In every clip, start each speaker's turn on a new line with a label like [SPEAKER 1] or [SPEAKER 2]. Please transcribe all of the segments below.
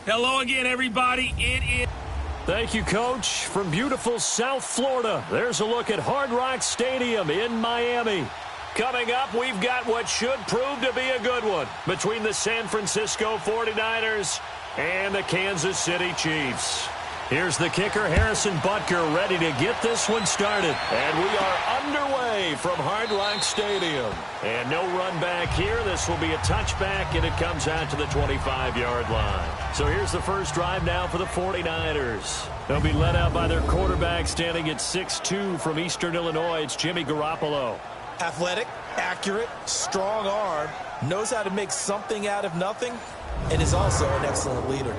[SPEAKER 1] Hello again, everybody. It is...
[SPEAKER 2] Thank you, Coach. From beautiful South Florida, there's a look at Hard Rock Stadium in Miami. Coming up, we've got what should prove to be a good one between the San Francisco 49ers and the Kansas City Chiefs. Here's the kicker, Harrison Butker, ready to get this one started. And we are underway from Hard Rock Stadium. And no run back here. This will be a touchback, and it comes out to the 25-yard line. So here's the first drive now for the 49ers. They'll be led out by their quarterback standing at 6'2" from Eastern Illinois. It's Jimmy Garoppolo.
[SPEAKER 3] Athletic, accurate, strong arm, knows how to make something out of nothing, and is also an excellent leader.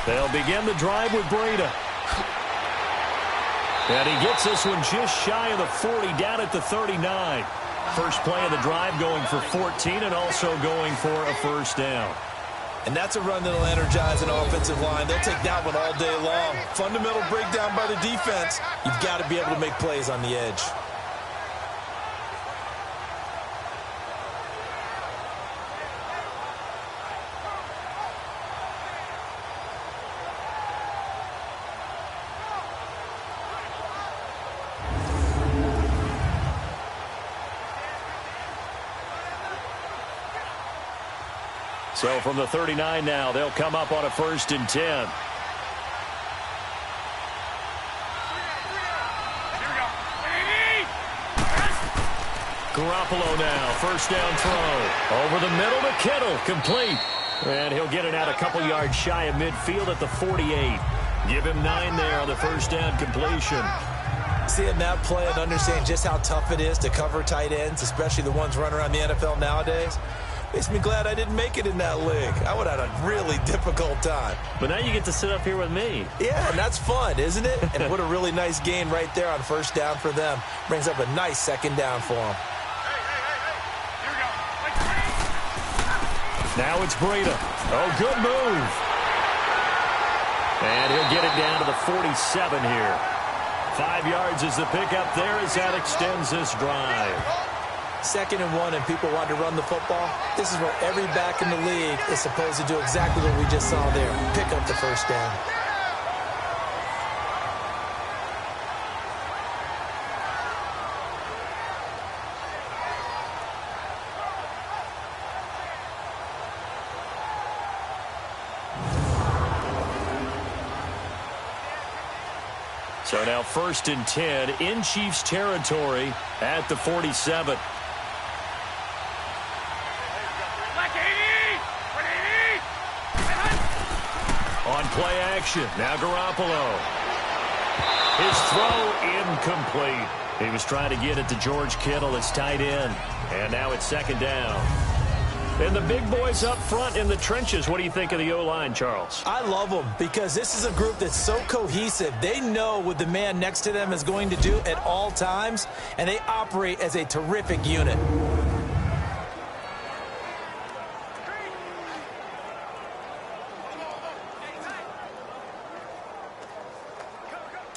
[SPEAKER 2] They'll begin the drive with Breida. And he gets this one just shy of the 40, down at the 39. First play of the drive going for 14 and also going for a first down.
[SPEAKER 3] And that's a run that'll energize an offensive line. They'll take that one all day long. Fundamental breakdown by the defense. You've got to be able to make plays on the edge.
[SPEAKER 2] So from the 39 now, they'll come up on a 1st and 10. Garoppolo now, first down throw. Over the middle to Kittle, complete. And he'll get it out a couple yards shy of midfield at the 48. Give him 9 there on the first down completion.
[SPEAKER 3] Seeing that play and understanding just how tough it is to cover tight ends, especially the ones running around the NFL nowadays, makes me glad I didn't make it in that league. I would have had a really difficult time.
[SPEAKER 2] But now you get to sit up here with me.
[SPEAKER 3] Yeah, and that's fun, isn't it? And what a really nice gain right there on first down for them. Brings up a nice second down for them.
[SPEAKER 2] Now it's Breida. Oh, good move. And he'll get it down to the 47 here. 5 yards is the pickup there as that extends this drive.
[SPEAKER 3] 2nd and 1 and people want to run the football. This is where every back in the league is supposed to do exactly what we just saw there. Pick up the first down.
[SPEAKER 2] So now 1st and 10 in Chiefs territory at the 47. On play action, now Garoppolo. His throw incomplete. He was trying to get it to George Kittle, his tight end. And now it's 2nd down. And the big boys up front in the trenches. What do you think of the O-line, Charles?
[SPEAKER 3] I love them because this is a group that's so cohesive. They know what the man next to them is going to do at all times, and they operate as a terrific unit.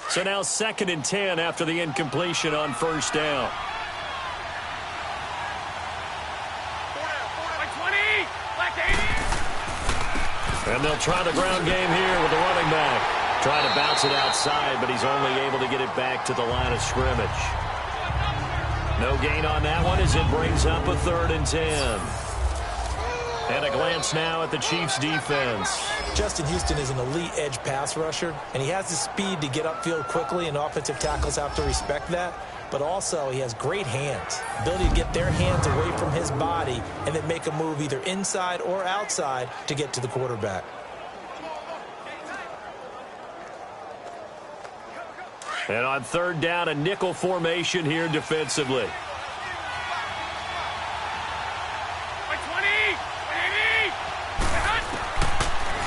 [SPEAKER 2] So now 2nd and 10 after the incompletion on first down. And they'll try the ground game here with the running back. Trying to bounce it outside, but he's only able to get it back to the line of scrimmage. No gain on that one as it brings up a 3rd and 10. And a glance now at the Chiefs' defense.
[SPEAKER 3] Justin Houston is an elite edge pass rusher, and he has the speed to get upfield quickly, and offensive tackles have to respect that. But also, he has great hands, ability to get their hands away from his body and then make a move either inside or outside to get to the quarterback.
[SPEAKER 2] And on 3rd down, a nickel formation here defensively.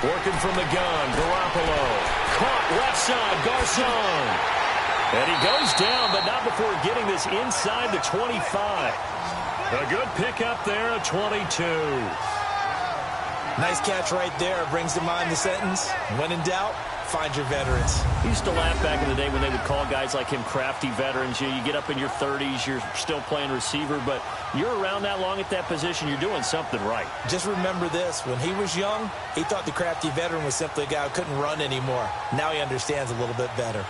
[SPEAKER 2] Working from the gun, Garoppolo. Caught left side, Garcon. And he goes down, but not before getting this inside the 25. A good pickup there at 22.
[SPEAKER 3] Nice catch right there. Brings to mind the sentence, when in doubt, find your veterans.
[SPEAKER 2] I used to laugh back in the day when they would call guys like him crafty veterans. You get up in your 30s, you're still playing receiver, but you're around that long at that position, you're doing something right.
[SPEAKER 3] Just remember this. When he was young, he thought the crafty veteran was simply a guy who couldn't run anymore. Now he understands a little bit better.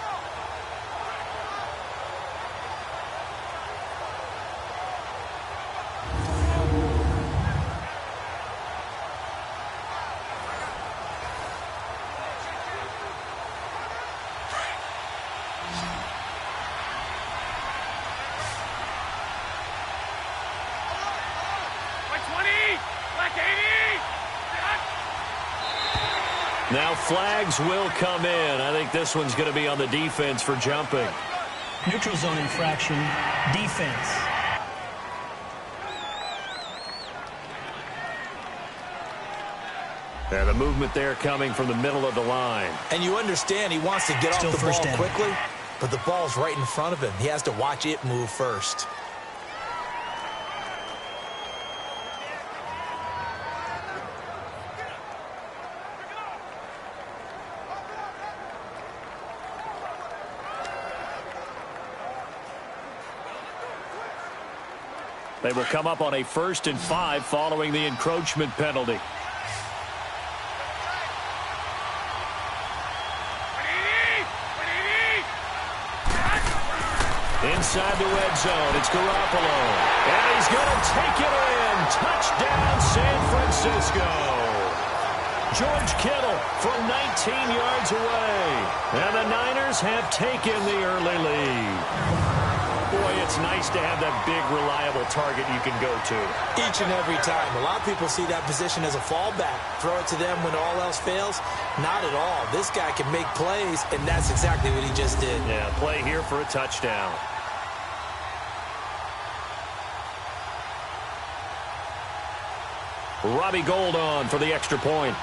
[SPEAKER 2] Now flags will come in. I think this one's going to be on the defense for jumping.
[SPEAKER 4] Neutral zone infraction, defense.
[SPEAKER 2] And the movement there coming from the middle of the line.
[SPEAKER 3] And you understand he wants to get
[SPEAKER 4] Still
[SPEAKER 3] off the ball
[SPEAKER 4] down.
[SPEAKER 3] quickly, but the ball's right in front of him. He has to watch it move first.
[SPEAKER 2] They will come up on a 1st and 5 following the encroachment penalty. Inside the red zone, it's Garoppolo. And he's going to take it in. Touchdown, San Francisco. George Kittle from 19 yards away. And the Niners have taken the early lead. Boy, it's nice to have that big, reliable target you can go to.
[SPEAKER 3] Each and every time. A lot of people see that position as a fallback. Throw it to them when all else fails. Not at all. This guy can make plays, and that's exactly what he just did.
[SPEAKER 2] Yeah, play here for a touchdown. Robbie Gould on for the extra point.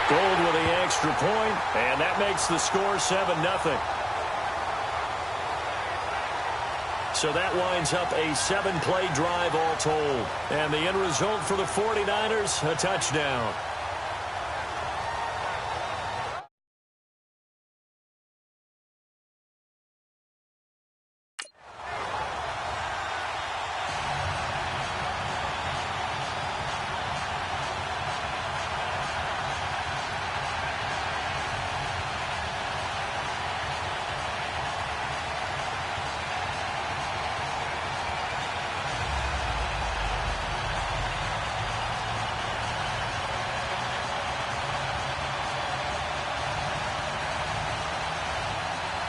[SPEAKER 2] Gould with the extra point, and that makes the score 7-0. So that winds up a 7-play drive all told. And the end result for the 49ers, a touchdown.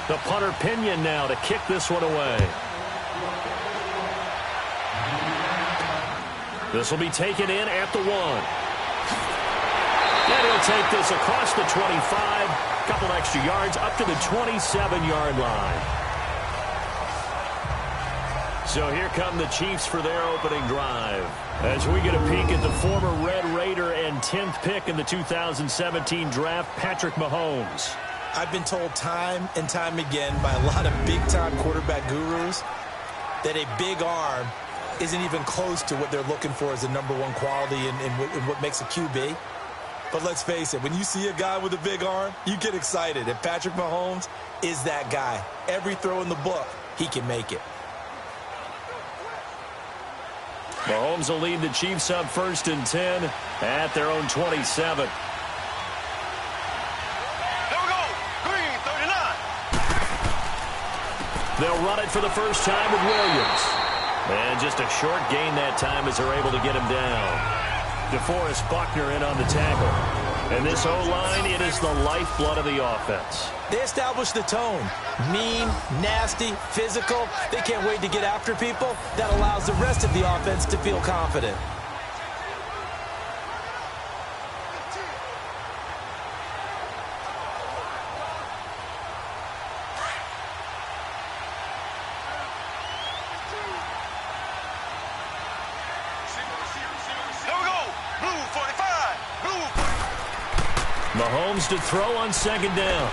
[SPEAKER 2] The punter Pinion now to kick this one away. This will be taken in at the 1. And he'll take this across the 25. Couple extra yards up to the 27-yard line. So here come the Chiefs for their opening drive. As we get a peek at the former Red Raider and 10th pick in the 2017 draft, Patrick Mahomes.
[SPEAKER 3] I've been told time and time again by a lot of big-time quarterback gurus that a big arm isn't even close to what they're looking for as a #1 quality in what makes a QB. But let's face it, when you see a guy with a big arm, you get excited. And Patrick Mahomes is that guy. Every throw in the book, he can make it.
[SPEAKER 2] Mahomes will lead the Chiefs up 1st and 10 at their own 27. They'll run it for the first time with Williams. And just a short gain that time as they're able to get him down. DeForest Buckner in on the tackle. And this O-line, it is the lifeblood of the offense.
[SPEAKER 3] They establish the tone. Mean, nasty, physical. They can't wait to get after people. That allows the rest of the offense to feel confident.
[SPEAKER 2] Mahomes to throw on second down.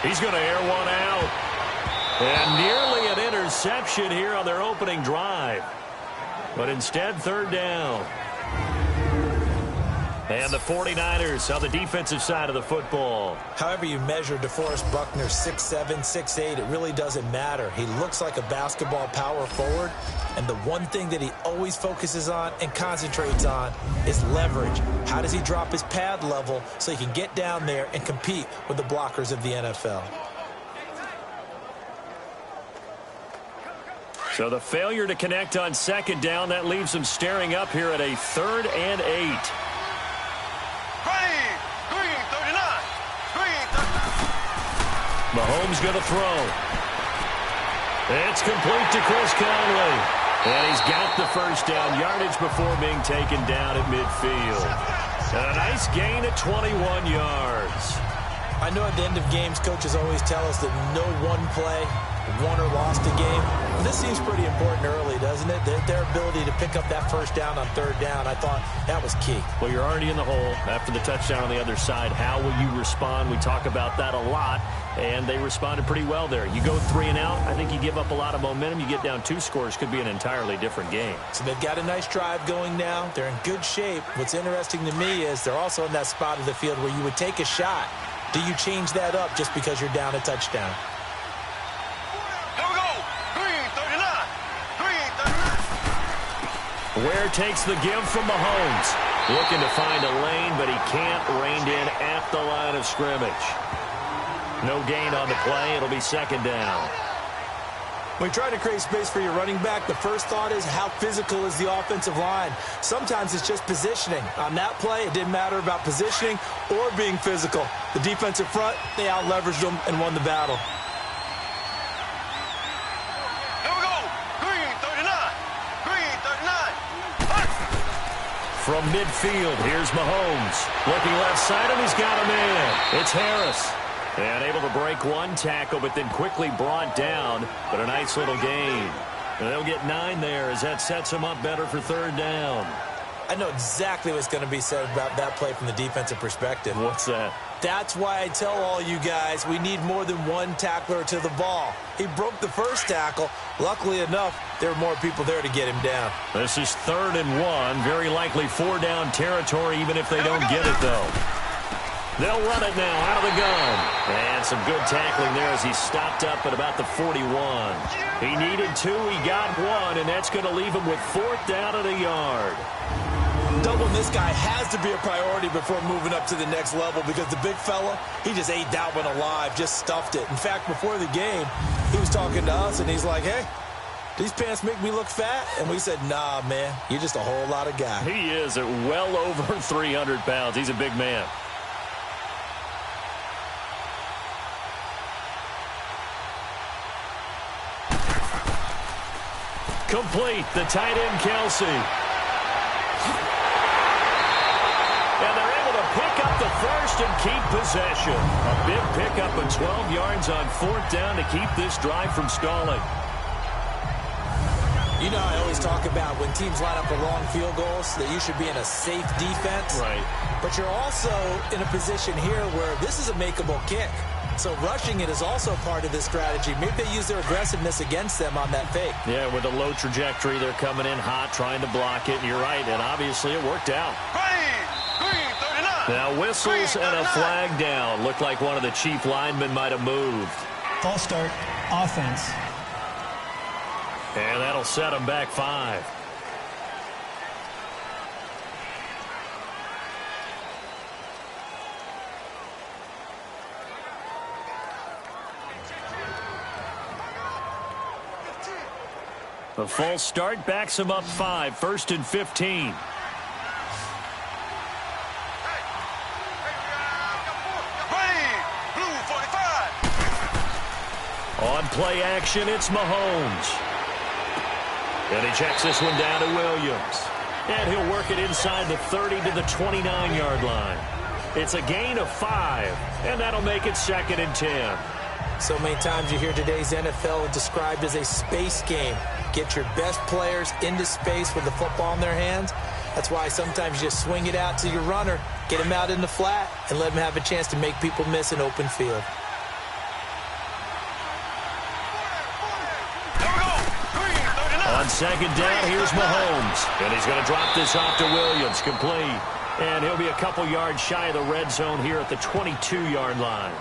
[SPEAKER 2] He's going to air one out. And nearly an interception here on their opening drive. But instead, third down. And the 49ers on the defensive side of the football.
[SPEAKER 3] However you measure DeForest Buckner, 6'7", 6'8", it really doesn't matter. He looks like a basketball power forward. And the one thing that he always focuses on and concentrates on is leverage. How does he drop his pad level so he can get down there and compete with the blockers of the NFL?
[SPEAKER 2] So the failure to connect on second down, that leaves him staring up here at a 3rd and 8. Mahomes going to throw. It's complete to Chris Conley. And he's got the first down yardage before being taken down at midfield. A nice gain of 21 yards.
[SPEAKER 3] I know at the end of games, coaches always tell us that no one play won or lost a game. But this seems pretty important early, doesn't it? Their ability to pick up that first down on third down, I thought that was key.
[SPEAKER 2] Well, you're already in the hole after the touchdown on the other side. How will you respond? We talk about that a lot, and they responded pretty well there. You go 3 and out, I think you give up a lot of momentum. You get down 2 scores, could be an entirely different game.
[SPEAKER 3] So they've got a nice drive going now. They're in good shape. What's interesting to me is they're also in that spot of the field where you would take a shot. Do you change that up just because you're down a touchdown?
[SPEAKER 2] Ware takes the give from Mahomes. Looking to find a lane, but he can't. Reined in at the line of scrimmage. No gain on the play. It'll be second down.
[SPEAKER 3] When you try to create space for your running back, the first thought is how physical is the offensive line. Sometimes it's just positioning. On that play, it didn't matter about positioning or being physical. The defensive front, they out-leveraged them and won the battle.
[SPEAKER 2] From midfield, here's Mahomes. Looking left side, and he's got a man. It's Harris. And able to break one tackle, but then quickly brought down. But a nice little gain. And they'll get 9 there as that sets them up better for third down.
[SPEAKER 3] I know exactly what's going to be said about that play from the defensive perspective.
[SPEAKER 2] What's that?
[SPEAKER 3] That's why I tell all you guys we need more than one tackler to the ball. He broke the first tackle. Luckily enough, there were more people there to get him down.
[SPEAKER 2] This is 3rd and 1. Very likely 4-down territory, even if they don't get it, though. They'll run it now out of the gun. And some good tackling there as he stopped up at about the 41. He needed 2. He got 1, and that's going to leave him with 4th down and a yard.
[SPEAKER 3] Doubling this guy has to be a priority before moving up to the next level because the big fella, he just ate that one alive, just stuffed it. In fact, before the game, he was talking to us, and he's like, hey, these pants make me look fat? And we said, nah, man, you're just a whole lot of guy.
[SPEAKER 2] He is at well over 300 pounds. He's a big man. Complete, the tight end, Kelsey. And they're able to pick up the first and keep possession. A big pickup of 12 yards on 4th down to keep this drive from stalling.
[SPEAKER 3] You know, I always talk about when teams line up for long field goals that you should be in a safe defense.
[SPEAKER 2] Right.
[SPEAKER 3] But you're also in a position here where this is a makeable kick. So rushing it is also part of this strategy. Maybe they use their aggressiveness against them on that fake.
[SPEAKER 2] Yeah, with a low trajectory, they're coming in hot, trying to block it. And you're right, and obviously it worked out. Now whistles and a flag down. Looked like one of the chief linemen might have moved.
[SPEAKER 4] False start, offense.
[SPEAKER 2] And that'll set them back 5. The false start backs him up 5. 1st and 15. On play action, it's Mahomes. And he checks this one down to Williams. And he'll work it inside the 30 to the 29-yard line. It's a gain of 5, and that'll make it 2nd and 10.
[SPEAKER 3] So many times you hear today's NFL described as a space game. Get your best players into space with the football in their hands. That's why sometimes you just swing it out to your runner, get him out in the flat, and let him have a chance to make people miss an open field.
[SPEAKER 2] On second down, here's Mahomes. And he's going to drop this off to Williams, complete. And he'll be a couple yards shy of the red zone here at the 22-yard line.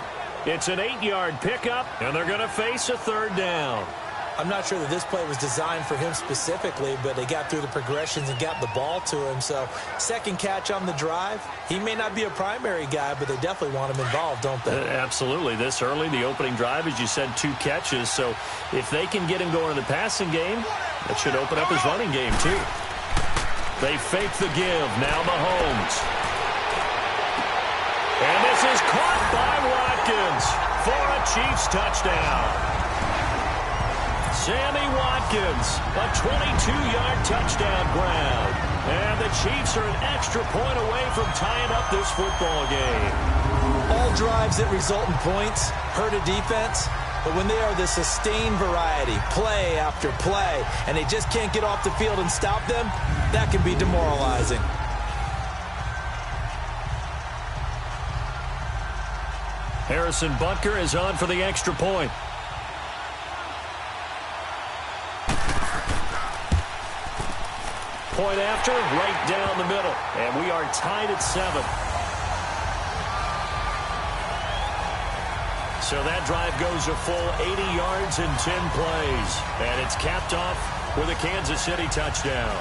[SPEAKER 2] It's an 8-yard pickup, and they're going to face a third down.
[SPEAKER 3] I'm not sure that this play was designed for him specifically, but they got through the progressions and got the ball to him. So second catch on the drive. He may not be a primary guy, but they definitely want him involved, don't they?
[SPEAKER 2] Absolutely. This early, the opening drive, as you said, 2 catches. So if they can get him going in the passing game, that should open up his running game too. They fake the give. Now Mahomes. And this is caught by Watkins for a Chiefs touchdown. Sammy Watkins, a 22-yard touchdown grab. And the Chiefs are an extra point away from tying up this football game.
[SPEAKER 3] All drives that result in points hurt a defense, but when they are the sustained variety, play after play, and they just can't get off the field and stop them, that can be demoralizing.
[SPEAKER 2] Harrison Butker is on for the extra point. Point after, right down the middle. And we are tied at 7. So that drive goes a full 80 yards in 10 plays. And it's capped off with a Kansas City touchdown.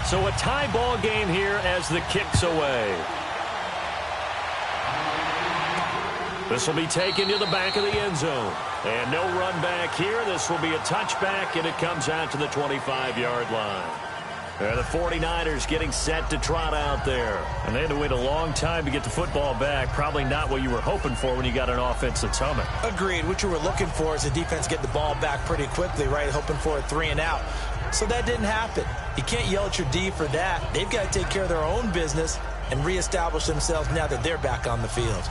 [SPEAKER 2] So a tie ball game here as the kick's away. This will be taken to the back of the end zone. And no run back here. This will be a touchback, and it comes out to the 25-yard line. The 49ers getting set to trot out there. And they had to wait a long time to get the football back. Probably not what you were hoping for when you got an offense that's humming.
[SPEAKER 3] Agreed. What you were looking for is the defense get the ball back pretty quickly, right? Hoping for a 3 and out. So that didn't happen. You can't yell at your D for that. They've got to take care of their own business and reestablish themselves now that they're back on the field.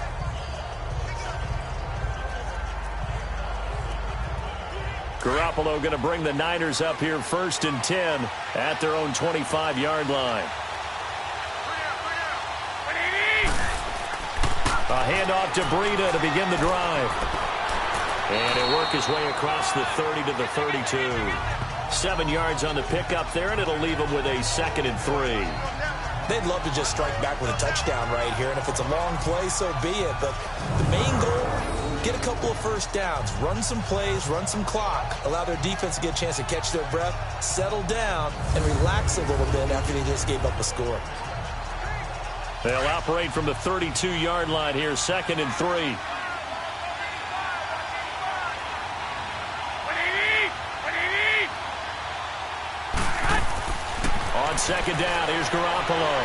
[SPEAKER 2] Garoppolo going to bring the Niners up here 1st and 10 at their own 25-yard line. A handoff to Breida to begin the drive. And he'll work his way across the 30 to the 32. 7 yards on the pickup there, and it'll leave him with a 2nd and 3.
[SPEAKER 3] They'd love to just strike back with a touchdown right here, and if it's a long play, so be it. But the main goal, get a couple of first downs, run some plays, run some clock, allow their defense to get a chance to catch their breath, settle down, and relax a little bit after they just gave up a score.
[SPEAKER 2] They'll operate from the 32-yard line here, 2nd and 3. On second down, here's Garoppolo.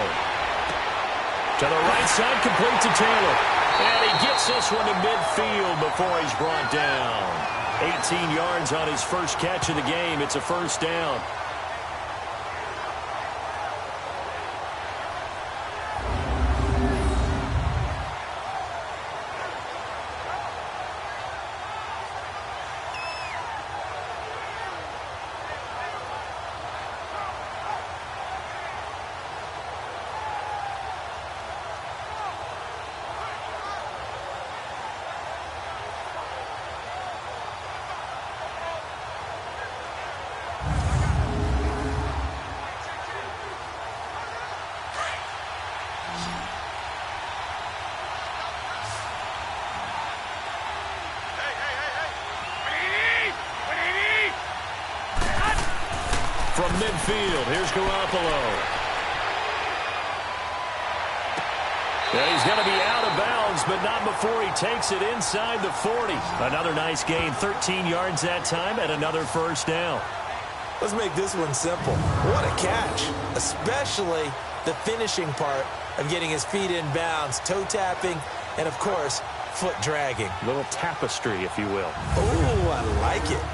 [SPEAKER 2] To the right side, complete to Taylor. And he gets this one to midfield before he's brought down. 18 yards on his first catch of the game. It's a first down. From midfield, here's Garoppolo. And he's going to be out but not before he takes it inside the 40. Another nice gain, 13 yards that time, and another first down.
[SPEAKER 3] Let's make this one simple. What a catch, especially the finishing part of getting his feet in bounds, toe tapping, and, of course, foot dragging.
[SPEAKER 2] A little tapestry, if you will.
[SPEAKER 3] Oh, I like it.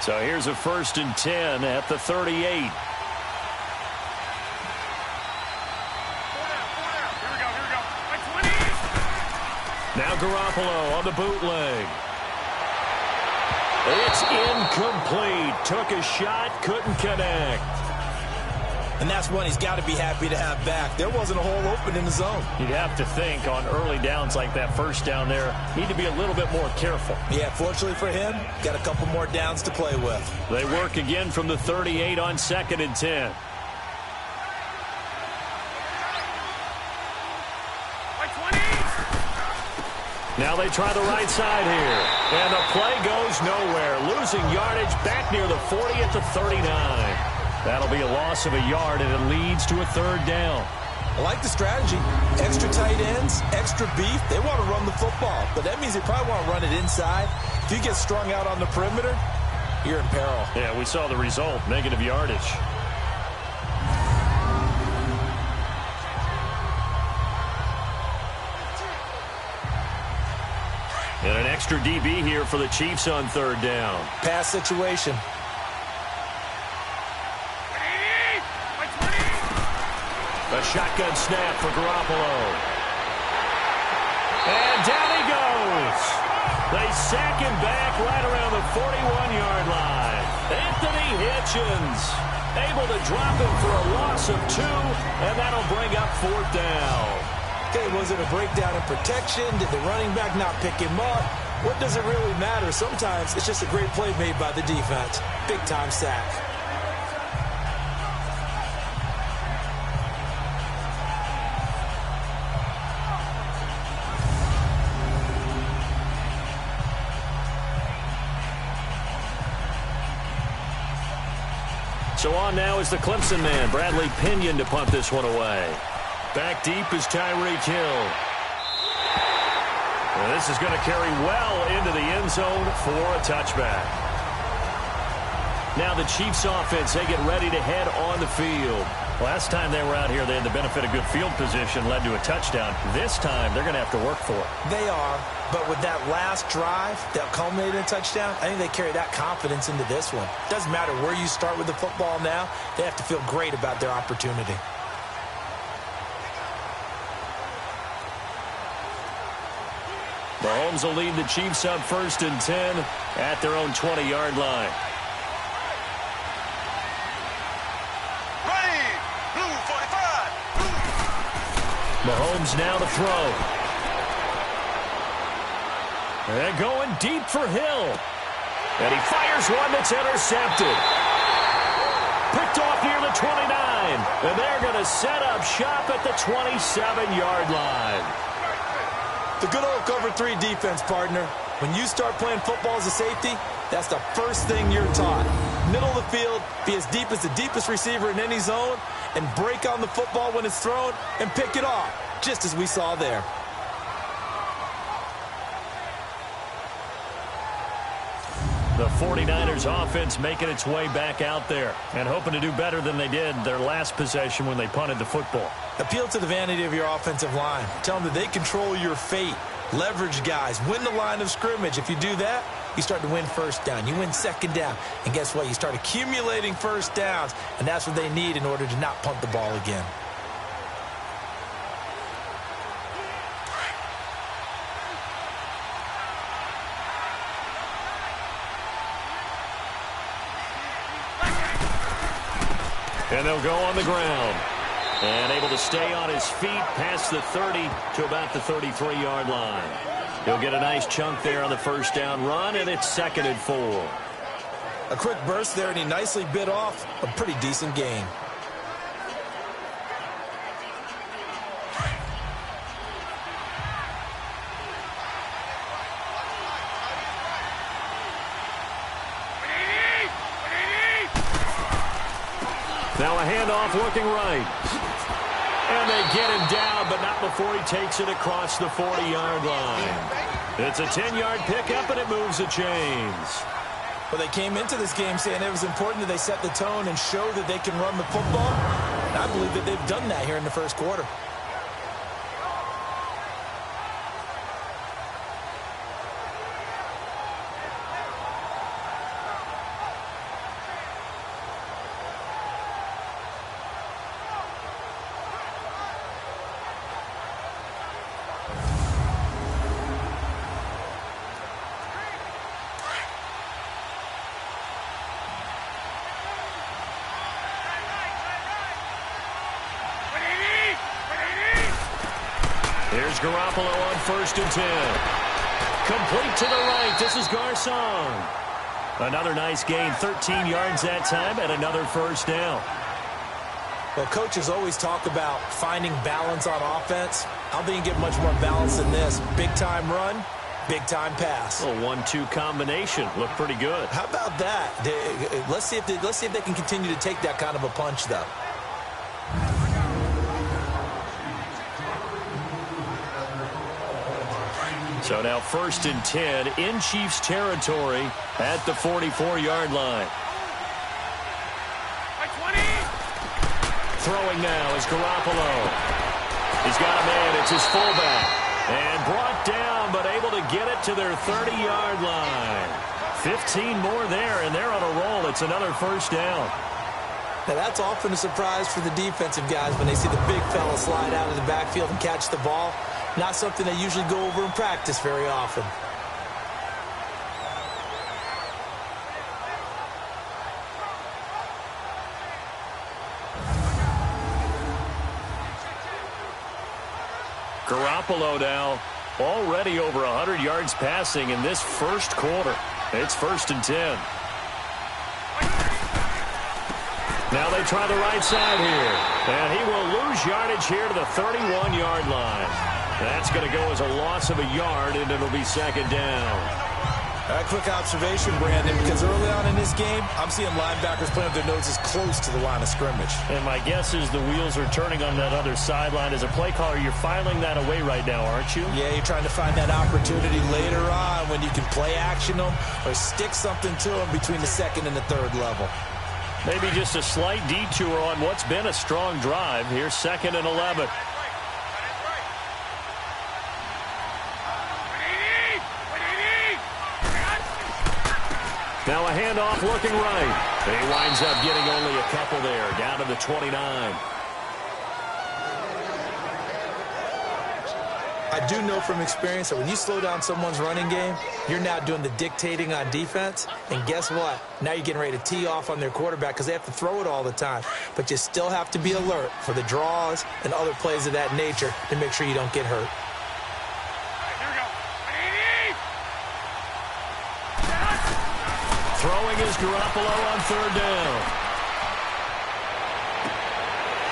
[SPEAKER 2] So here's a 1st and 10 at the 38. Now Garoppolo on the bootleg. It's incomplete. Took a shot, couldn't connect.
[SPEAKER 3] And that's one he's got to be happy to have back. There wasn't a hole open in the zone.
[SPEAKER 2] You'd have to think on early downs like that first down there, need to be a little bit more careful.
[SPEAKER 3] Yeah, fortunately for him, got a couple more downs to play with.
[SPEAKER 2] They work again from the 38 on 2nd and 10. Now they try the right side here. And the play goes nowhere. Losing yardage back near the 40 at the 39. That'll be a loss of a yard, and it leads to a 3rd down.
[SPEAKER 3] I like the strategy. Extra tight ends, extra beef. They want to run the football, but that means they probably want to run it inside. If you get strung out on the perimeter, you're in peril.
[SPEAKER 2] Yeah, we saw the result, negative yardage. And an extra DB here for the Chiefs on 3rd down.
[SPEAKER 3] Pass situation.
[SPEAKER 2] A shotgun snap for Garoppolo. And down he goes. They sack him back right around the 41-yard line. Anthony Hitchens able to drop him for a loss of 2, and that'll bring up 4th down.
[SPEAKER 3] Okay, was it a breakdown in protection? Did the running back not pick him up? What does it really matter? Sometimes it's just a great play made by the defense. Big-time sack.
[SPEAKER 2] So on now is the Clemson man, Bradley Pinion, to punt this one away. Back deep is Tyreek Hill. And this is going to carry well into the end zone for a touchback. Now the Chiefs offense, they get ready to head on the field. Last time they were out here, they had the benefit of good field position, led to a touchdown. This time, they're going to have to work for it.
[SPEAKER 3] They are, but with that last drive that culminated in a touchdown, I think they carry that confidence into this one. Doesn't matter where you start with the football now, they have to feel great about their opportunity.
[SPEAKER 2] Mahomes will lead the Chiefs up 1st and 10 at their own 20-yard line. Mahomes now to throw. And going deep for Hill. And he fires one that's intercepted. Picked off near the 29. And they're going to set up shop at the 27-yard line.
[SPEAKER 3] The good old cover 3 defense, partner. When you start playing football as a safety, that's the first thing you're taught. Middle of the field, be as deep as the deepest receiver in any zone, and break on the football when it's thrown and pick it off, just as we saw there.
[SPEAKER 2] The 49ers offense making its way back out there and hoping to do better than they did their last possession when they punted the football.
[SPEAKER 3] Appeal to the vanity of your offensive line. Tell them that they control your fate. Leverage guys. Win the line of scrimmage. If you do that, you start to win 1st down. You win 2nd down. And guess what? You start accumulating 1st downs. And that's what they need in order to not punt the ball again.
[SPEAKER 2] And they'll go on the ground. And able to stay on his feet past the 30 to about the 33-yard line. He'll get a nice chunk there on the 1st down run, and it's 2nd and 4.
[SPEAKER 3] A quick burst there, and he nicely bit off a pretty decent gain.
[SPEAKER 2] Now a handoff looking right. And they get him down, but not before he takes it across the 40-yard line. It's a 10-yard pickup, and it moves the chains.
[SPEAKER 3] Well, they came into this game saying it was important that they set the tone and show that they can run the football. And I believe that they've done that here in the first quarter.
[SPEAKER 2] Here's Garoppolo on 1st and 10. Complete to the right. This is Garcon. Another nice gain, 13 yards that time, and another first down.
[SPEAKER 3] Well, coaches always talk about finding balance on offense. I don't think you get much more balance than this. Big-time run, big-time pass.
[SPEAKER 2] A 1-2 combination. Looked pretty good.
[SPEAKER 3] How about that? Let's see if they can continue to take that kind of a punch, though.
[SPEAKER 2] So now 1st and 10 in Chiefs territory at the 44-yard line. Throwing now is Garoppolo. He's got a man. It's his fullback. And brought down, but able to get it to their 30-yard line. 15 more there, and they're on a roll. It's another first down.
[SPEAKER 3] Now, that's often a surprise for the defensive guys when they see the big fella slide out of the backfield and catch the ball. Not something they usually go over in practice very often.
[SPEAKER 2] Garoppolo now already over 100 yards passing in this first quarter. It's 1st and 10. Now they try the right side here. And he will lose yardage here to the 31-yard line. That's going to go as a loss of a yard, and it'll be 2nd down.
[SPEAKER 3] A quick observation, Brandon, because early on in this game, I'm seeing linebackers playing with their noses close to the line of scrimmage.
[SPEAKER 2] And my guess is the wheels are turning on that other sideline. As a play caller, you're filing that away right now, aren't you?
[SPEAKER 3] Yeah, you're trying to find that opportunity later on when you can play action them or stick something to them between the 2nd and the 3rd level.
[SPEAKER 2] Maybe just a slight detour on what's been a strong drive. Here's 2nd and 11. Now a handoff looking right. He winds up getting only a couple there, down to the 29.
[SPEAKER 3] I do know from experience that when you slow down someone's running game, you're now doing the dictating on defense. And guess what? Now you're getting ready to tee off on their quarterback because they have to throw it all the time. But you still have to be alert for the draws and other plays of that nature to make sure you don't get hurt.
[SPEAKER 2] Throwing is Garoppolo on 3rd down.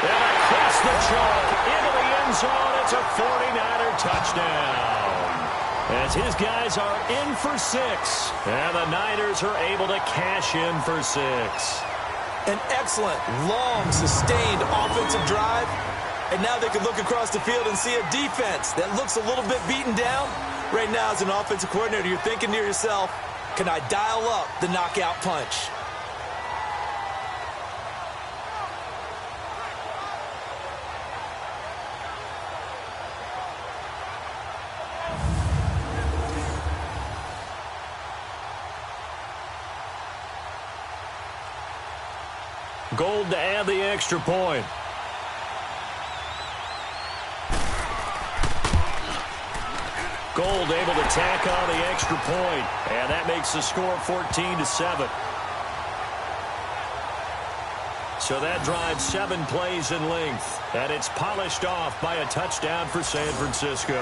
[SPEAKER 2] And across the chalk into the end zone. It's a 49er touchdown. As his guys are in for 6. And the Niners are able to cash in for 6.
[SPEAKER 3] An excellent, long, sustained offensive drive. And now they can look across the field and see a defense that looks a little bit beaten down. Right now, as an offensive coordinator, you're thinking to yourself, can I dial up the knockout punch?
[SPEAKER 2] Gold to add the extra point. Gold able to tack on the extra point, and that makes the score 14-7. So that drives 7 plays in length, and it's polished off by a touchdown for San Francisco.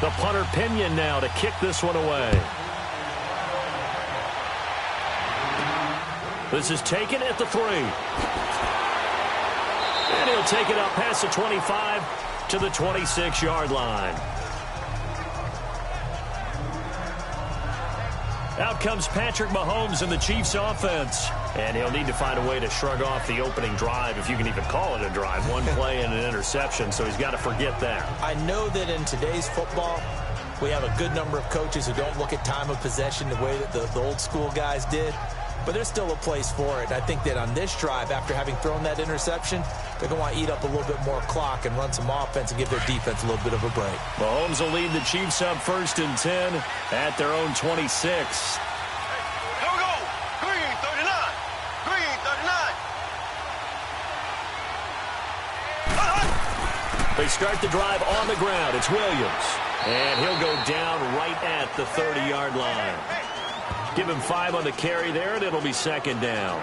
[SPEAKER 2] The punter Pinion now to kick this one away. This is taken at the 3. And he'll take it up past the 25 to the 26-yard line. Out comes Patrick Mahomes in the Chiefs offense. And he'll need to find a way to shrug off the opening drive, if you can even call it a drive. One play and an interception, so he's got to forget that.
[SPEAKER 3] I know that in today's football, we have a good number of coaches who don't look at time of possession the way that the old school guys did. But there's still a place for it. I think that on this drive, after having thrown that interception, they're going to want to eat up a little bit more clock and run some offense and give their defense a little bit of a break.
[SPEAKER 2] Mahomes will lead the Chiefs up 1st and 10 at their own 26.
[SPEAKER 5] Here we go. Green, 39. Green, 39.
[SPEAKER 2] They start the drive on the ground. It's Williams. And he'll go down right at the 30-yard line. Give him 5 on the carry there, and it'll be 2nd down.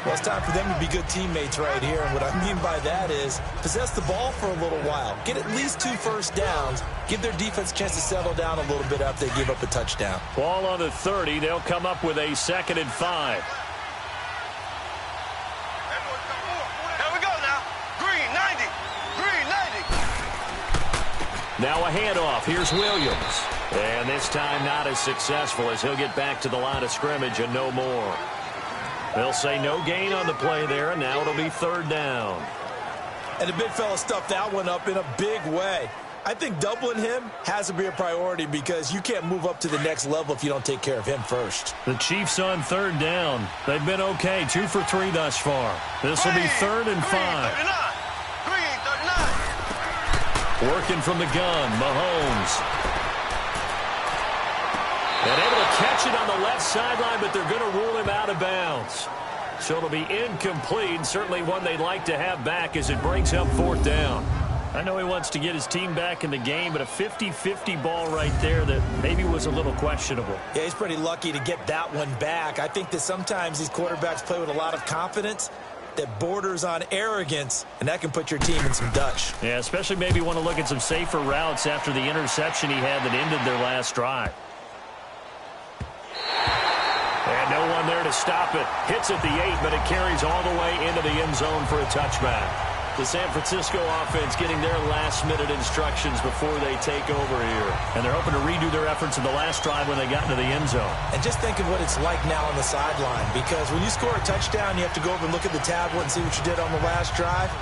[SPEAKER 3] Well, it's time for them to be good teammates right here. And what I mean by that is possess the ball for a little while. Get at least 2 first downs. Give their defense a chance to settle down a little bit after they give up a touchdown.
[SPEAKER 2] Ball on the 30. They'll come up with a 2nd and 5.
[SPEAKER 5] Here we go now. Green, 90. Green, 90.
[SPEAKER 2] Now a handoff. Here's Williams. And this time not as successful as he'll get back to the line of scrimmage and no more. They'll say no gain on the play there, and now it'll be 3rd down.
[SPEAKER 3] And the big fella stuffed that one up in a big way. I think doubling him has to be a priority because you can't move up to the next level if you don't take care of him first.
[SPEAKER 2] The Chiefs on 3rd down. They've been okay, 2 for 3 thus far. This will be 3rd and 5.
[SPEAKER 5] Green, 39.
[SPEAKER 2] Working from the gun, Mahomes. And able to catch it on the left sideline, but they're going to rule him out of bounds. So it'll be incomplete, certainly one they'd like to have back as it brings up 4th down. I know he wants to get his team back in the game, but a 50-50 ball right there that maybe was a little questionable.
[SPEAKER 3] Yeah, he's pretty lucky to get that one back. I think that sometimes these quarterbacks play with a lot of confidence that borders on arrogance, and that can put your team in some Dutch.
[SPEAKER 2] Yeah, especially maybe want to look at some safer routes after the interception he had that ended their last drive. And no one there to stop it. Hits at the 8, but it carries all the way into the end zone for a touchback. The San Francisco offense getting their last-minute instructions before they take over here. And they're hoping to redo their efforts in the last drive when they got into the end zone.
[SPEAKER 3] And just think of what it's like now on the sideline, because when you score a touchdown, you have to go over and look at the tablet and see what you did on the last drive.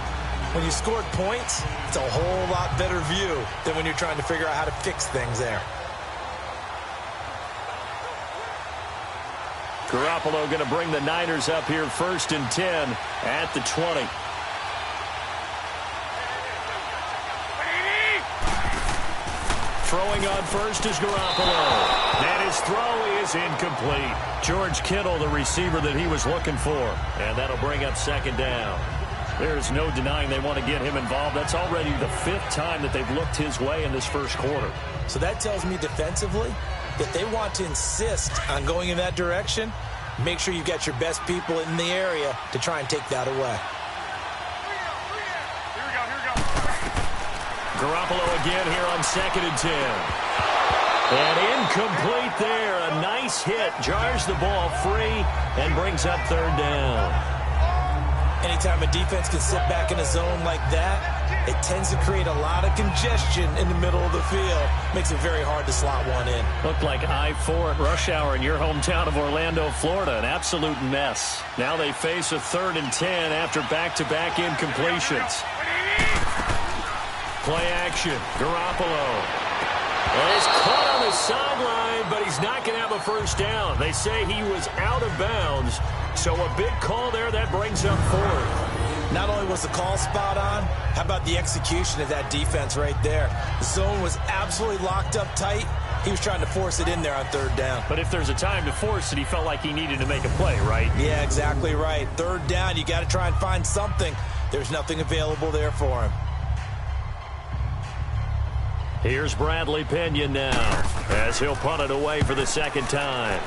[SPEAKER 3] When you scored points, it's a whole lot better view than when you're trying to figure out how to fix things there.
[SPEAKER 2] Garoppolo going to bring the Niners up here 1st and 10 at the 20. Throwing on first is Garoppolo. And his throw is incomplete. George Kittle, the receiver that he was looking for. And that'll bring up 2nd down. There's no denying they want to get him involved. That's already the 5th time that they've looked his way in this first quarter.
[SPEAKER 3] So that tells me defensively that they want to insist on going in that direction. Make sure you've got your best people in the area to try and take that away.
[SPEAKER 2] Garoppolo again here on 2nd and 10. And incomplete there. A nice hit. Jars the ball free and brings up 3rd down.
[SPEAKER 3] Anytime a defense can sit back in a zone like that, it tends to create a lot of congestion in the middle of the field. Makes it very hard to slot one in.
[SPEAKER 2] Looked like I-4 at rush hour in your hometown of Orlando, Florida. An absolute mess. Now they face a 3rd and 10 after back-to-back incompletions. Play action. Garoppolo. And he's caught on the sideline, but he's not going to have a first down. They say he was out of bounds. So a big call there that brings up 4th.
[SPEAKER 3] Not only was the call spot on, how about the execution of that defense right there? The zone was absolutely locked up tight. He was trying to force it in there on 3rd down.
[SPEAKER 2] But if there's a time to force it, he felt like he needed to make a play, right?
[SPEAKER 3] Yeah, exactly right. 3rd down, you got to try and find something. There's nothing available there for him.
[SPEAKER 2] Here's Bradley Pinion now as he'll punt it away for the 2nd time.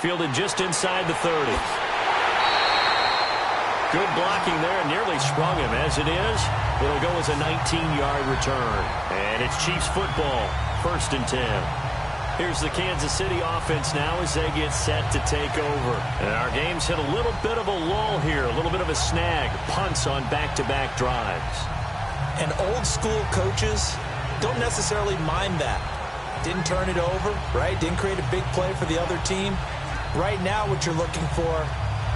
[SPEAKER 2] Fielded just inside the 30. Good blocking there, and nearly really sprung him. As it is, it'll go as a 19-yard return. And it's Chiefs football, 1st and 10. Here's the Kansas City offense now as they get set to take over. And our game's hit a little bit of a lull here, a little bit of a snag. Punts on back-to-back drives.
[SPEAKER 3] And old-school coaches don't necessarily mind that. Didn't turn it over, right? Didn't create a big play for the other team. Right now what you're looking for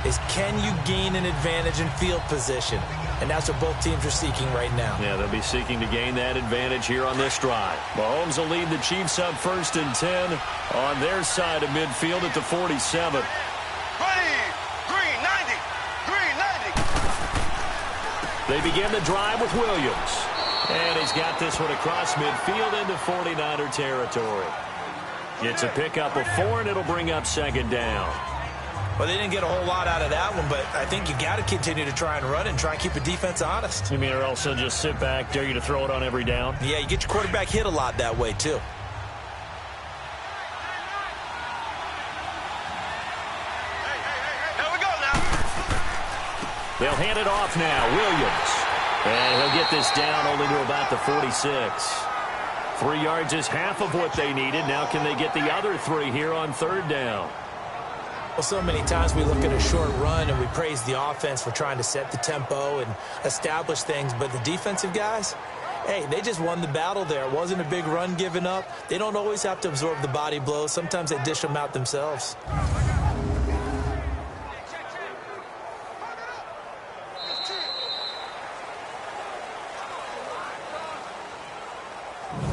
[SPEAKER 3] is, can you gain an advantage in field position? And that's what both teams are seeking right now.
[SPEAKER 2] Yeah, they'll be seeking to gain that advantage here on this drive. Mahomes will lead the Chiefs up 1st and 10 on their side of midfield at the 47.
[SPEAKER 5] Ready. Green 90. Green 90.
[SPEAKER 2] They begin the drive with Williams. And he's got this one across midfield into 49er territory. It's a pickup of 4, and it'll bring up 2nd down.
[SPEAKER 3] Well, they didn't get a whole lot out of that one, but I think you got to continue to try and run and try and keep the defense honest.
[SPEAKER 2] You mean, or else they'll just sit back, dare you to throw it on every down?
[SPEAKER 3] Yeah, you get your quarterback hit a lot that way, too.
[SPEAKER 5] Here we go now.
[SPEAKER 2] They'll hand it off now. Williams. And he'll get this down only to about the 46. 3 yards is half of what they needed. Now can they get the other 3 here on 3rd down?
[SPEAKER 3] Well, so many times we look at a short run and we praise the offense for trying to set the tempo and establish things. But the defensive guys, hey, they just won the battle there. It wasn't a big run given up. They don't always have to absorb the body blows. Sometimes they dish them out themselves.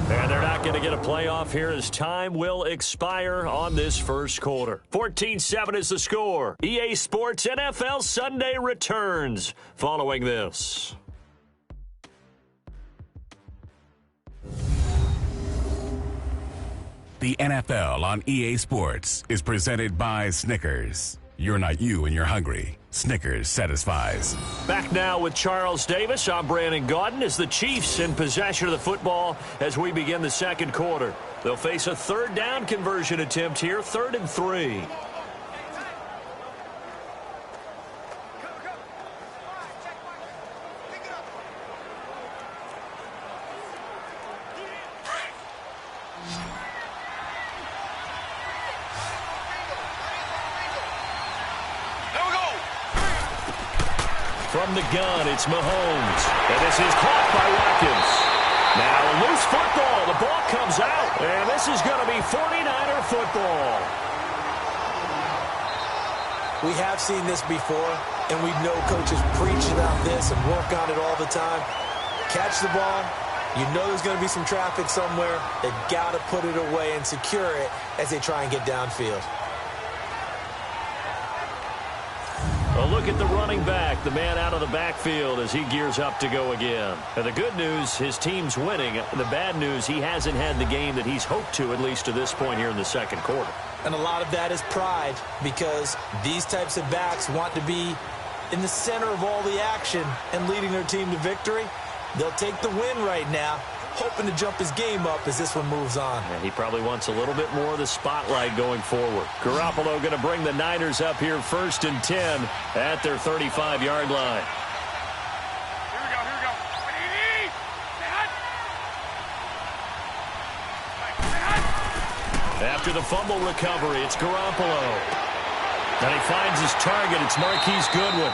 [SPEAKER 2] And they're not going to get a playoff here as time will expire on this 1st quarter. 14-7 is the score. EA Sports NFL Sunday returns following this.
[SPEAKER 6] The NFL on EA Sports is presented by Snickers. You're not you and you're hungry. Snickers satisfies.
[SPEAKER 2] Back now with Charles Davis. I'm Brandon Gaudin as the Chiefs in possession of the football as we begin the 2nd quarter. They'll face a 3rd down conversion attempt here, 3rd and 3. From the gun, it's Mahomes. And this is caught by Watkins. Now a loose football. The ball comes out. And this is going to be 49er football.
[SPEAKER 3] We have seen this before, and we know coaches preach about this and work on it all the time. Catch the ball. You know there's going to be some traffic somewhere. They've got to put it away and secure it as they try and get downfield.
[SPEAKER 2] A look at the running back, the man out of the backfield as he gears up to go again. And the good news, his team's winning. The bad news, he hasn't had the game that he's hoped to, at least to this point here in the 2nd quarter.
[SPEAKER 3] And a lot of that is pride, because these types of backs want to be in the center of all the action and leading their team to victory. They'll take the win right now, hoping to jump his game up as this one moves on.
[SPEAKER 2] And he probably wants a little bit more of the spotlight going forward. Garoppolo going to bring the Niners up here 1st and 10 at their 35-yard line.
[SPEAKER 5] Here we go.
[SPEAKER 2] After the fumble recovery, it's Garoppolo. And he finds his target. It's Marquise Goodwin.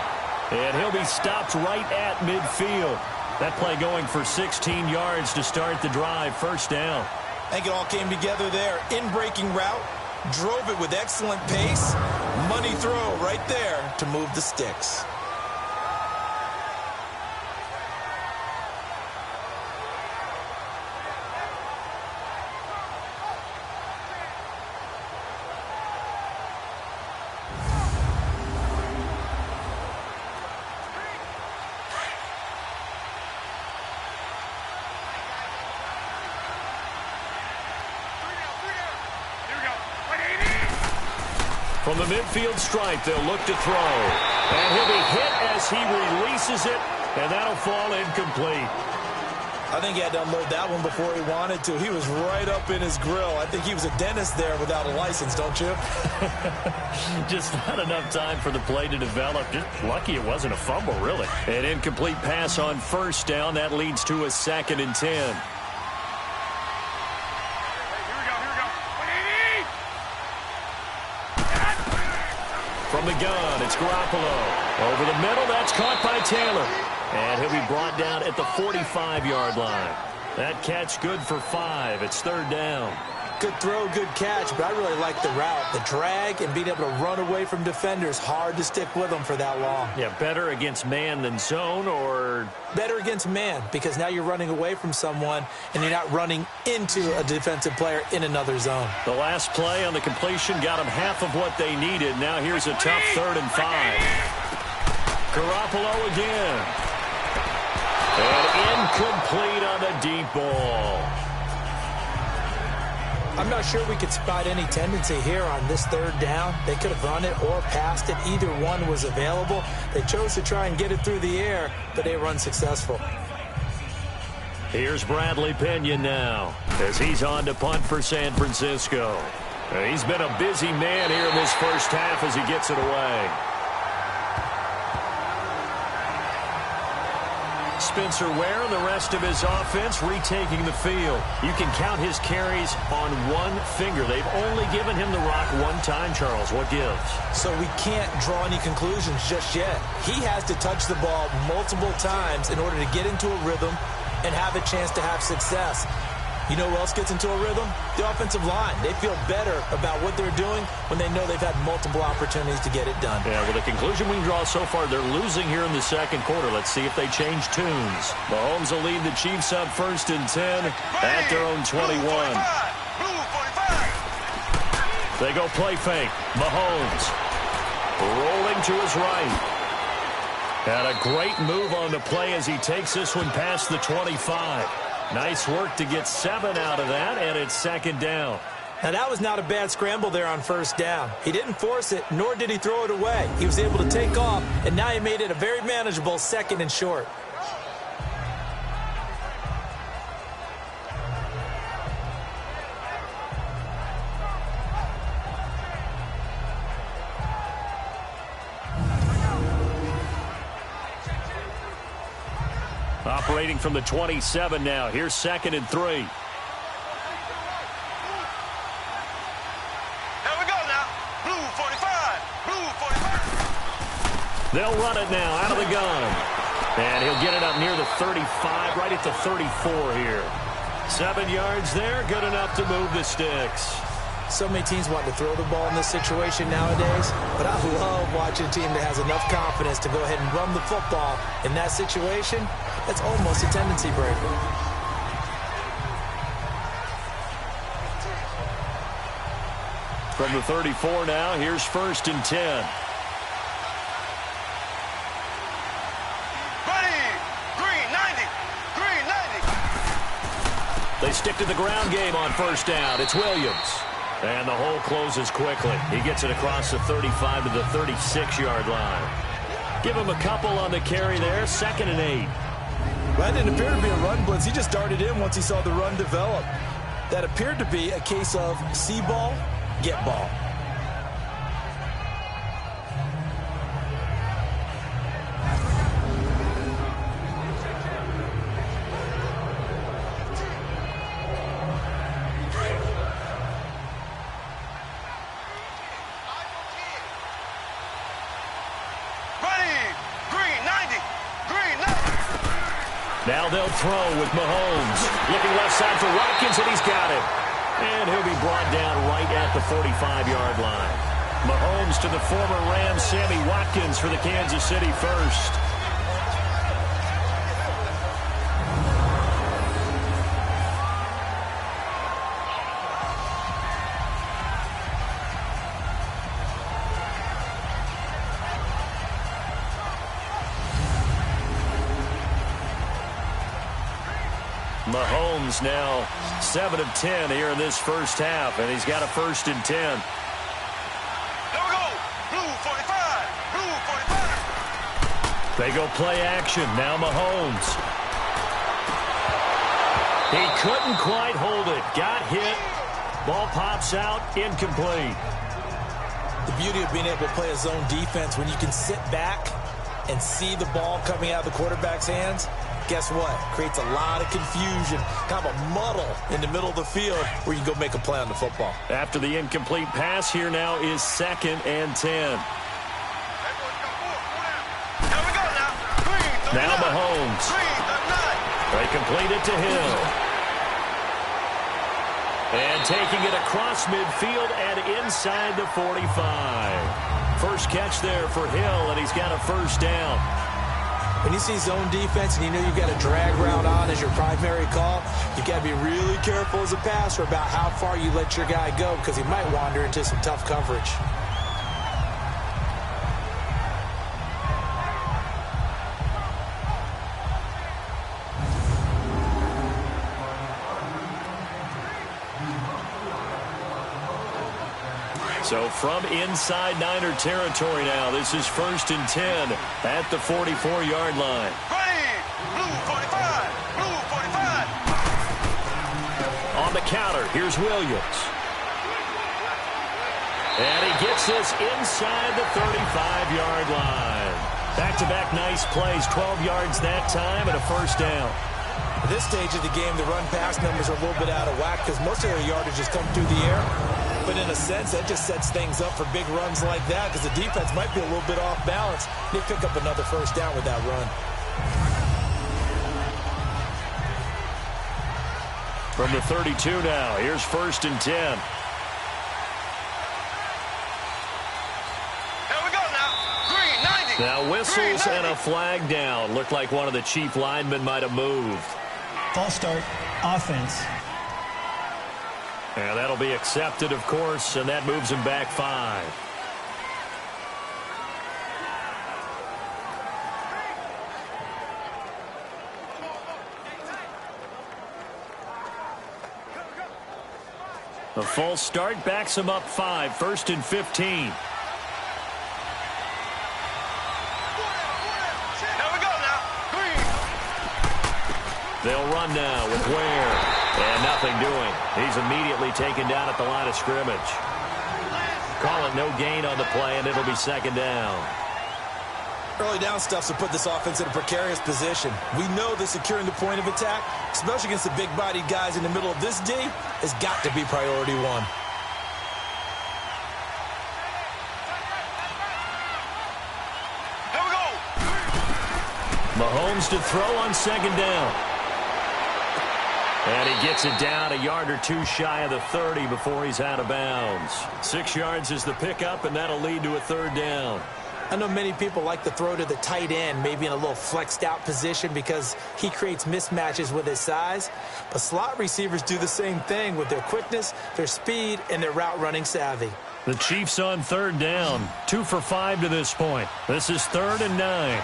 [SPEAKER 2] And he'll be stopped right at midfield. That play going for 16 yards to start the drive. 1st down.
[SPEAKER 3] I think it all came together there. In-breaking route. Drove it with excellent pace. Money throw right there to move the sticks.
[SPEAKER 2] From the midfield stripe, they'll look to throw. And he'll be hit as he releases it, and that'll fall incomplete.
[SPEAKER 3] I think he had to unload that one before he wanted to. He was right up in his grill. I think he was a dentist there without a license, don't you?
[SPEAKER 2] Just not enough time for the play to develop. Just lucky it wasn't a fumble, really. An incomplete pass on first down. That leads to a 2nd and 10. From the gun, it's Garoppolo. Over the middle, that's caught by Taylor. And he'll be brought down at the 45-yard line. That catch good for 5. It's 3rd down.
[SPEAKER 3] Good throw, good catch, but I really like the route. The drag and being able to run away from defenders, hard to stick with them for that long.
[SPEAKER 2] Yeah, better against man than zone, or?
[SPEAKER 3] Better against man, because now you're running away from someone and you're not running into a defensive player in another zone.
[SPEAKER 2] The last play on the completion got them half of what they needed. Now here's a tough 3rd and 5. Garoppolo again. And incomplete on the deep ball.
[SPEAKER 3] I'm not sure we could spot any tendency here on this 3rd down. They could have run it or passed it. Either one was available. They chose to try and get it through the air, but they were unsuccessful.
[SPEAKER 2] Here's Bradley Pena now as he's on to punt for San Francisco. He's been a busy man here in this first half as he gets it away. Spencer Ware and the rest of his offense retaking the field. You can count his carries on one finger. They've only given him the rock one time, Charles. What gives?
[SPEAKER 3] So we can't draw any conclusions just yet. He has to touch the ball multiple times in order to get into a rhythm and have a chance to have success. You know who else gets into a rhythm? The offensive line. They feel better about what they're doing when they know they've had multiple opportunities to get it done.
[SPEAKER 2] Yeah, well, the conclusion we can draw so far, they're losing here in the 2nd quarter. Let's see if they change tunes. Mahomes will lead the Chiefs up 1st and 10 at their own 21. They go play fake. Mahomes rolling to his right. And a great move on the play as he takes this one past the 25. Nice work to get 7 out of that, and it's 2nd down.
[SPEAKER 3] Now, that was not a bad scramble there on 1st down. He didn't force it, nor did he throw it away. He was able to take off, and now he made it a very manageable 2nd and short.
[SPEAKER 2] Operating from the 27 now. Here's 2nd and 3.
[SPEAKER 5] Here we go now. Blue 45. Blue 45.
[SPEAKER 2] They'll run it now out of the gun. And he'll get it up near the 35, right at the 34 here. 7 yards there, good enough to move the sticks.
[SPEAKER 3] So many teams want to throw the ball in this situation nowadays, but I love watching a team that has enough confidence to go ahead and run the football. In that situation, that's almost a tendency breaker.
[SPEAKER 2] From the 34 now, here's 1st and 10.
[SPEAKER 5] Ready. Green 90. Green 90.
[SPEAKER 2] They stick to the ground game on 1st down. It's Williams. And the hole closes quickly. He gets it across the 35 to the 36-yard line. Give him a couple on the carry there. 2nd and 8.
[SPEAKER 3] That didn't appear to be a run blitz. He just darted in once he saw the run develop. That appeared to be a case of see ball, get ball.
[SPEAKER 2] Now they'll throw with Mahomes. Looking left side for Watkins, and he's got it. And he'll be brought down right at the 45-yard line. Mahomes to the former Rams, Sammy Watkins for the Kansas City first. Mahomes now 7 of 10 here in this first half, and he's got a 1st and 10.
[SPEAKER 5] There we go. Blue 45. Blue 45.
[SPEAKER 2] They go play action. Now Mahomes. He couldn't quite hold it. Got hit. Ball pops out, incomplete.
[SPEAKER 3] The beauty of being able to play a zone defense when you can sit back and see the ball coming out of the quarterback's hands, guess what? Creates a lot of confusion, kind of a muddle in the middle of the field where you can go make a play on the football.
[SPEAKER 2] After the incomplete pass, here now is 2nd and 10. Now Mahomes. They complete it to Hill. And taking it across midfield and inside the 45. First catch there for Hill, and he's got a first down.
[SPEAKER 3] When you see zone defense and you know you've got a drag route on as your primary call, you've got to be really careful as a passer about how far you let your guy go because he might wander into some tough coverage.
[SPEAKER 2] So from inside Niner territory now, this is 1st and 10 at the 44-yard line.
[SPEAKER 5] Blue 45, blue 45.
[SPEAKER 2] On the counter, here's Williams. And he gets this inside the 35-yard line. Back-to-back nice plays, 12 yards that time and a first down.
[SPEAKER 3] At this stage of the game, the run-pass numbers are a little bit out of whack because most of their yardage has come through the air. But in a sense, that just sets things up for big runs like that because the defense might be a little bit off balance. They pick up another first down with that run.
[SPEAKER 2] From the 32 now, here's 1st and 10.
[SPEAKER 5] Here we go now. Green 90.
[SPEAKER 2] Now whistles and a flag down. Looked like one of the chief linemen might have moved.
[SPEAKER 4] False start, offense.
[SPEAKER 2] And that'll be accepted, of course, and that moves him back 5. The false start backs him up 5, 1st and 15.
[SPEAKER 5] Here we go now. Green.
[SPEAKER 2] They'll run now with Ware. And nothing doing. He's immediately taken down at the line of scrimmage. Call it no gain on the play, and it'll be 2nd down.
[SPEAKER 3] Early down stuff to put this offense in a precarious position. We know that securing the point of attack, especially against the big-bodied guys in the middle of this D, has got to be priority 1.
[SPEAKER 5] Here we go.
[SPEAKER 2] Mahomes to throw on 2nd down. And he gets it down a yard or 2 shy of the 30 before he's out of bounds. 6 yards is the pickup, and that'll lead to a 3rd down.
[SPEAKER 3] I know many people like to throw to the tight end, maybe in a little flexed out position because he creates mismatches with his size. But slot receivers do the same thing with their quickness, their speed, and their route running savvy.
[SPEAKER 2] The Chiefs on 3rd down. 2 for 5 to this point. This is 3rd and 9.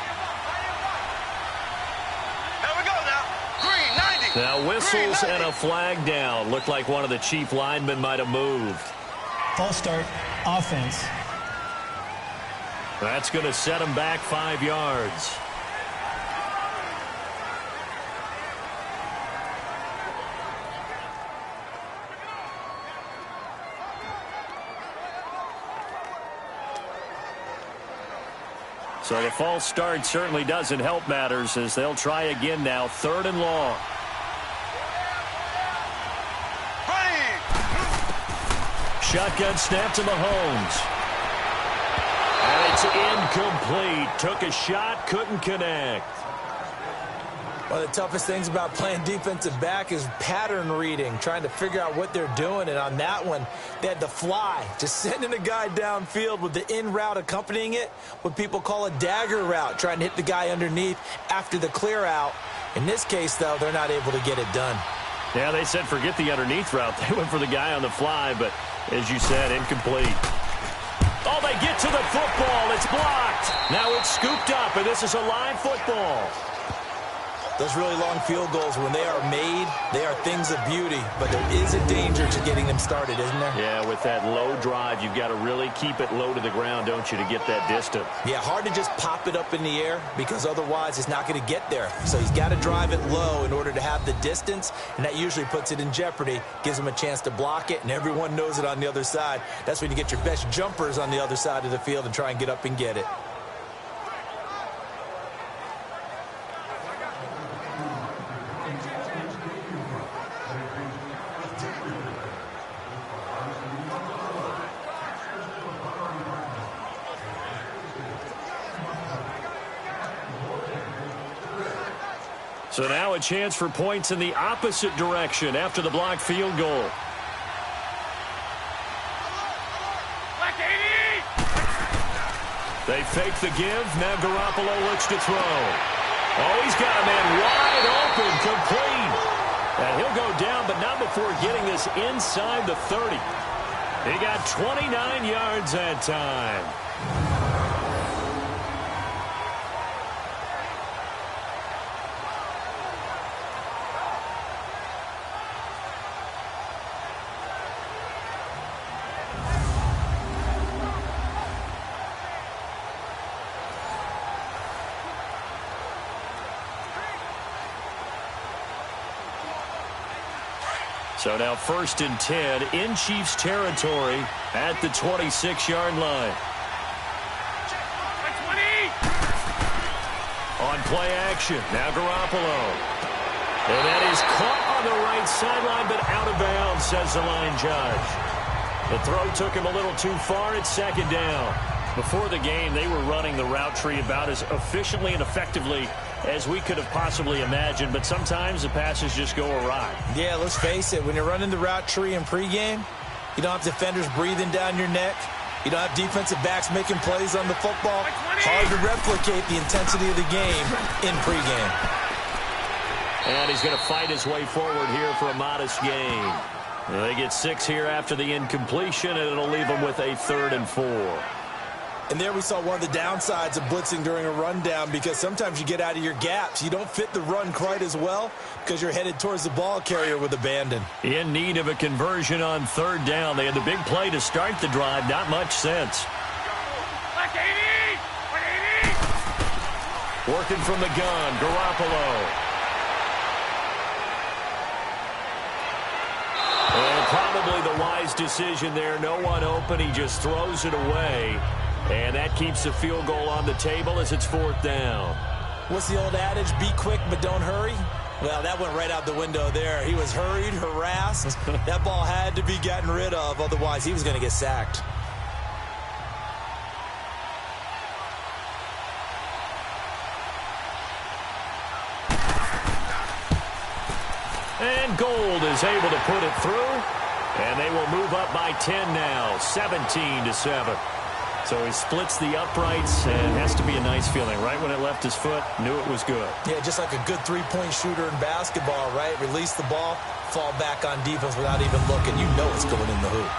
[SPEAKER 2] Now whistles and a flag down. Looked like one of the chief linemen might have moved.
[SPEAKER 4] False start, offense.
[SPEAKER 2] That's going to set him back 5 yards. So the false start certainly doesn't help matters as they'll try again now. 3rd and long. Shotgun snap to Mahomes. And it's incomplete. Took a shot, couldn't connect.
[SPEAKER 3] One of the toughest things about playing defensive back is pattern reading, trying to figure out what they're doing. And on that one, they had to fly, just sending a guy downfield with the in route accompanying it, what people call a dagger route, trying to hit the guy underneath after the clear out. In this case, though, they're not able to get it done.
[SPEAKER 2] Yeah, they said forget the underneath route. They went for the guy on the fly, but as you said, incomplete. Oh, they get to the football. It's blocked. Now it's scooped up, and this is a live football.
[SPEAKER 3] Those really long field goals, when they are made, they are things of beauty, but there is a danger to getting them started, isn't there?
[SPEAKER 2] Yeah, with that low drive, you've got to really keep it low to the ground, don't you, to get that distance.
[SPEAKER 3] Yeah, hard to just pop it up in the air because otherwise it's not going to get there. So he's got to drive it low in order to have the distance, and that usually puts it in jeopardy, gives him a chance to block it, and everyone knows it on the other side. That's when you get your best jumpers on the other side of the field and try and get up and get it.
[SPEAKER 2] So now a chance for points in the opposite direction after the blocked field goal. They fake the give. Now Garoppolo looks to throw. Oh, he's got a man wide open, complete. And he'll go down, but not before getting this inside the 30. He got 29 yards that time. So now 1st and 10 in Chiefs territory at the 26-yard line. On play action, now Garoppolo. And that is caught on the right sideline, but out of bounds, says the line judge. The throw took him a little too far. It's 2nd down. Before the game, they were running the route tree about as efficiently and effectively as we could have possibly imagined, but sometimes the passes just go awry.
[SPEAKER 3] Yeah, let's face it. When you're running the route tree in pregame, you don't have defenders breathing down your neck. You don't have defensive backs making plays on the football. Hard to replicate the intensity of the game in pregame.
[SPEAKER 2] And he's going to fight his way forward here for a modest gain. They get 6 here after the incompletion, and it'll leave them with a 3rd and 4.
[SPEAKER 3] And there we saw one of the downsides of blitzing during a rundown, because sometimes you get out of your gaps. You don't fit the run quite as well because you're headed towards the ball carrier with abandon.
[SPEAKER 2] In need of a conversion on 3rd down. They had the big play to start the drive. Not much sense. Working from the gun, Garoppolo. And probably the wise decision there. No one open. He just throws it away. And that keeps the field goal on the table as it's 4th down.
[SPEAKER 3] What's the old adage? Be quick, but don't hurry. Well, that went right out the window there. He was hurried, harassed. That ball had to be gotten rid of. Otherwise, he was going to get sacked.
[SPEAKER 2] And Gold is able to put it through. And they will move up by 10 now, 17-7. So he splits the uprights, and has to be a nice feeling. Right when it left his foot, knew it was good.
[SPEAKER 3] Yeah, just like a good three-point shooter in basketball, right? Release the ball, fall back on defense without even looking. You know it's going in the hoop.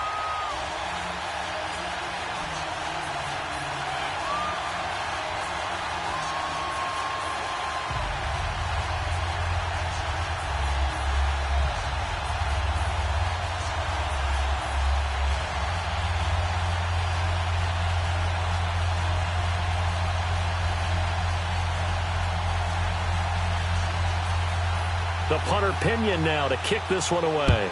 [SPEAKER 2] The punter Pinion now to kick this one away.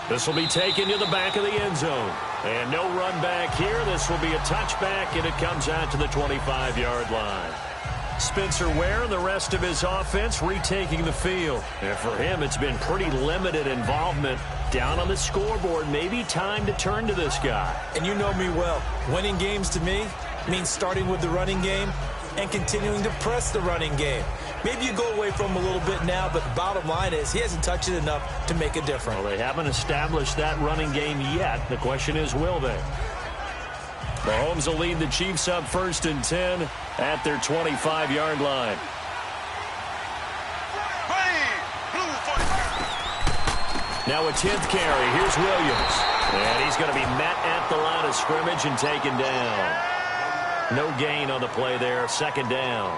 [SPEAKER 2] This will be taken to the back of the end zone. And no run back here. This will be a touchback, and it comes out to the 25-yard line. Spencer Ware and the rest of his offense retaking the field. And for him, it's been pretty limited involvement. Down on the scoreboard, maybe time to turn to this guy.
[SPEAKER 3] And you know me well. Winning games to me means starting with the running game and continuing to press the running game. Maybe you go away from him a little bit now, but the bottom line is he hasn't touched it enough to make a difference.
[SPEAKER 2] Well, they haven't established that running game yet. The question is, will they? Mahomes will lead the Chiefs up 1st and 10 at their 25-yard line. Now a 10th carry. Here's Williams. And he's going to be met at the line of scrimmage and taken down. No gain on the play there, second down.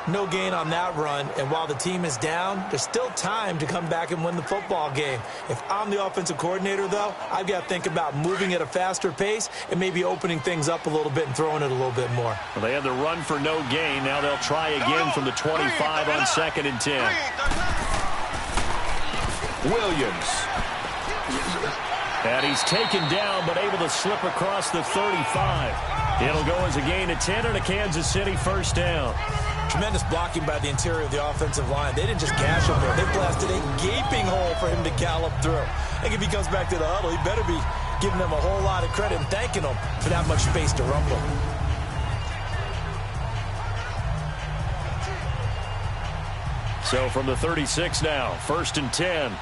[SPEAKER 3] No gain on that run, and while the team is down, there's still time to come back and win the football game. If I'm the offensive coordinator, though, I've got to think about moving at a faster pace and maybe opening things up a little bit and throwing it a little bit more.
[SPEAKER 2] Well, they had the run for no gain. Now they'll try again from the 25 on 2nd and 10. Williams. And he's taken down, but able to slip across the 35. It'll go as a gain of 10 and a Kansas City first down.
[SPEAKER 3] Tremendous blocking by the interior of the offensive line. They didn't just gash him there. They blasted a gaping hole for him to gallop through. I think if he comes back to the huddle, he better be giving them a whole lot of credit and thanking them for that much space to rumble.
[SPEAKER 2] So from the 36 now, 1st and 10.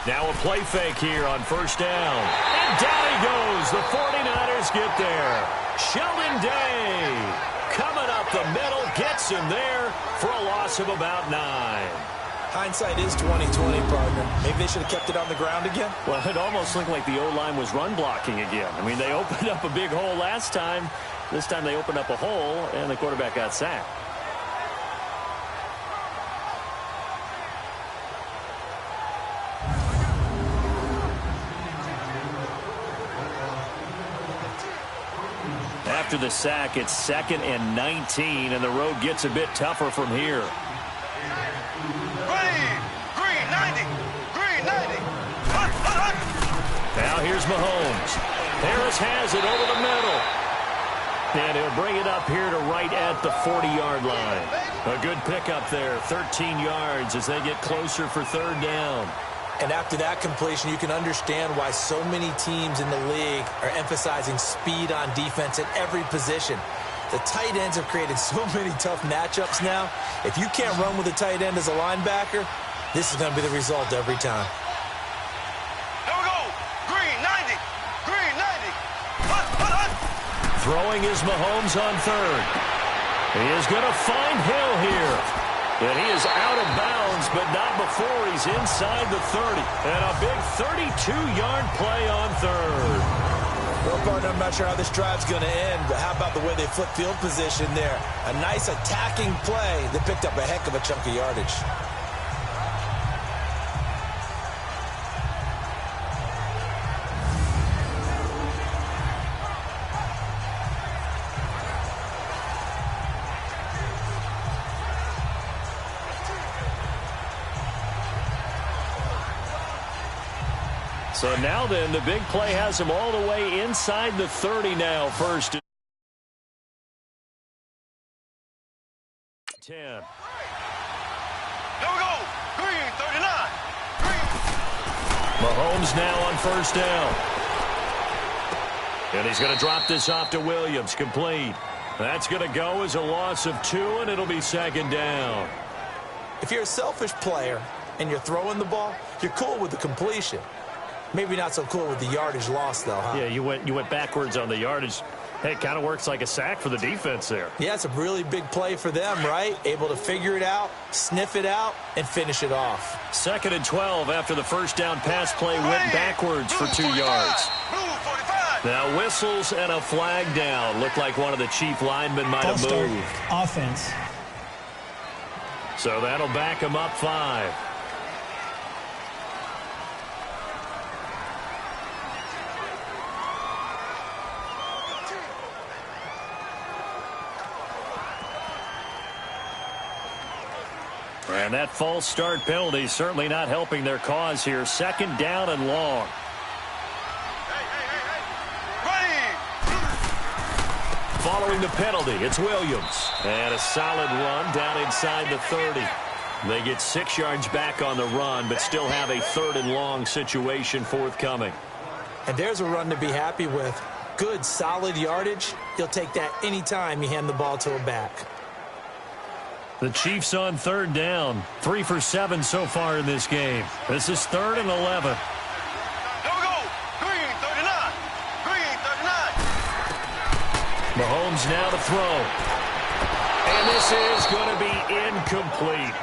[SPEAKER 2] Now a play fake here on 1st down. And down he goes. The 49ers get there. Sheldon Day coming up the middle, gets him there for a loss of about 9.
[SPEAKER 3] Hindsight is 20/20, partner. Maybe they should have kept it on the ground again.
[SPEAKER 2] Well, it almost looked like the O-line was run blocking again. I mean, they opened up a big hole last time. This time they opened up a hole, and the quarterback got sacked. After the sack, it's 2nd and 19, and the road gets a bit tougher from here.
[SPEAKER 5] Green 90. Green 90.
[SPEAKER 2] Now here's Mahomes. Harris has it over the middle. And he'll bring it up here to right at the 40-yard line. A good pickup there, 13 yards as they get closer for 3rd down.
[SPEAKER 3] And after that completion, you can understand why so many teams in the league are emphasizing speed on defense at every position. The tight ends have created so many tough matchups now. If you can't run with a tight end as a linebacker, this is going to be the result every time.
[SPEAKER 5] Here we go. Green 90. Green 90.
[SPEAKER 2] Throwing is Mahomes on 3rd. He is going to find Hill here. And he is out of bounds, but not before he's inside the 30. And a big 32-yard play on 3rd.
[SPEAKER 3] Well, partner, I'm not sure how this drive's going to end, but how about the way they flip field position there? A nice attacking play that picked up a heck of a chunk of yardage.
[SPEAKER 2] So now then, the big play has him all the way inside the 30 now. 1st and 10.
[SPEAKER 5] Here we go. Green 39. Green.
[SPEAKER 2] Mahomes now on 1st down. And he's going to drop this off to Williams. Complete. That's going to go as a loss of 2, and it'll be 2nd down.
[SPEAKER 3] If you're a selfish player and you're throwing the ball, you're cool with the completion. Maybe not so cool with the yardage loss, though, huh?
[SPEAKER 2] Yeah, you went backwards on the yardage. Hey, it kind of works like a sack for the defense there.
[SPEAKER 3] Yeah, it's a really big play for them, right? Able to figure it out, sniff it out, and finish it off.
[SPEAKER 2] 2nd and 12 after the 1st down pass play went backwards for 2 yards. Now whistles and a flag down. Looked like one of the chief linemen might have moved.
[SPEAKER 4] Offense.
[SPEAKER 2] So that'll back him up 5. And that false start penalty certainly not helping their cause here. 2nd down and long. Following the penalty, it's Williams. And a solid run down inside the 30. They get 6 yards back on the run, but still have a 3rd and long situation forthcoming.
[SPEAKER 3] And there's a run to be happy with. Good, solid yardage. You'll take that anytime you hand the ball to a back.
[SPEAKER 2] The Chiefs on 3rd down. 3 for 7 so far in this game. This is 3rd and 11.
[SPEAKER 5] Here we go. Green 39. Green 39.
[SPEAKER 2] Mahomes now to throw. And this is going to be incomplete.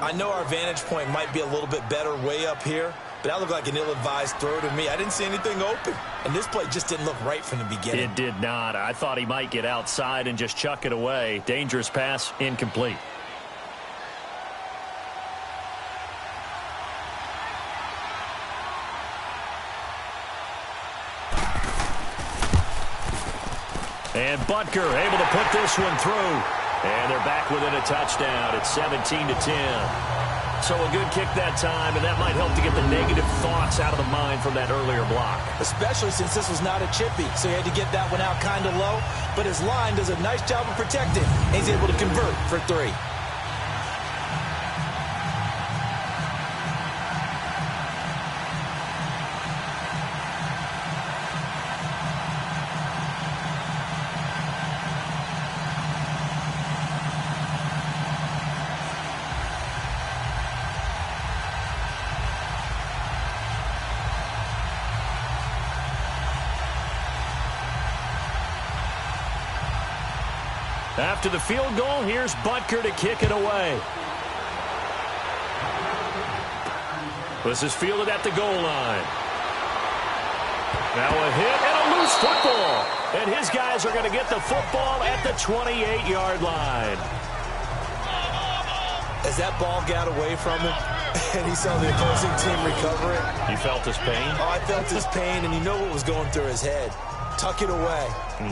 [SPEAKER 3] I know our vantage point might be a little bit better way up here, but that looked like an ill-advised throw to me. I didn't see anything open, and this play just didn't look right from the beginning.
[SPEAKER 2] It did not. I thought he might get outside and just chuck it away. Dangerous pass, incomplete. And Butker able to put this one through. And they're back within a touchdown. It's 17-10. So a good kick that time, and that might help to get the negative thoughts out of the mind from that earlier block.
[SPEAKER 3] Especially since this was not a chippy, so he had to get that one out kind of low. But his line does a nice job of protecting, and he's able to convert for 3.
[SPEAKER 2] After the field goal, here's Butker to kick it away. This is fielded at the goal line. Now a hit and a loose football. And his guys are going to get the football at the 28-yard line.
[SPEAKER 3] As that ball got away from him, and he saw the opposing team recover it.
[SPEAKER 2] You felt his pain?
[SPEAKER 3] Oh, I felt his pain, and you know what was going through his head. Tuck it away.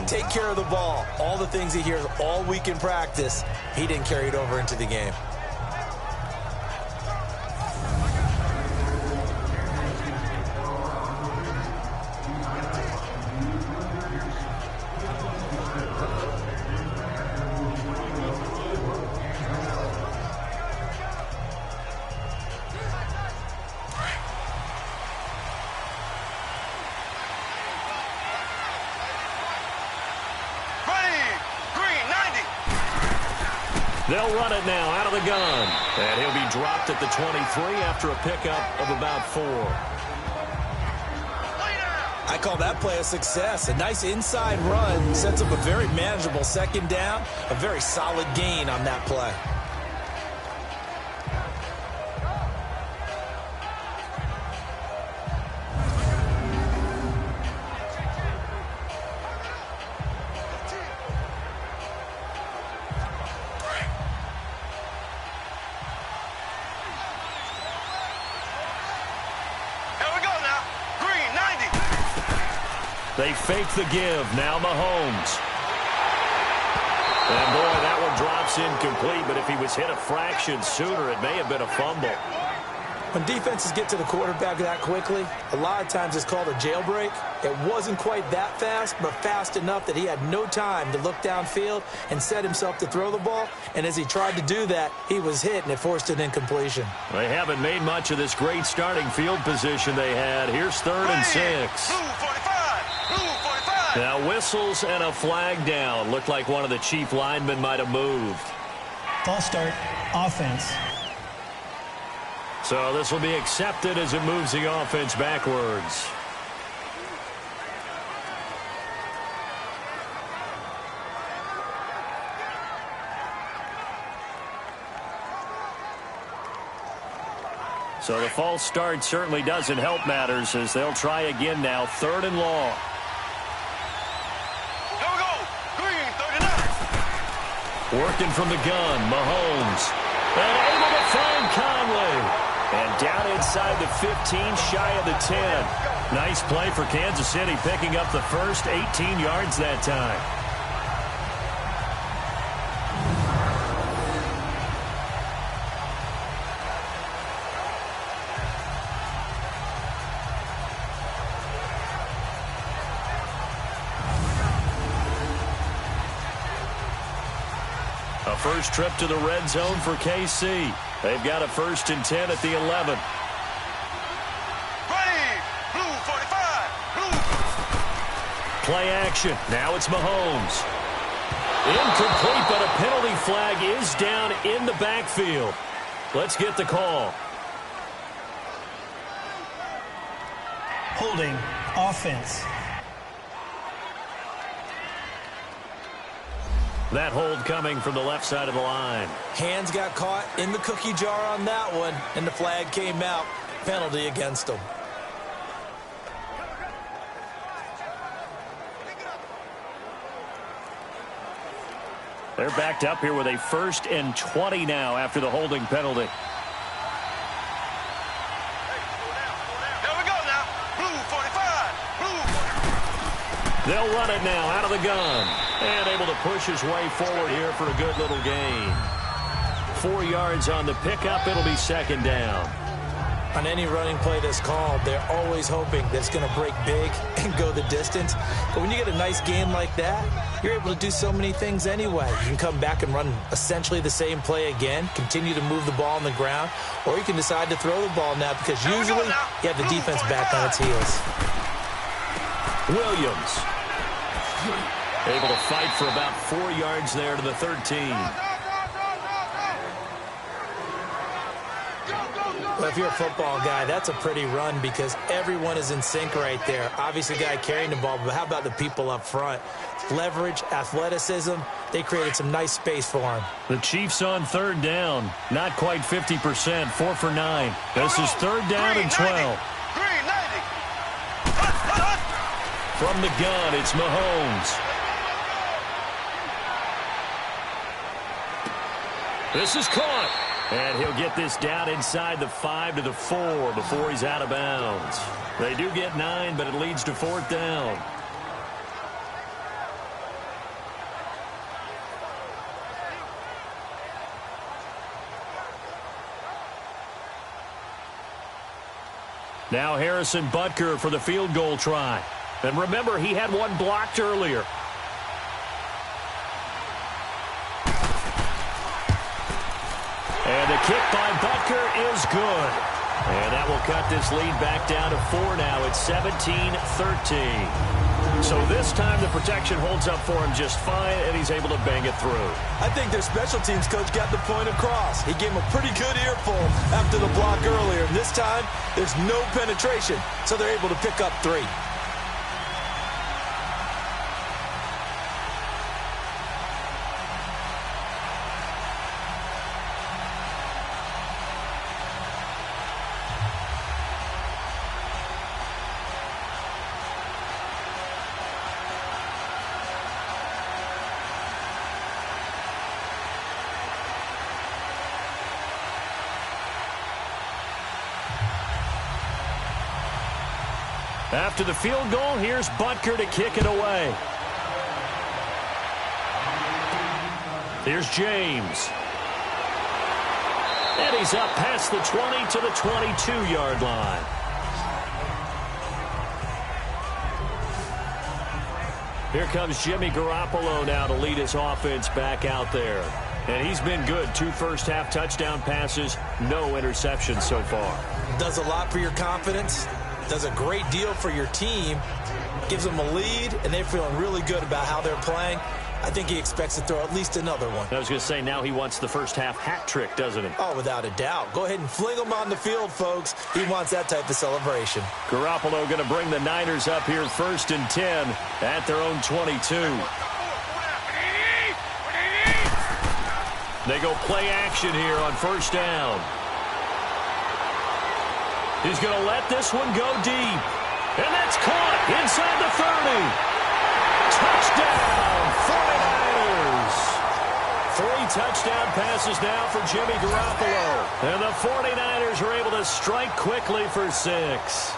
[SPEAKER 3] Take care of the ball. All the things he hears all week in practice, he didn't carry it over into the game.
[SPEAKER 2] They'll run it now out of the gun. And he'll be dropped at the 23 after a pickup of about 4.
[SPEAKER 3] I call that play a success. A nice inside run sets up a very manageable second down. A very solid gain on that play.
[SPEAKER 2] They fake the give. Now Mahomes. And boy, that one drops incomplete, but if he was hit a fraction sooner, it may have been a fumble.
[SPEAKER 3] When defenses get to the quarterback that quickly, a lot of times it's called a jailbreak. It wasn't quite that fast, but fast enough that he had no time to look downfield and set himself to throw the ball. And as he tried to do that, he was hit, and it forced an incompletion.
[SPEAKER 2] They haven't made much of this great starting field position they had. Here's 3rd and 6. Now whistles and a flag down. Looked like one of the chief linemen might have moved.
[SPEAKER 4] False start, offense.
[SPEAKER 2] So this will be accepted as it moves the offense backwards. So the false start certainly doesn't help matters as they'll try again now. 3rd and long. Working from the gun, Mahomes. And able to find Conley. And down inside the 15, shy of the 10. Nice play for Kansas City, picking up the first 18 yards that time. A first trip to the red zone for KC. They've got a 1st and 10 at the 11.
[SPEAKER 5] Blue 45. Blue.
[SPEAKER 2] Play action. Now it's Mahomes. Incomplete, but a penalty flag is down in the backfield. Let's get the call.
[SPEAKER 4] Holding, offense.
[SPEAKER 2] That hold coming from the left side of the line.
[SPEAKER 3] Hands got caught in the cookie jar on that one, and the flag came out. Penalty against him.
[SPEAKER 2] They're backed up here with a 1st and 20 now after the holding penalty.
[SPEAKER 5] There we go now. Blue 45. Blue 45.
[SPEAKER 2] They'll run it now out of the gun. And able to push his way forward here for a good little gain. 4 yards on the pickup. It'll be 2nd down.
[SPEAKER 3] On any running play that's called, they're always hoping that it's going to break big and go the distance. But when you get a nice game like that, you're able to do so many things anyway. You can come back and run essentially the same play again, continue to move the ball on the ground, or you can decide to throw the ball now because usually you have the defense back on its heels.
[SPEAKER 2] Williams able to fight for about 4 yards there to the 13.
[SPEAKER 3] Well, if you're a football guy, that's a pretty run because everyone is in sync right there. Obviously, the guy carrying the ball, but how about the people up front? Leverage, athleticism, they created some nice space for him.
[SPEAKER 2] The Chiefs on 3rd down. Not quite 50%, 4 for 9. This is 3rd down and 12.
[SPEAKER 5] Green 90.
[SPEAKER 2] From the gun, it's Mahomes. This is caught. And he'll get this down inside the 5 to the 4 before he's out of bounds. They do get 9, but it leads to 4th down. Now Harrison Butker for the field goal try. And remember, he had one blocked earlier. And the kick by Butker is good. And that will cut this lead back down to 4 now. It's 17-13. So this time the protection holds up for him just fine, and he's able to bang it through.
[SPEAKER 3] I think their special teams coach got the point across. He gave him a pretty good earful after the block earlier. And this time, there's no penetration, so they're able to pick up 3.
[SPEAKER 2] After the field goal, here's Butker to kick it away. Here's James. And he's up past the 20 to the 22-yard line. Here comes Jimmy Garoppolo now to lead his offense back out there. And he's been good. 2 first-half touchdown passes, no interceptions so far.
[SPEAKER 3] Does a lot for your confidence. Does a great deal for your team. Gives them a lead, and they're feeling really good about how they're playing. I think he expects to throw at least another one.
[SPEAKER 2] I was going to say, now he wants the first-half hat trick, doesn't he?
[SPEAKER 3] Oh, without a doubt. Go ahead and fling him on the field, folks. He wants that type of celebration.
[SPEAKER 2] Garoppolo going to bring the Niners up here 1st and 10 at their own 22. They go play action here on 1st down. He's going to let this one go deep. And that's caught inside the 30. Touchdown, 49ers. 3 touchdown passes now for Jimmy Garoppolo. And the 49ers are able to strike quickly for 6.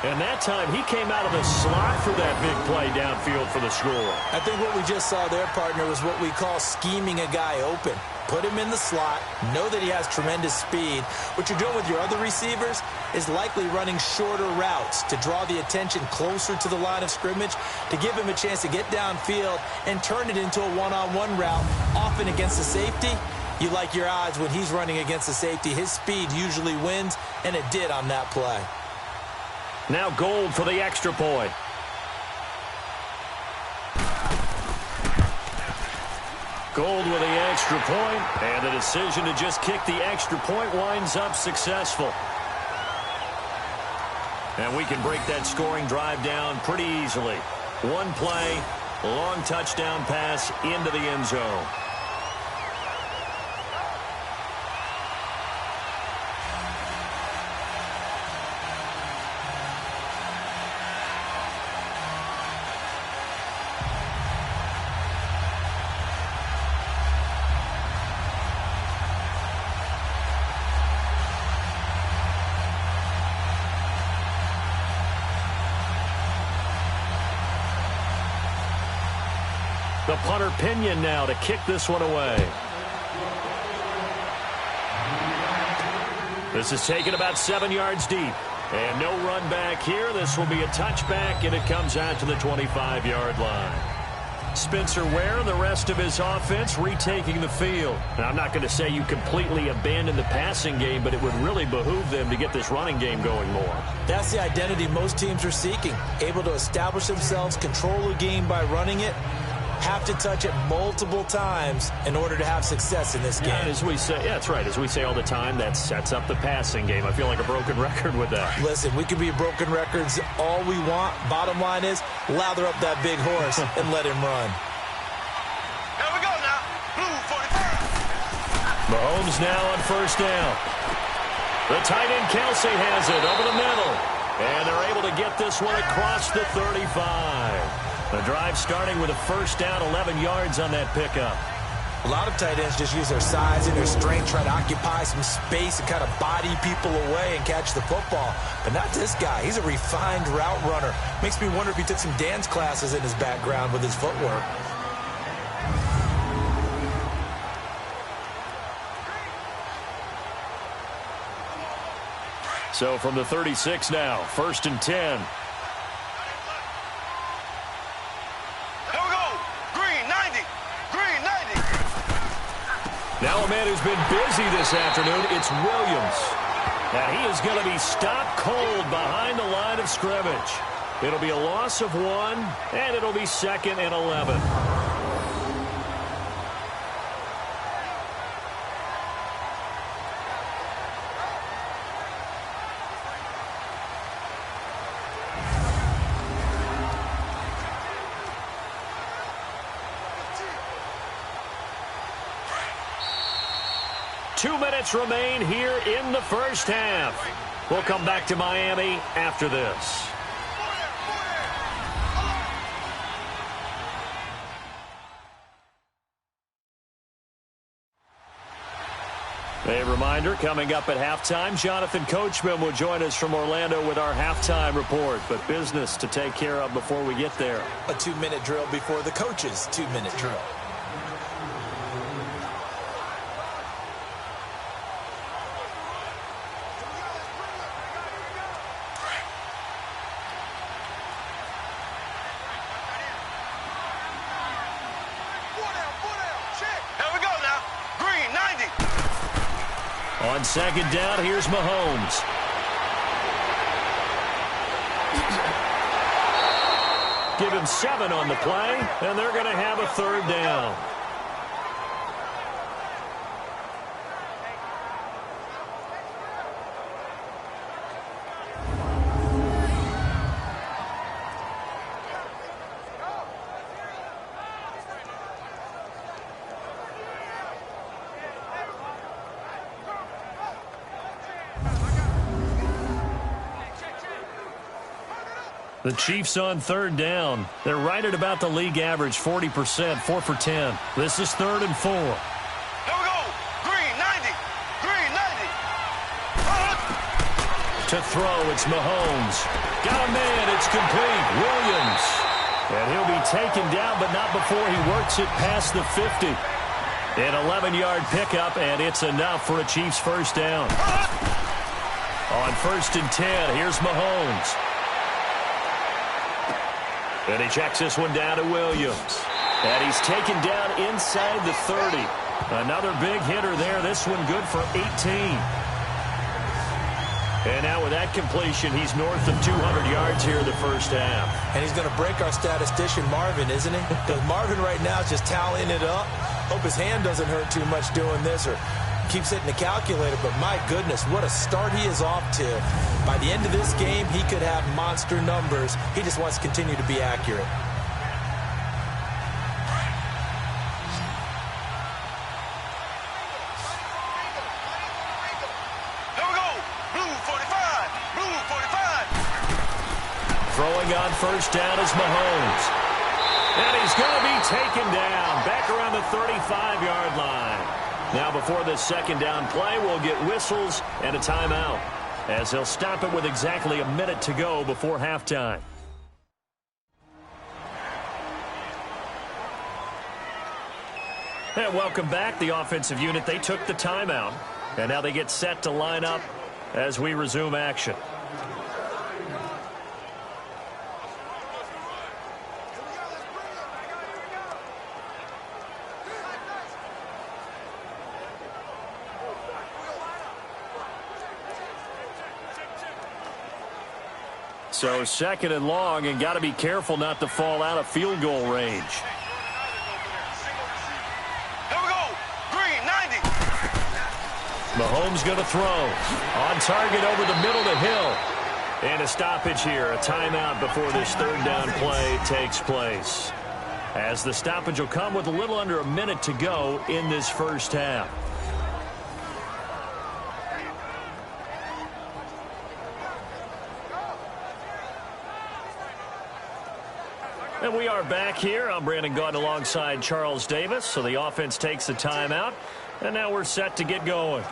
[SPEAKER 2] And that time, he came out of the slot for that big play downfield for the score.
[SPEAKER 3] I think what we just saw there, partner, was what we call scheming a guy open. Put him in the slot, know that he has tremendous speed. What you're doing with your other receivers is likely running shorter routes to draw the attention closer to the line of scrimmage, to give him a chance to get downfield and turn it into a one-on-one route, often against the safety. You like your odds when he's running against the safety. His speed usually wins, and it did on that play.
[SPEAKER 2] Now Gold for the extra point. Gold with the extra point, and the decision to just kick the extra point winds up successful. And we can break that scoring drive down pretty easily. One play, Long touchdown pass into the end zone. The punter Pinion now to kick this one away. This is taken about 7 yards deep. And no run back here. This will be a touchback, and it comes out to the 25-yard line. Spencer Ware and the rest of his offense retaking the field. Now, I'm not going to say you completely abandon the passing game, but it would really behoove them to get this running game going more.
[SPEAKER 3] That's the identity most teams are seeking. Able to establish themselves, control the game by running it, have to touch it multiple times in order to have success in this game.
[SPEAKER 2] And as we say, yeah, that's right. As we say all the time, that sets up the passing game. I feel like a broken record with that.
[SPEAKER 3] Listen, we can be broken records all we want. Bottom line is, lather up that big horse and let him run.
[SPEAKER 5] Here we go now. Blue 45.
[SPEAKER 2] Mahomes now on first down. The tight end Kelsey has it over the middle. And they're able to get this one across the 35. The drive starting with a first down, 11 yards on that pickup.
[SPEAKER 3] A lot of tight ends just use their size and their strength, try to occupy some space and kind of body people away and catch the football. But not this guy. He's a refined route runner. Makes me wonder if he took some dance classes in his background with his footwork.
[SPEAKER 2] So from the 36 now, first and 10. Now a man who's been busy this afternoon, it's Williams. And he is going to be stopped cold behind the line of scrimmage. It'll be a loss of 1, and it'll be 2nd and 11. Two minutes remain here in the first half. We'll come back to Miami after this. A reminder, coming up at halftime, Jonathan Coachman will join us from Orlando with our halftime report. But business to take care of before we get there.
[SPEAKER 3] A 2-minute drill before the coach's 2-minute drill.
[SPEAKER 2] On second down, here's Mahomes. Give him 7 on the play, and they're going to have a third down. The Chiefs on third down. They're right at about the league average, 40%, 4 for 10. This is 3rd and 4.
[SPEAKER 5] Here we go. Green 90. Green 90.
[SPEAKER 2] To throw, it's Mahomes. Got a man, it's complete. Williams. And he'll be taken down, but not before he works it past the 50. An 11-yard pickup, and it's enough for a Chiefs first down. On 1st and 10, here's Mahomes. And he checks this one down to Williams. And he's taken down inside the 30. Another big hitter there. This one good for 18. And now with that completion, he's north of 200 yards here in the first half.
[SPEAKER 3] And he's going to break our statistician Marvin, isn't he? Because Marvin right now is just tallying it up. Hope his hand doesn't hurt too much doing this or keeps hitting the calculator, but my goodness, what a start he is off to. By the end of this game, he could have monster numbers. He just wants to continue to be accurate.
[SPEAKER 2] Throwing on first down is Mahomes. And he's going to be taken down back around the 35-yard line. Now before this second down play, we'll get whistles and a timeout, as they'll stop it with exactly a minute to go before halftime. And welcome back, the offensive unit. They took the timeout, and now they get set to line up as we resume action. So second and long, and got to be careful not to fall out of field goal range.
[SPEAKER 5] Here we go. Green, 90.
[SPEAKER 2] Mahomes going to throw. On target over the middle to Hill. And a stoppage here, a timeout before this third down play takes place. As the stoppage will come with a little under a minute to go in this first half. And we are back here. I'm Brandon Gaudin alongside Charles Davis. So the offense takes a timeout. And now we're set to get going.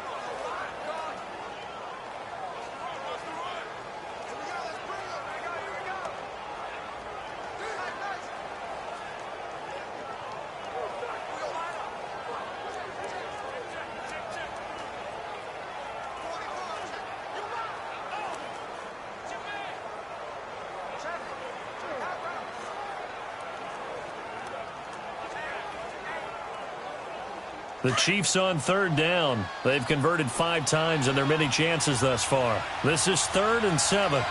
[SPEAKER 2] The Chiefs on third down. They've converted 5 times in their many chances thus far. This is 3rd and 7.
[SPEAKER 5] Here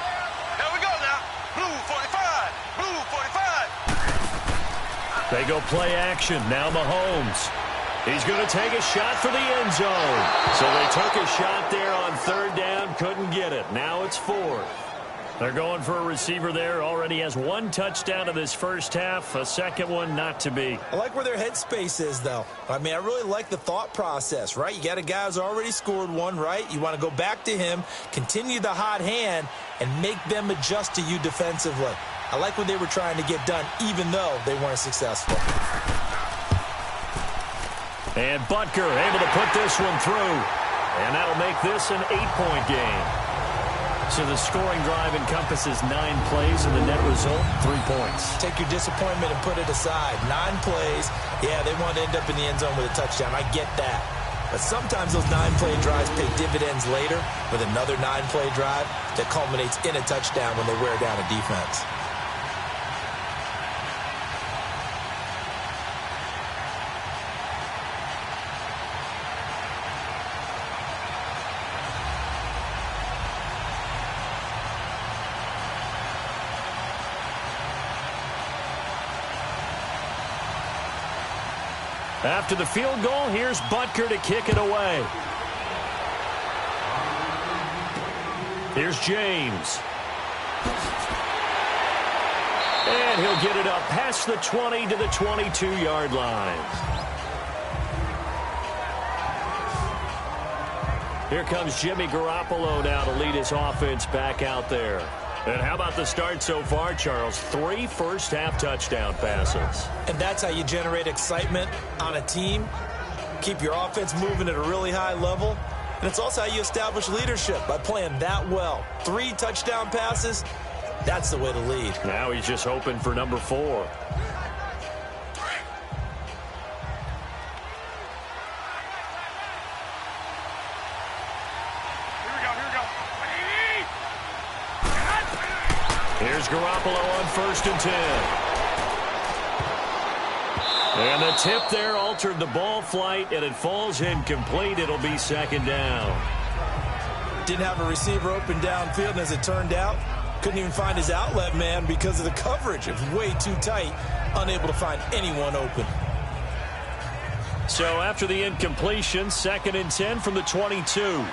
[SPEAKER 5] we go now. Blue 45. Blue 45.
[SPEAKER 2] They go play action. Now Mahomes. He's going to take a shot for the end zone. So they took a shot there on third down. Couldn't get it. Now it's 4th. They're going for a receiver there. Already has 1 touchdown in this first half. A second one not to be.
[SPEAKER 3] I like where their headspace is, though. I mean, I really like the thought process, right? You got a guy who's already scored one, right? You want to go back to him, continue the hot hand, and make them adjust to you defensively. I like what they were trying to get done, even though they weren't successful.
[SPEAKER 2] And Butker able to put this one through. And that'll make this an 8-point game. So the scoring drive encompasses 9 plays, and the net result, 3 points.
[SPEAKER 3] Take your disappointment and put it aside. 9 plays, yeah, they want to end up in the end zone with a touchdown. I get that. But sometimes those 9-play drives pay dividends later with another 9-play drive that culminates in a touchdown when they wear down a defense.
[SPEAKER 2] After the field goal, here's Butker to kick it away. Here's James. And he'll get it up past the 20 to the 22-yard line. Here comes Jimmy Garoppolo now to lead his offense back out there. And how about the start so far, Charles? 3 first-half touchdown passes.
[SPEAKER 3] And that's how you generate excitement on a team. Keep your offense moving at a really high level. And it's also how you establish leadership, by playing that well. 3 touchdown passes, that's the way to lead.
[SPEAKER 2] Now he's just hoping for number 4. Here's Garoppolo on 1st and 10. And the tip there altered the ball flight, and it falls incomplete. It'll be 2nd down.
[SPEAKER 3] Didn't have a receiver open downfield, and as it turned out, couldn't even find his outlet man because of the coverage. It was way too tight, unable to find anyone open.
[SPEAKER 2] So after the incompletion, 2nd and 10 from the 22.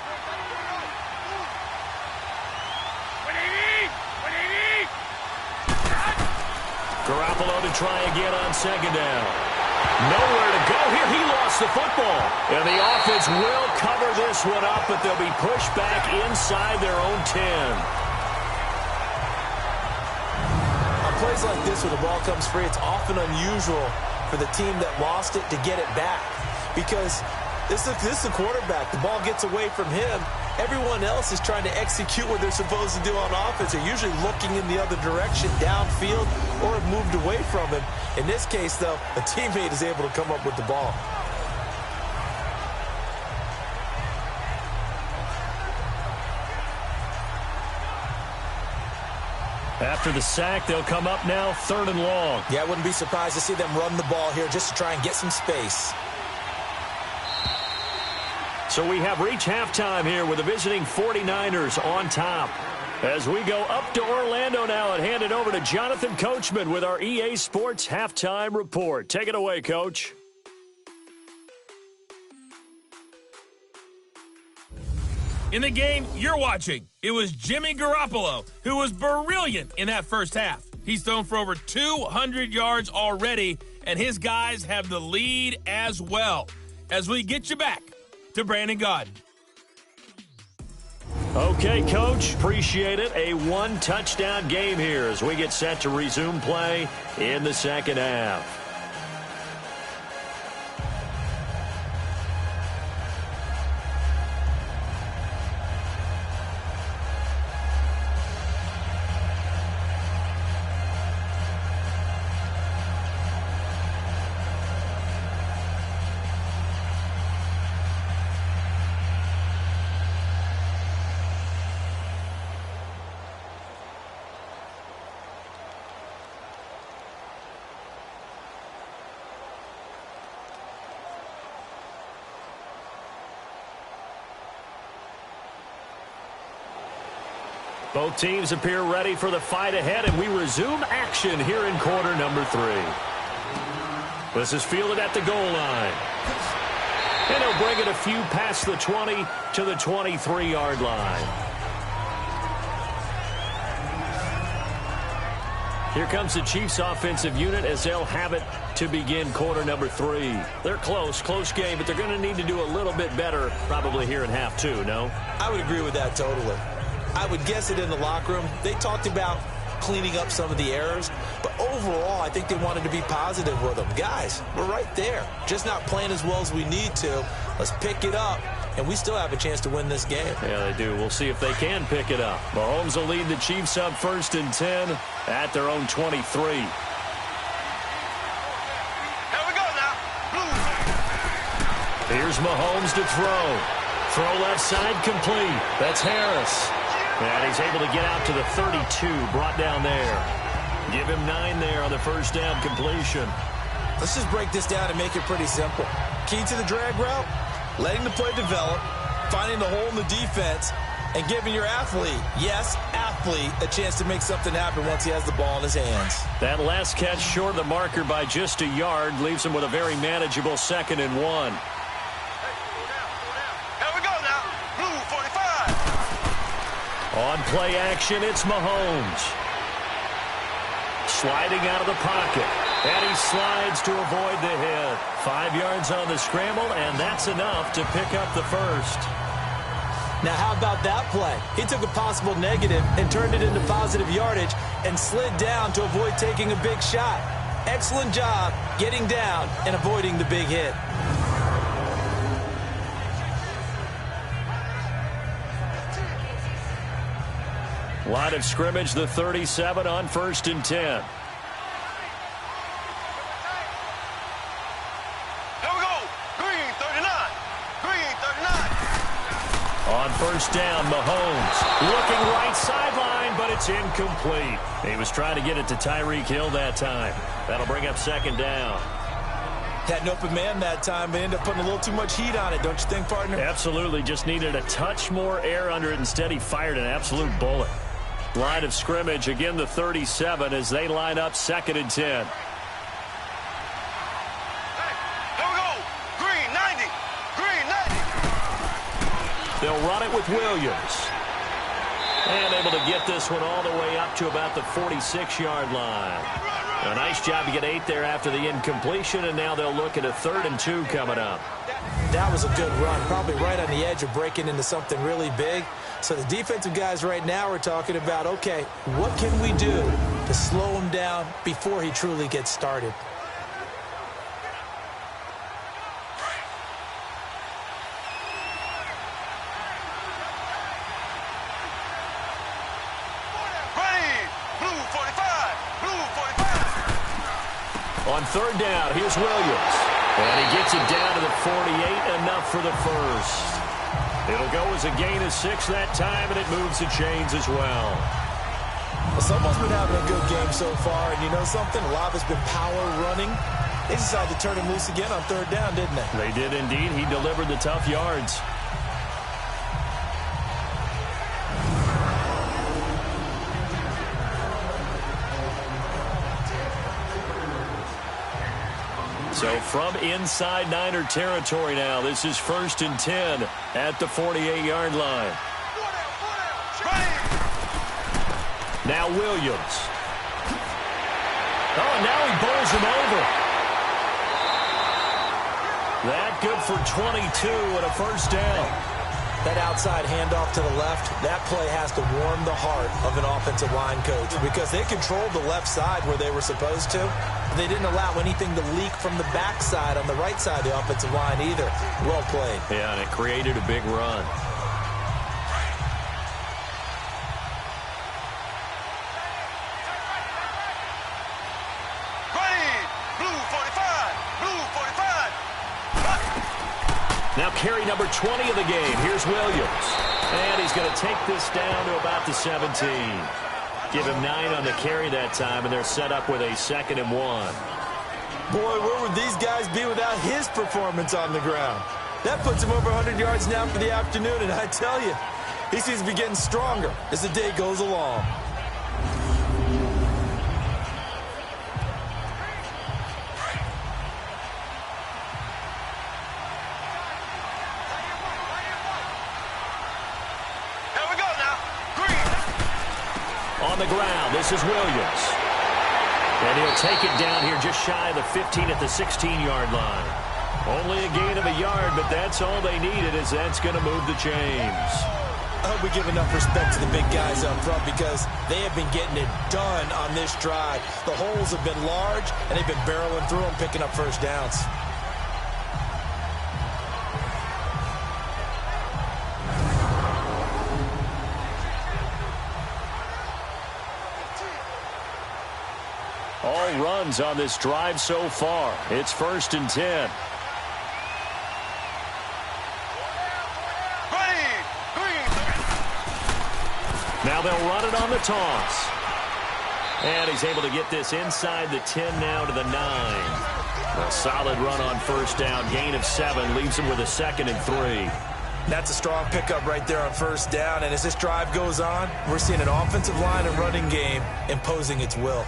[SPEAKER 2] Garoppolo to try again on 2nd down. Nowhere to go here. He lost the football. And the offense will cover this one up, but they'll be pushed back inside their own 10.
[SPEAKER 3] plays like this where the ball comes free, it's often unusual for the team that lost it to get it back. Because this is the quarterback. The ball gets away from him. Everyone else is trying to execute what they're supposed to do on offense. They're usually looking in the other direction, downfield, or have moved away from him. In this case, though, a teammate is able to come up with the ball.
[SPEAKER 2] After the sack, they'll come up now 3rd and long.
[SPEAKER 3] Yeah, I wouldn't be surprised to see them run the ball here just to try and get some space.
[SPEAKER 2] So we have reached halftime here with the visiting 49ers on top. As we go up to Orlando now and hand it over to Jonathan Coachman with our EA Sports Halftime Report. Take it away, Coach.
[SPEAKER 1] In the game you're watching, it was Jimmy Garoppolo who was brilliant in that first half. He's thrown for over 200 yards already, and his guys have the lead as well. As we get you back to Brandon Gaudin.
[SPEAKER 2] Okay, Coach, appreciate it. A one-touchdown game here as we get set to resume play in the second half. Both teams appear ready for the fight ahead, and we resume action here in quarter number 3. This is fielded at the goal line. And he'll bring it a few past the 20 to the 23-yard line. Here comes the Chiefs offensive unit as they'll have it to begin quarter number 3. They're close game, but they're going to need to do a little bit better probably here in half 2, no?
[SPEAKER 3] I would agree with that totally. I would guess it in the locker room. They talked about cleaning up some of the errors, but overall, I think they wanted to be positive with them. Guys, we're right there. Just not playing as well as we need to. Let's pick it up, and we still have a chance to win this game.
[SPEAKER 2] Yeah, they do. We'll see if they can pick it up. Mahomes will lead the Chiefs up 1st and 10 at their own 23.
[SPEAKER 5] Here we go now.
[SPEAKER 2] Here's Mahomes to throw. Throw left side complete. That's Harris. And he's able to get out to the 32, brought down there. Give him 9 there on the first down completion.
[SPEAKER 3] Let's just break this down and make it pretty simple. Key to the drag route, letting the play develop, finding the hole in the defense, and giving your athlete, yes, athlete, a chance to make something happen once he has the ball in his hands.
[SPEAKER 2] That last catch short of the marker by just a yard leaves him with a very manageable 2nd and 1. On play action, it's Mahomes. Sliding out of the pocket. And he slides to avoid the hit. 5 yards on the scramble, and that's enough to pick up the first.
[SPEAKER 3] Now, how about that play? He took a possible negative and turned it into positive yardage and slid down to avoid taking a big shot. Excellent job getting down and avoiding the big hit.
[SPEAKER 2] Line of scrimmage, the 37 on 1st and 10.
[SPEAKER 5] Here we go. Green 39. Green 39.
[SPEAKER 2] On 1st down, Mahomes looking right sideline, but it's incomplete. He was trying to get it to Tyreek Hill that time. That'll bring up 2nd down.
[SPEAKER 3] Had an open man that time, but ended up putting a little too much heat on it, don't you think, partner?
[SPEAKER 2] Absolutely. Just needed a touch more air under it. Instead, he fired an absolute bullet. Line of scrimmage, again the 37 as they line up 2nd and 10.
[SPEAKER 5] Hey, here we go. Green 90. Green 90.
[SPEAKER 2] They'll run it with Williams. And able to get this one all the way up to about the 46-yard line. A nice job to get 8 there after the incompletion, and now they'll look at a 3rd and 2 coming up.
[SPEAKER 3] That was a good run, probably right on the edge of breaking into something really big. So the defensive guys right now are talking about, okay, what can we do to slow him down before he truly gets started?
[SPEAKER 2] On 3rd down, here's Williams. And he gets it down to the 48, enough for the first. It'll go as a gain of 6 that time, and it moves the chains as well.
[SPEAKER 3] Someone's been having a good game so far, and you know something? A lot of it's been power running. They decided to turn him loose again on 3rd down, didn't they?
[SPEAKER 2] They did indeed. He delivered the tough yards. So from inside Niner territory now, this is 1st and 10 at the 48-yard line. Now Williams. Oh, and now he bowls him over. That good for 22 and a 1st down.
[SPEAKER 3] That outside handoff to the left, that play has to warm the heart of an offensive line coach because they controlled the left side where they were supposed to. They didn't allow anything to leak from the backside on the right side of the offensive line either. Well played.
[SPEAKER 2] Yeah, and it created a big run. Now carry number 20 of the game. Here's Williams. And he's going to take this down to about the 17. Give him 9 on the carry that time, and they're set up with a 2nd and 1.
[SPEAKER 3] Boy, where would these guys be without his performance on the ground? That puts him over 100 yards now for the afternoon, and I tell you, he seems to be getting stronger as the day goes along.
[SPEAKER 2] On the ground, this is Williams. And he'll take it down here just shy of the 15 at the 16-yard line. Only a gain of a yard, but that's all they needed, as that's going to move the chains.
[SPEAKER 3] I hope we give enough respect to the big guys up front because they have been getting it done on this drive. The holes have been large, and they've been barreling through them, picking up 1st downs.
[SPEAKER 2] All runs on this drive so far. It's 1st and 10. Now they'll run it on the toss. And he's able to get this inside the 10 now to the 9. A solid run on 1st down. Gain of 7 leaves him with a 2nd and 3.
[SPEAKER 3] That's a strong pickup right there on 1st down. And as this drive goes on, we're seeing an offensive line and running game imposing its will.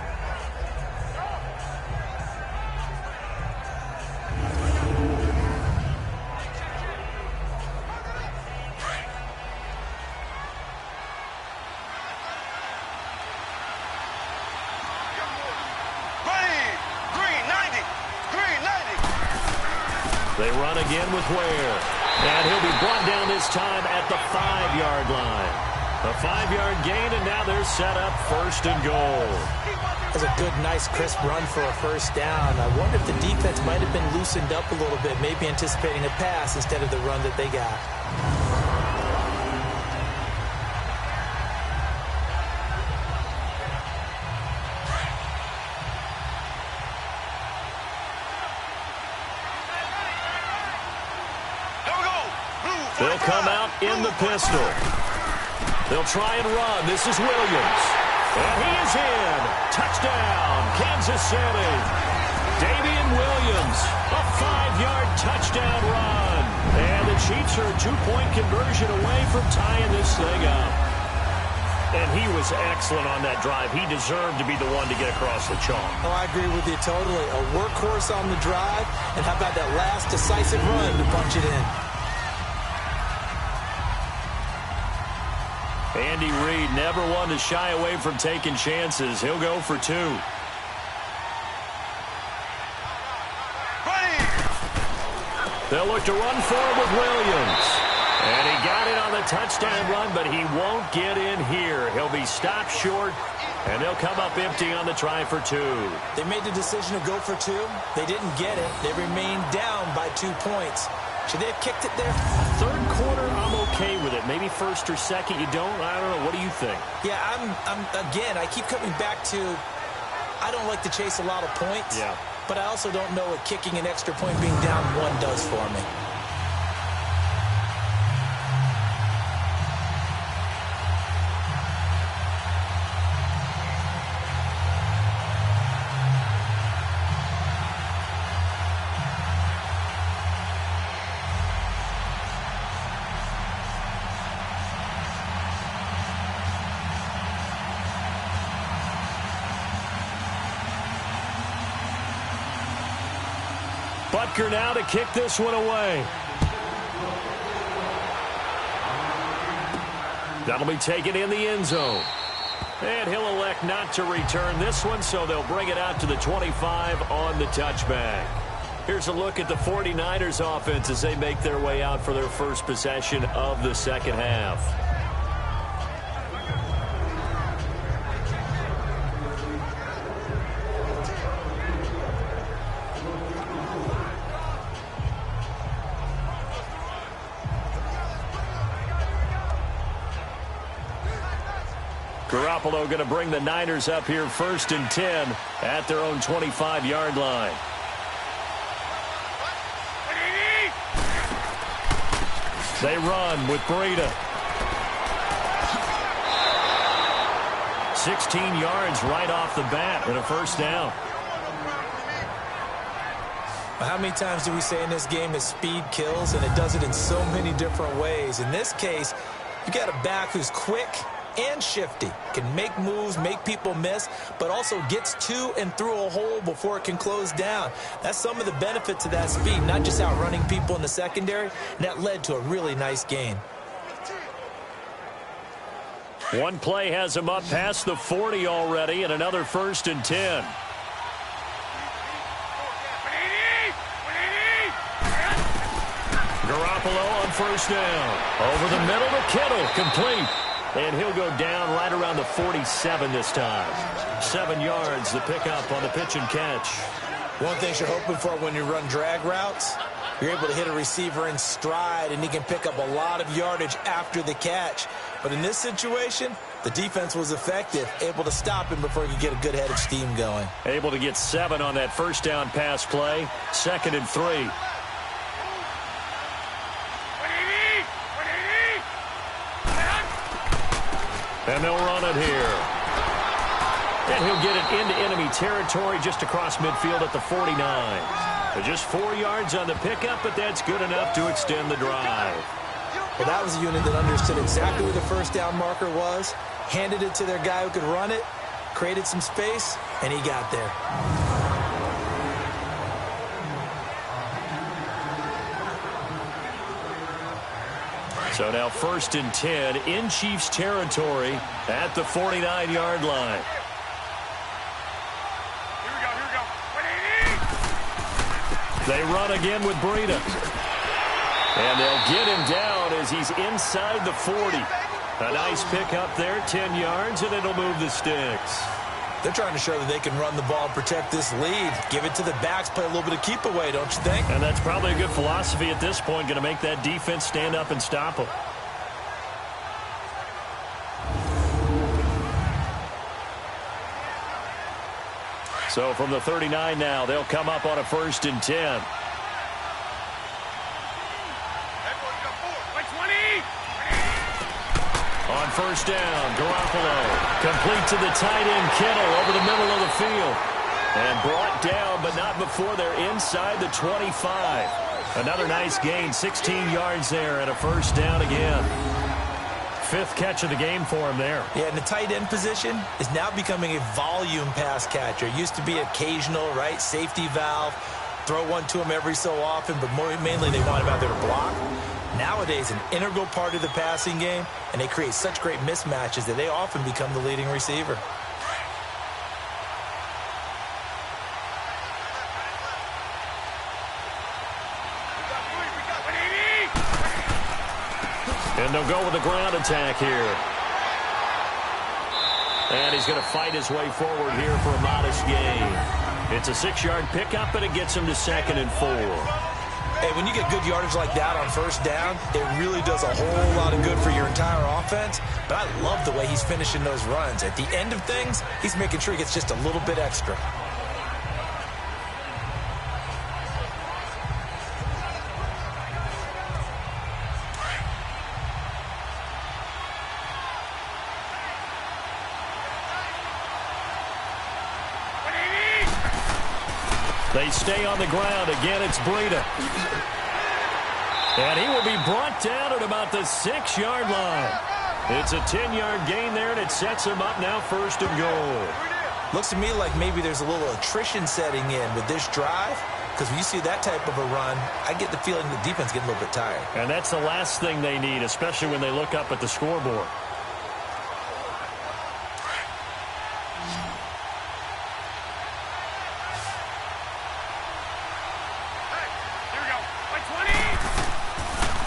[SPEAKER 2] They run again with Ware. And he'll be brought down this time at the 5-yard line. A 5-yard gain, and now they're set up 1st and goal.
[SPEAKER 3] That's a good, nice, crisp run for a 1st down. I wonder if the defense might have been loosened up a little bit, maybe anticipating a pass instead of the run that they got.
[SPEAKER 2] They'll come out in the pistol. They'll try and run. This is Williams. And he is in. Touchdown, Kansas City. Damian Williams, a 5-yard touchdown run. And the Chiefs are a 2-point conversion away from tying this thing up. And he was excellent on that drive. He deserved to be the one to get across the chalk.
[SPEAKER 3] Oh, I agree with you totally. A workhorse on the drive. And how about that last decisive run to punch it in?
[SPEAKER 2] Andy Reid never one to shy away from taking chances. He'll go for 2. They'll look to run for it with Williams. And he got it on the touchdown run, but he won't get in here. He'll be stopped short, and they'll come up empty on the try for 2.
[SPEAKER 3] They made the decision to go for 2. They didn't get it. They remained down by 2 points. Should they have kicked it there?
[SPEAKER 2] Third quarter, I'm okay with it. Maybe first or second, you don't? I don't know. What do you think?
[SPEAKER 3] Yeah, again, I keep coming back to I don't like to chase a lot of points.
[SPEAKER 2] Yeah.
[SPEAKER 3] But I also don't know what kicking an extra point being down 1 does for me.
[SPEAKER 2] Butker now to kick this one away. That'll be taken in the end zone. And he'll elect not to return this one, so they'll bring it out to the 25 on the touchback. Here's a look at the 49ers offense as they make their way out for their first possession of the second half. Garoppolo going to bring the Niners up here 1st and 10 at their own 25-yard line. They run with Breida. 16 yards right off the bat and a first down.
[SPEAKER 3] How many times do we say in this game that speed kills, and it does it in so many different ways? In this case, you got a back who's quick and shifty, can make moves, make people miss, but also gets to and through a hole before it can close down. That's some of the benefits of that speed, not just outrunning people in the secondary, and that led to a really nice gain.
[SPEAKER 2] One play has him up past the 40 already, and another 1st and 10. Garoppolo on 1st down. Over the middle to Kittle, complete. And he'll go down right around the 47 this time. 7 yards, the pickup on the pitch and catch.
[SPEAKER 3] One thing you're hoping for when you run drag routes, you're able to hit a receiver in stride, and he can pick up a lot of yardage after the catch. But in this situation, the defense was effective, able to stop him before he could get a good head of steam going.
[SPEAKER 2] Able to get 7 on that first down pass play. 2nd and 3. And they'll run it here. And he'll get it into enemy territory just across midfield at the 49. Just 4 yards on the pickup, but that's good enough to extend the drive.
[SPEAKER 3] Well, that was a unit that understood exactly where the first down marker was, handed it to their guy who could run it, created some space, and he got there.
[SPEAKER 2] So now 1st and 10 in Chiefs territory at the 49-yard line.
[SPEAKER 5] Here we go.
[SPEAKER 2] They run again with Breida. And they'll get him down as he's inside the 40. A nice pickup there, 10 yards, and it'll move the sticks.
[SPEAKER 3] They're trying to show that they can run the ball and protect this lead. Give it to the backs, play a little bit of keep away, don't you think?
[SPEAKER 2] And that's probably a good philosophy at this point, going to make that defense stand up and stop them. So from the 39 now, they'll come up on a 1st and 10. On 1st down, Garoppolo complete to the tight end Kittle over the middle of the field. And brought down, but not before they're inside the 25. Another nice gain, 16 yards there and a 1st down again. 5th catch of the game for him there.
[SPEAKER 3] Yeah, and the tight end position is now becoming a volume pass catcher. It used to be occasional, right, safety valve, throw one to him every so often, but mainly they want him out there to block. Nowadays, an integral part of the passing game, and they create such great mismatches that they often become the leading receiver.
[SPEAKER 2] And they'll go with the ground attack here. And he's going to fight his way forward here for a modest gain. It's a 6-yard pickup, and it gets him to 2nd and 4.
[SPEAKER 3] Hey, when you get good yardage like that on first down, it really does a whole lot of good for your entire offense. But I love the way he's finishing those runs. At the end of things, he's making sure he gets just a little bit extra.
[SPEAKER 2] They stay on the ground. Again, it's Breida. And he will be brought down at about the 6-yard line. It's a 10-yard gain there, and it sets him up now 1st and goal.
[SPEAKER 3] Looks to me like maybe there's a little attrition setting in with this drive, because when you see that type of a run, I get the feeling the defense getting a little bit tired.
[SPEAKER 2] And that's the last thing they need, especially when they look up at the scoreboard.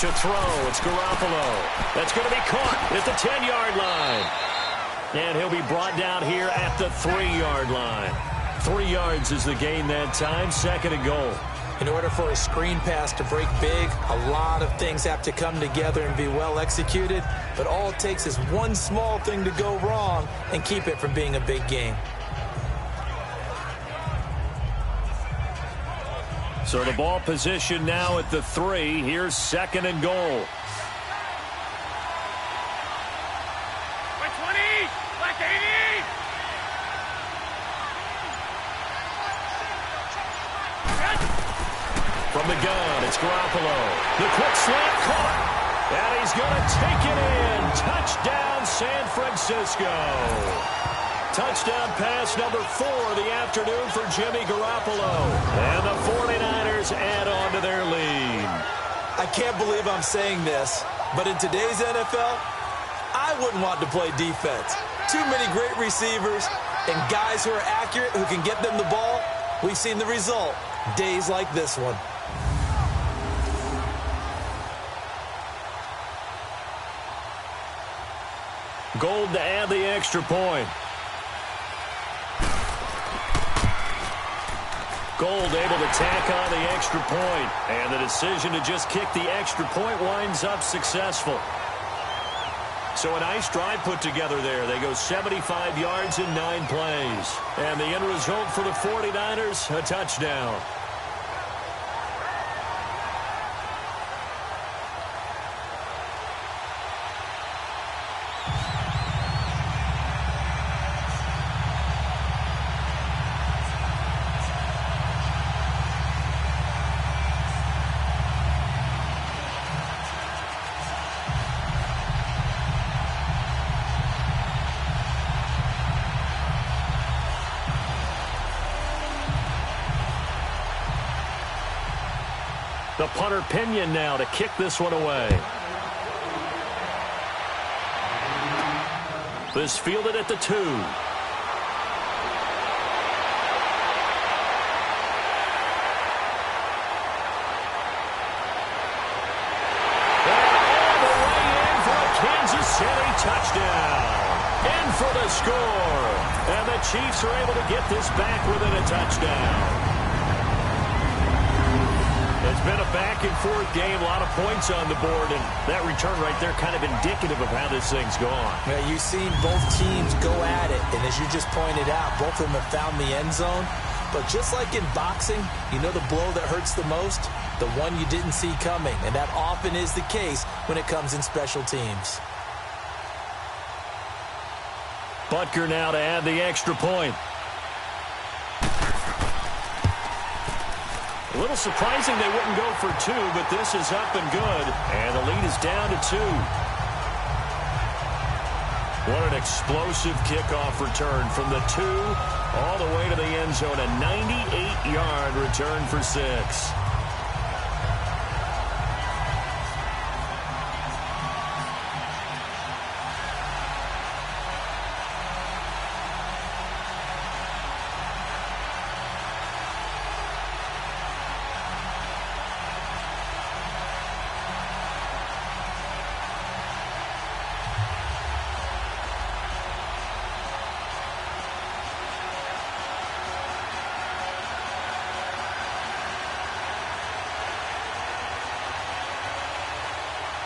[SPEAKER 2] To throw, it's Garoppolo. That's going to be caught at the 10-yard line. And he'll be brought down here at the 3-yard line. 3 yards is the gain that time, 2nd and goal.
[SPEAKER 3] In order for a screen pass to break big, a lot of things have to come together and be well executed. But all it takes is one small thing to go wrong and keep it from being a big gain.
[SPEAKER 2] So the ball position now at the 3. Here's 2nd and goal.
[SPEAKER 5] Like 20, like 80.
[SPEAKER 2] From the gun, it's Garoppolo. The quick slant caught. And he's going to take it in. Touchdown, San Francisco. Touchdown pass number 4 of the afternoon for Jimmy Garoppolo. And the 49ers add on to their lead.
[SPEAKER 3] I can't believe I'm saying this, but in today's NFL, I wouldn't want to play defense. Too many great receivers and guys who are accurate, who can get them the ball. We've seen the result. Days like this one.
[SPEAKER 2] Gold to add the extra point. Gold able to tack on the extra point. And the decision to just kick the extra point winds up successful. So a nice drive put together there. They go 75 yards in 9 plays. And the end result for the 49ers, a touchdown. The punter Pinion now to kick this one away. This fielded at the 2. Kansas City touchdown. In for the score. And the Chiefs are able to get this back within a touchdown. It's been a back-and-forth game, a lot of points on the board, and that return right there kind of indicative of how this thing's gone.
[SPEAKER 3] Yeah, you've seen both teams go at it, and as you just pointed out, both of them have found the end zone. But just like in boxing, you know the blow that hurts the most? The one you didn't see coming, and that often is the case when it comes in special teams.
[SPEAKER 2] Butker now to add the extra point. A little surprising they wouldn't go for 2, but this is up and good. And the lead is down to 2. What an explosive kickoff return from the 2 all the way to the end zone. A 98-yard return for 6.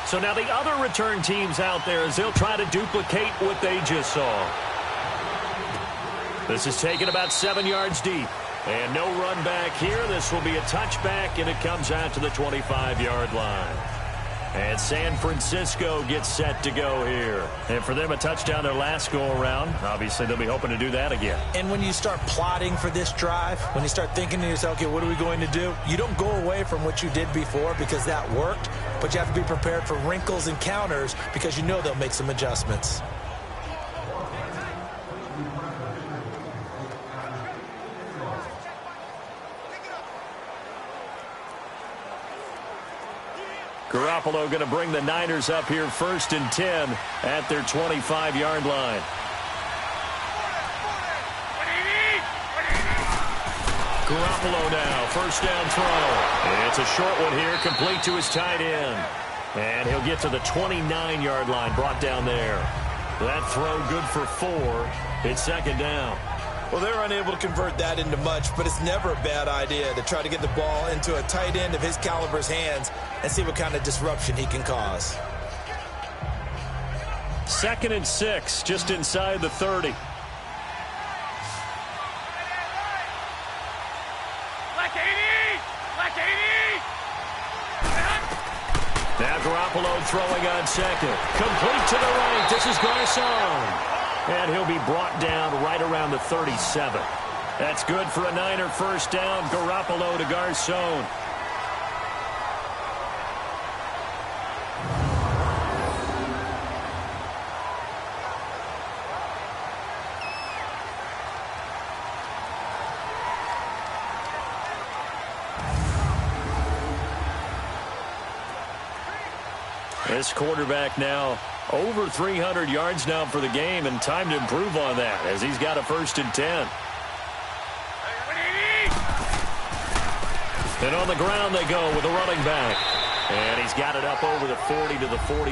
[SPEAKER 2] So now the other return teams out there as they'll try to duplicate what they just saw. This is taken about 7 yards deep. And no run back here. This will be a touchback, and it comes out to the 25-yard line. And San Francisco gets set to go here. And for them, a touchdown their last go-around. Obviously, they'll be hoping to do that again.
[SPEAKER 3] And when you start plotting for this drive, when you start thinking to yourself, okay, what are we going to do? You don't go away from what you did before because that worked, but you have to be prepared for wrinkles and counters because you know they'll make some adjustments.
[SPEAKER 2] Garoppolo going to bring the Niners up here 1st and 10 at their 25-yard line. Garoppolo now, first down throw. It's a short one here, complete to his tight end. And he'll get to the 29-yard line, brought down there. That throw good for 4. It's 2nd down.
[SPEAKER 3] Well, they're unable to convert that into much, but it's never a bad idea to try to get the ball into a tight end of his caliber's hands and see what kind of disruption he can cause.
[SPEAKER 2] 2nd and 6, just inside the 30. Now Garoppolo throwing on 2nd. Complete to the right. This is Garcon. And he'll be brought down right around the 37. That's good for a Niner first down. Garoppolo to Garcon. This quarterback now over 300 yards now for the game, and time to improve on that as he's got a 1st and 10. And on the ground they go with the running back. And he's got it up over the 40 to the 41.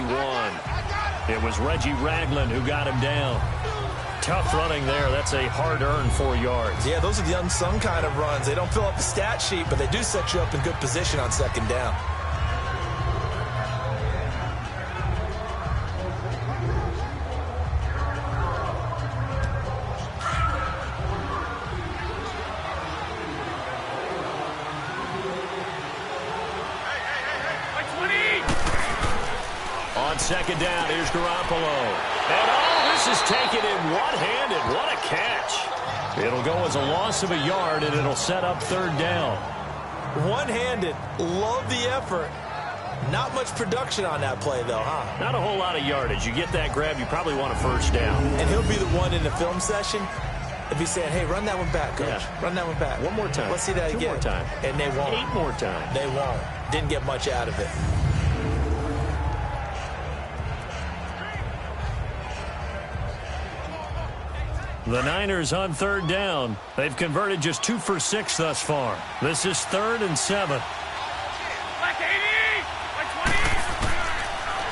[SPEAKER 2] It was Reggie Ragland who got him down. Tough running there. That's a hard-earned 4 yards.
[SPEAKER 3] Yeah, those are the unsung kind of runs. They don't fill up the stat sheet, but they do set you up in good position on 2nd down.
[SPEAKER 2] On 2nd down, here's Garoppolo. And this is taken in one-handed. What a catch. It'll go as a loss of a yard, and it'll set up 3rd down.
[SPEAKER 3] One-handed. Love the effort. Not much production on that play, though, huh?
[SPEAKER 2] Not a whole lot of yardage. You get that grab, you probably want a 1st down.
[SPEAKER 3] And he'll be the one in the film session if he's saying, hey, run that one back, coach. Yeah. Run that one back.
[SPEAKER 2] One more time.
[SPEAKER 3] Let's see that again.
[SPEAKER 2] 2 more time.
[SPEAKER 3] And they won't.
[SPEAKER 2] 8 more times.
[SPEAKER 3] They won't. Didn't get much out of it.
[SPEAKER 2] The Niners on 3rd down. They've converted just 2 for 6 thus far. This is 3rd and 7.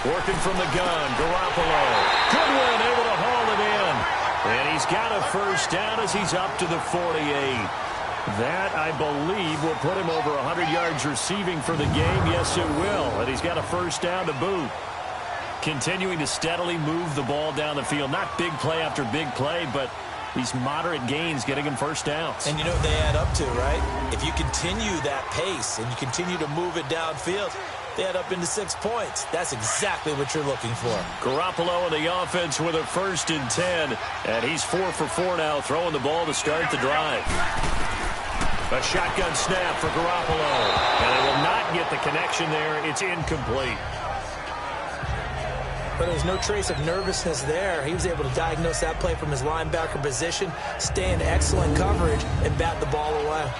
[SPEAKER 2] Working from the gun, Garoppolo. Good one, able to haul it in. And he's got a 1st down as he's up to the 48. That, I believe, will put him over 100 yards receiving for the game. Yes, it will. And he's got a 1st down to boot. Continuing to steadily move the ball down the field. Not big play after big play, but these moderate gains getting him 1st downs.
[SPEAKER 3] And you know what they add up to, right? If you continue that pace and you continue to move it downfield, they add up into 6 points. That's exactly what you're looking for.
[SPEAKER 2] Garoppolo in the offense with a 1st and 10. And he's 4 for 4 now, throwing the ball to start the drive. A shotgun snap for Garoppolo. And it will not get the connection there. It's incomplete.
[SPEAKER 3] But there's no trace of nervousness there. He was able to diagnose that play from his linebacker position, stay in excellent coverage, and bat the ball away.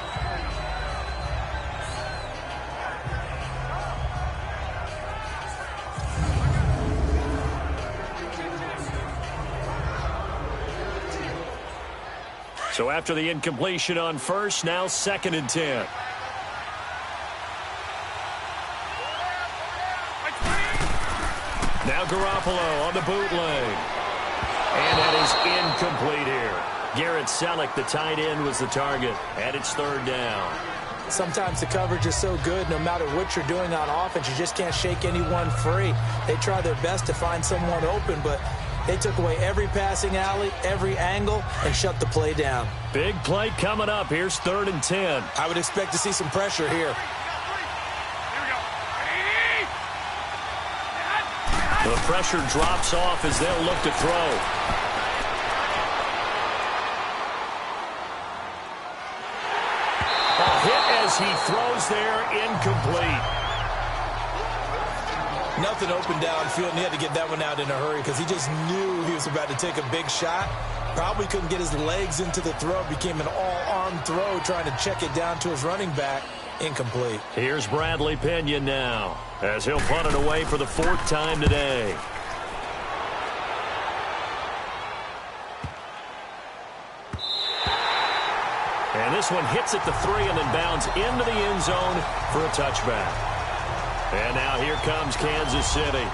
[SPEAKER 2] So after the incompletion on 1st, now 2nd and 10. Now Garoppolo on the bootleg. And that is incomplete here. Garrett Selleck, the tight end, was the target. And it's 3rd down.
[SPEAKER 3] Sometimes the coverage is so good, no matter what you're doing on offense, you just can't shake anyone free. They try their best to find someone open, but they took away every passing alley, every angle, and shut the play down.
[SPEAKER 2] Big play coming up. Here's 3rd and 10.
[SPEAKER 3] I would expect to see some pressure here.
[SPEAKER 2] The pressure drops off as they'll look to throw. A hit as he throws there, incomplete.
[SPEAKER 3] Nothing open downfield, and he had to get that one out in a hurry because he just knew he was about to take a big shot. Probably couldn't get his legs into the throw. Became an all-arm throw trying to check it down to his running back. Incomplete.
[SPEAKER 2] Here's Bradley Pinion now as he'll punt it away for the 4th time today. And this one hits at the 3 and then bounds into the end zone for a touchback. And now here comes Kansas City.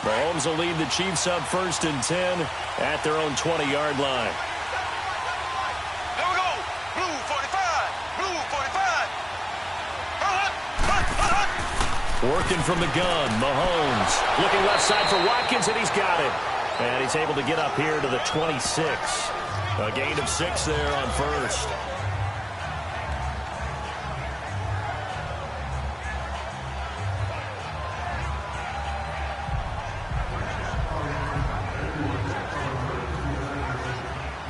[SPEAKER 2] Mahomes will lead the Chiefs up 1st and 10 at their own 20-yard line.
[SPEAKER 5] There we go. Blue 45. Blue 45.
[SPEAKER 2] Working from the gun, Mahomes. Looking left side for Watkins, and he's got it. And he's able to get up here to the 26. A gain of 6 there on 1st.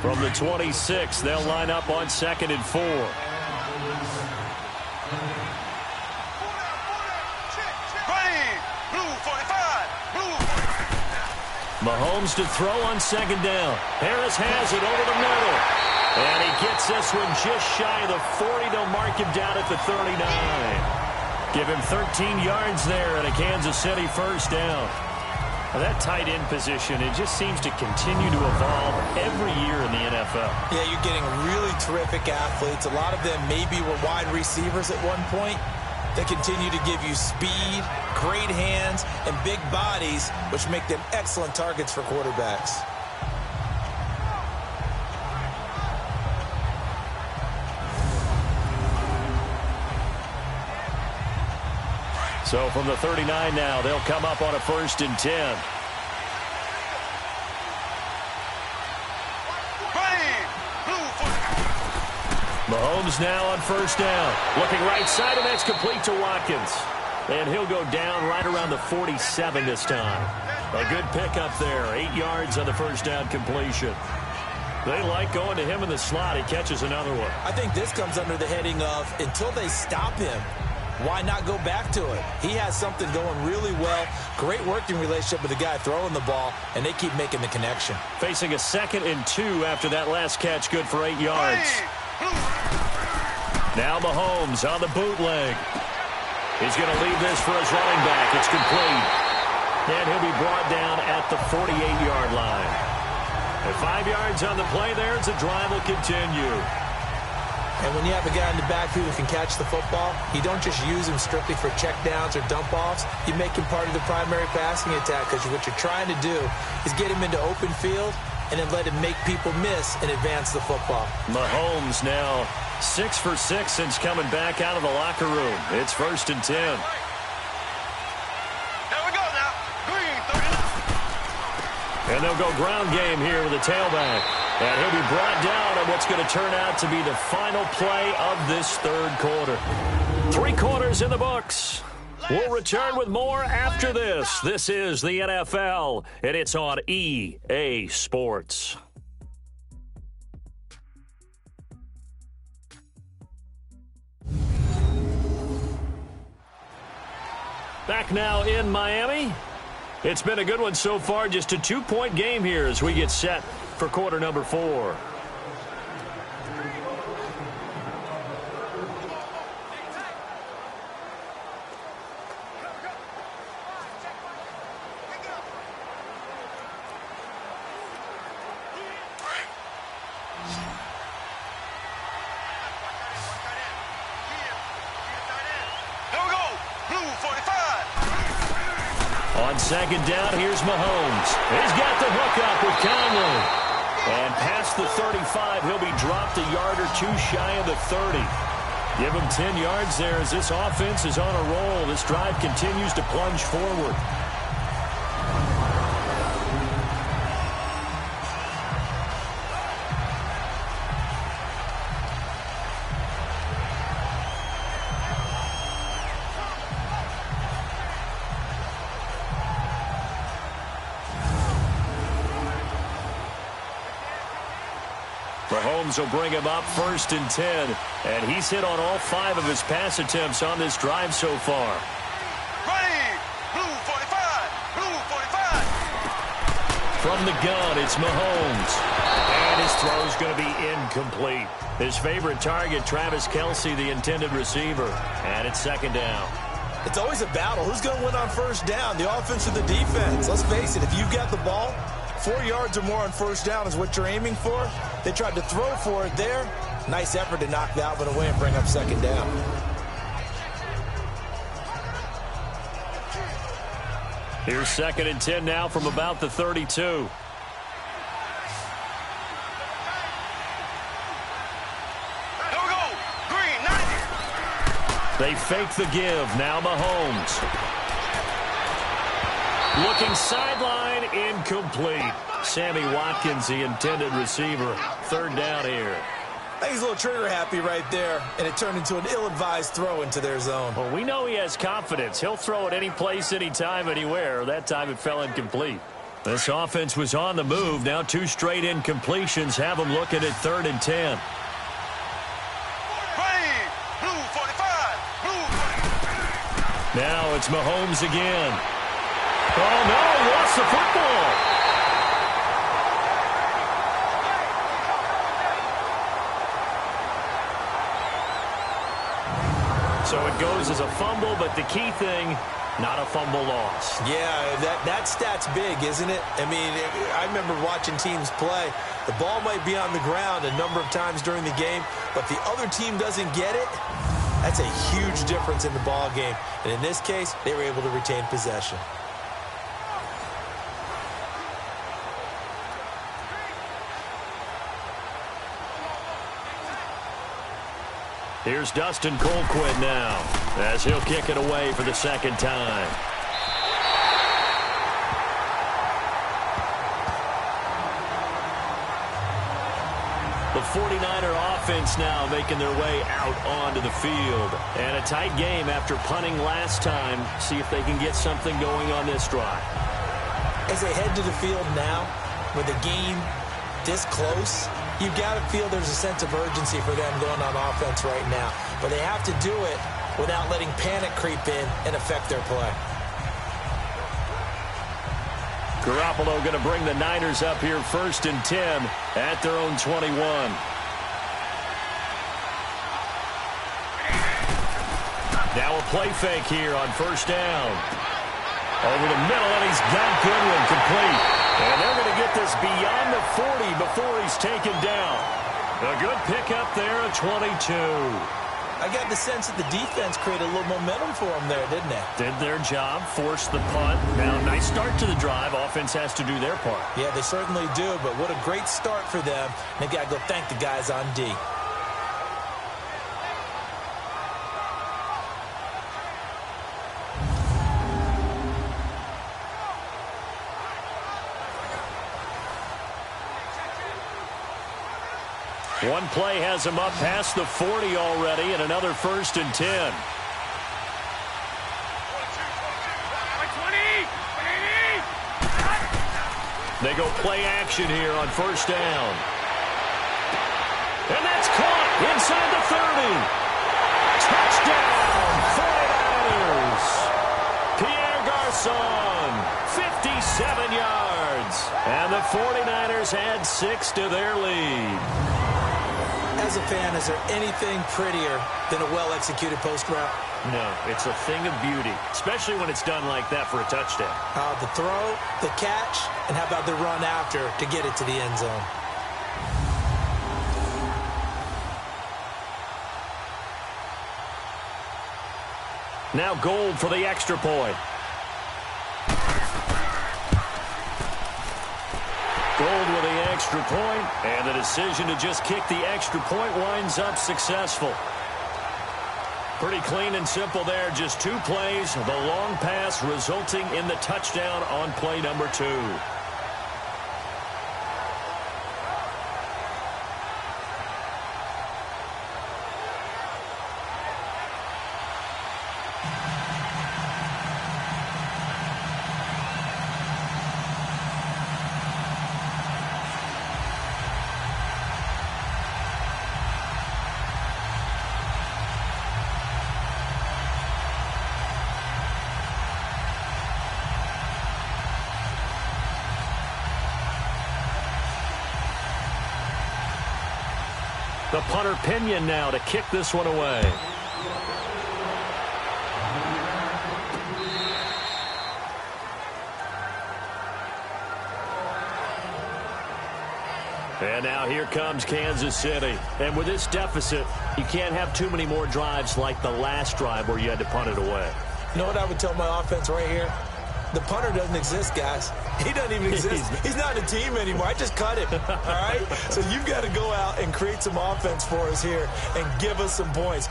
[SPEAKER 2] From the 26, they'll line up on 2nd and 4. Mahomes to throw on 2nd down. Harris has it over the middle. And he gets this one just shy of the 40. They'll mark him down at the 39. Give him 13 yards there and a Kansas City 1st down. Now that tight end position, it just seems to continue to evolve every year in the NFL.
[SPEAKER 3] Yeah, you're getting really terrific athletes. A lot of them maybe were wide receivers at one point. They continue to give you speed, great hands, and big bodies, which make them excellent targets for quarterbacks.
[SPEAKER 2] So from the 39 now, they'll come up on a 1st and 10. Mahomes now on 1st down. Looking right side, and that's complete to Watkins. And he'll go down right around the 47 this time. A good pickup there. 8 yards on the 1st down completion. They like going to him in the slot. He catches another one.
[SPEAKER 3] I think this comes under the heading of until they stop him, why not go back to it? He has something going really well. Great working relationship with the guy throwing the ball, and they keep making the connection.
[SPEAKER 2] Facing a 2nd and 2 after that last catch, good for 8 yards. Now Mahomes on the bootleg. He's going to leave this for his running back. It's complete. And he'll be brought down at the 48-yard line. And 5 yards on the play there as the drive will continue.
[SPEAKER 3] And when you have a guy in the backfield who can catch the football, you don't just use him strictly for checkdowns or dump-offs. You make him part of the primary passing attack because what you're trying to do is get him into open field and then let him make people miss and advance the football. Mahomes
[SPEAKER 2] now 6 for 6 since coming back out of the locker room. It's 1st and 10.
[SPEAKER 5] There we go now. Green 39.
[SPEAKER 2] And they'll go ground game here with a tailback. And he'll be brought down on what's going to turn out to be the final play of this 3rd quarter. 3 quarters in the books. We'll return with more after this. This is the NFL, and it's on EA Sports. Back now in Miami. It's been a good one so far. Just a 2-point game here as we get set for quarter number 4. On second down, here's Mahomes. He's got the hook up with Conley. And past the 35, he'll be dropped a yard or two shy of the 30. Give him 10 yards there as this offense is on a roll. This drive continues to plunge forward. Mahomes will bring him up 1st and 10. And he's hit on all 5 of his pass attempts on this drive so far.
[SPEAKER 5] Ready, blue 45, blue 45.
[SPEAKER 2] From the gun, it's Mahomes. And his throw's going to be incomplete. His favorite target, Travis Kelce, the intended receiver. And it's 2nd down.
[SPEAKER 3] It's always a battle. Who's going to win on 1st down, the offense or the defense? Let's face it, if you've got the ball, 4 yards or more on 1st down is what you're aiming for. They tried to throw for it there. Nice effort to knock that one away and bring up 2nd down.
[SPEAKER 2] Here's 2nd and 10 now from about the 32.
[SPEAKER 5] Here we go. Green 90.
[SPEAKER 2] They fake the give. Now Mahomes. Looking sideline, incomplete. Sammy Watkins, the intended receiver. 3rd down here.
[SPEAKER 3] I think he's a little trigger happy right there, and it turned into an ill-advised throw into their zone.
[SPEAKER 2] Well, we know he has confidence. He'll throw it any place, anytime, anywhere. That time it fell incomplete. This offense was on the move. Now 2 straight incompletions have them looking at 3rd and 10.
[SPEAKER 5] Ready, blue 45, blue 45.
[SPEAKER 2] Now it's Mahomes again. Oh, no, he lost the football. So it goes as a fumble, but the key thing, not a fumble loss.
[SPEAKER 3] Yeah, that stat's big, isn't it? I mean, I remember watching teams play. The ball might be on the ground a number of times during the game, but the other team doesn't get it. That's a huge difference in the ball game. And in this case, they were able to retain possession.
[SPEAKER 2] Here's Dustin Colquitt now, as he'll kick it away for the 2nd time. The 49er offense now making their way out onto the field. And a tight game after punting last time. See if they can get something going on this drive.
[SPEAKER 3] As they head to the field now, with the game this close, you've got to feel there's a sense of urgency for them going on offense right now. But they have to do it without letting panic creep in and affect their play.
[SPEAKER 2] Garoppolo going to bring the Niners up here 1st and 10 at their own 21. Now a play fake here on 1st down. Over the middle, and he's got Goodwin complete. And they're going to get this beyond the 40 before he's taken down. A good pickup there at 22.
[SPEAKER 3] I got the sense that the defense created a little momentum for them there, didn't they?
[SPEAKER 2] Did their job, forced the punt. Now, nice start to the drive. Offense has to do their part.
[SPEAKER 3] Yeah, they certainly do, but what a great start for them. They got to go thank the guys on D.
[SPEAKER 2] One play has him up past the 40 already, and another 1st and 10. They go play action here on 1st down. And that's caught inside the 30. Touchdown, 49ers. Pierre Garçon, 57 yards. And the 49ers add 6 to their lead.
[SPEAKER 3] As a fan, is there anything prettier than a well-executed post route?
[SPEAKER 2] No, it's a thing of beauty, especially when it's done like that for a touchdown.
[SPEAKER 3] The throw, the catch, and how about the run after to get it to the end zone?
[SPEAKER 2] Now Gold for the extra point. Gold with the extra point, and the decision to just kick the extra point winds up successful. Pretty clean and simple there. Just 2 plays. The long pass resulting in the touchdown on play number 2. The punter Pinion now to kick this one away. And now here comes Kansas City. And with this deficit, you can't have too many more drives like the last drive where you had to punt it away.
[SPEAKER 3] You know what I would tell my offense right here? The punter doesn't exist, guys. He doesn't even exist. He's not a team anymore. I just cut him, all right? So you've got to go out and create some offense for us here and give us some points.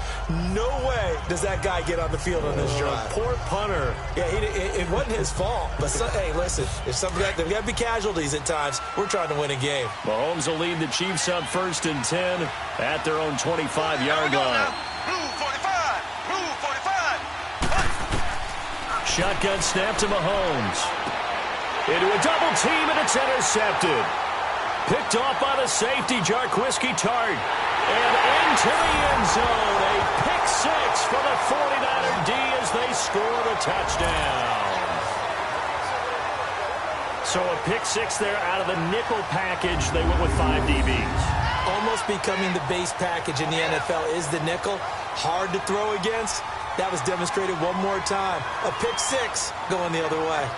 [SPEAKER 3] No way does that guy get on the field on this drive.
[SPEAKER 2] Poor punter.
[SPEAKER 3] Yeah, it wasn't his fault. But, hey, listen, if there's got to be casualties at times. We're trying to win a game.
[SPEAKER 2] Mahomes will lead the Chiefs up 1st and 10 at their own 25-yard line. Shotgun snap to Mahomes. Into a double team, and it's intercepted. Picked off by the safety, Jarquiski Tart. And into the end zone. A pick 6 for the 49er D as they score the touchdown. So a pick 6 there out of the nickel package. They went with 5 DBs.
[SPEAKER 3] Almost becoming the base package in the NFL is the nickel. Hard to throw against. That was demonstrated one more time. A pick 6 going the other way.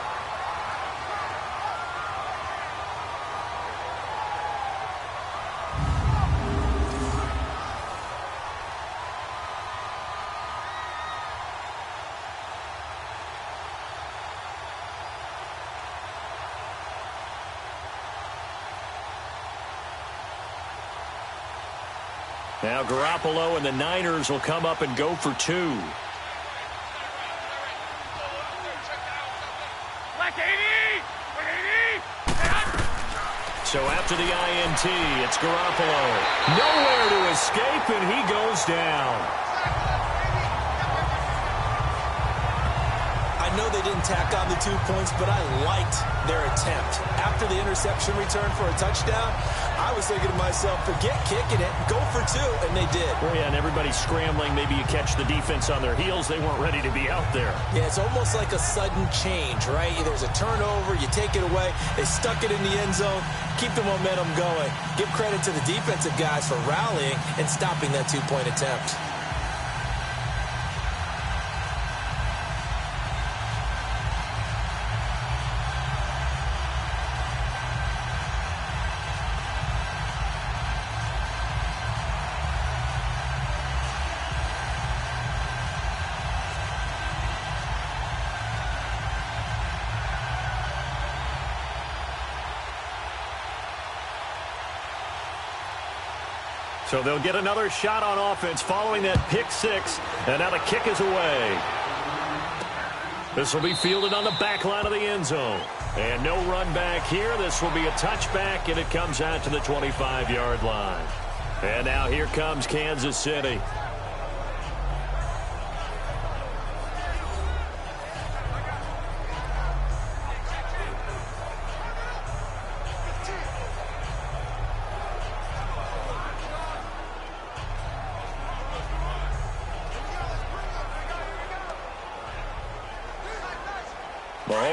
[SPEAKER 2] Now Garoppolo and the Niners will come up and go for 2. So after the INT, it's Garoppolo. Nowhere to escape, and he goes down.
[SPEAKER 3] I know they didn't tack on the 2 points, but I liked their attempt. After the interception return for a touchdown, I was thinking to myself, forget kicking it, go for 2, and they did.
[SPEAKER 2] Well, yeah, and everybody's scrambling. Maybe you catch the defense on their heels. They weren't ready to be out there.
[SPEAKER 3] Yeah, it's almost like a sudden change, right? There's a turnover, you take it away, they stuck it in the end zone, keep the momentum going. Give credit to the defensive guys for rallying and stopping that 2-point attempt.
[SPEAKER 2] So they'll get another shot on offense following that pick 6, and now the kick is away. This will be fielded on the back line of the end zone. And no run back here. This will be a touchback, and it comes out to the 25-yard line. And now here comes Kansas City.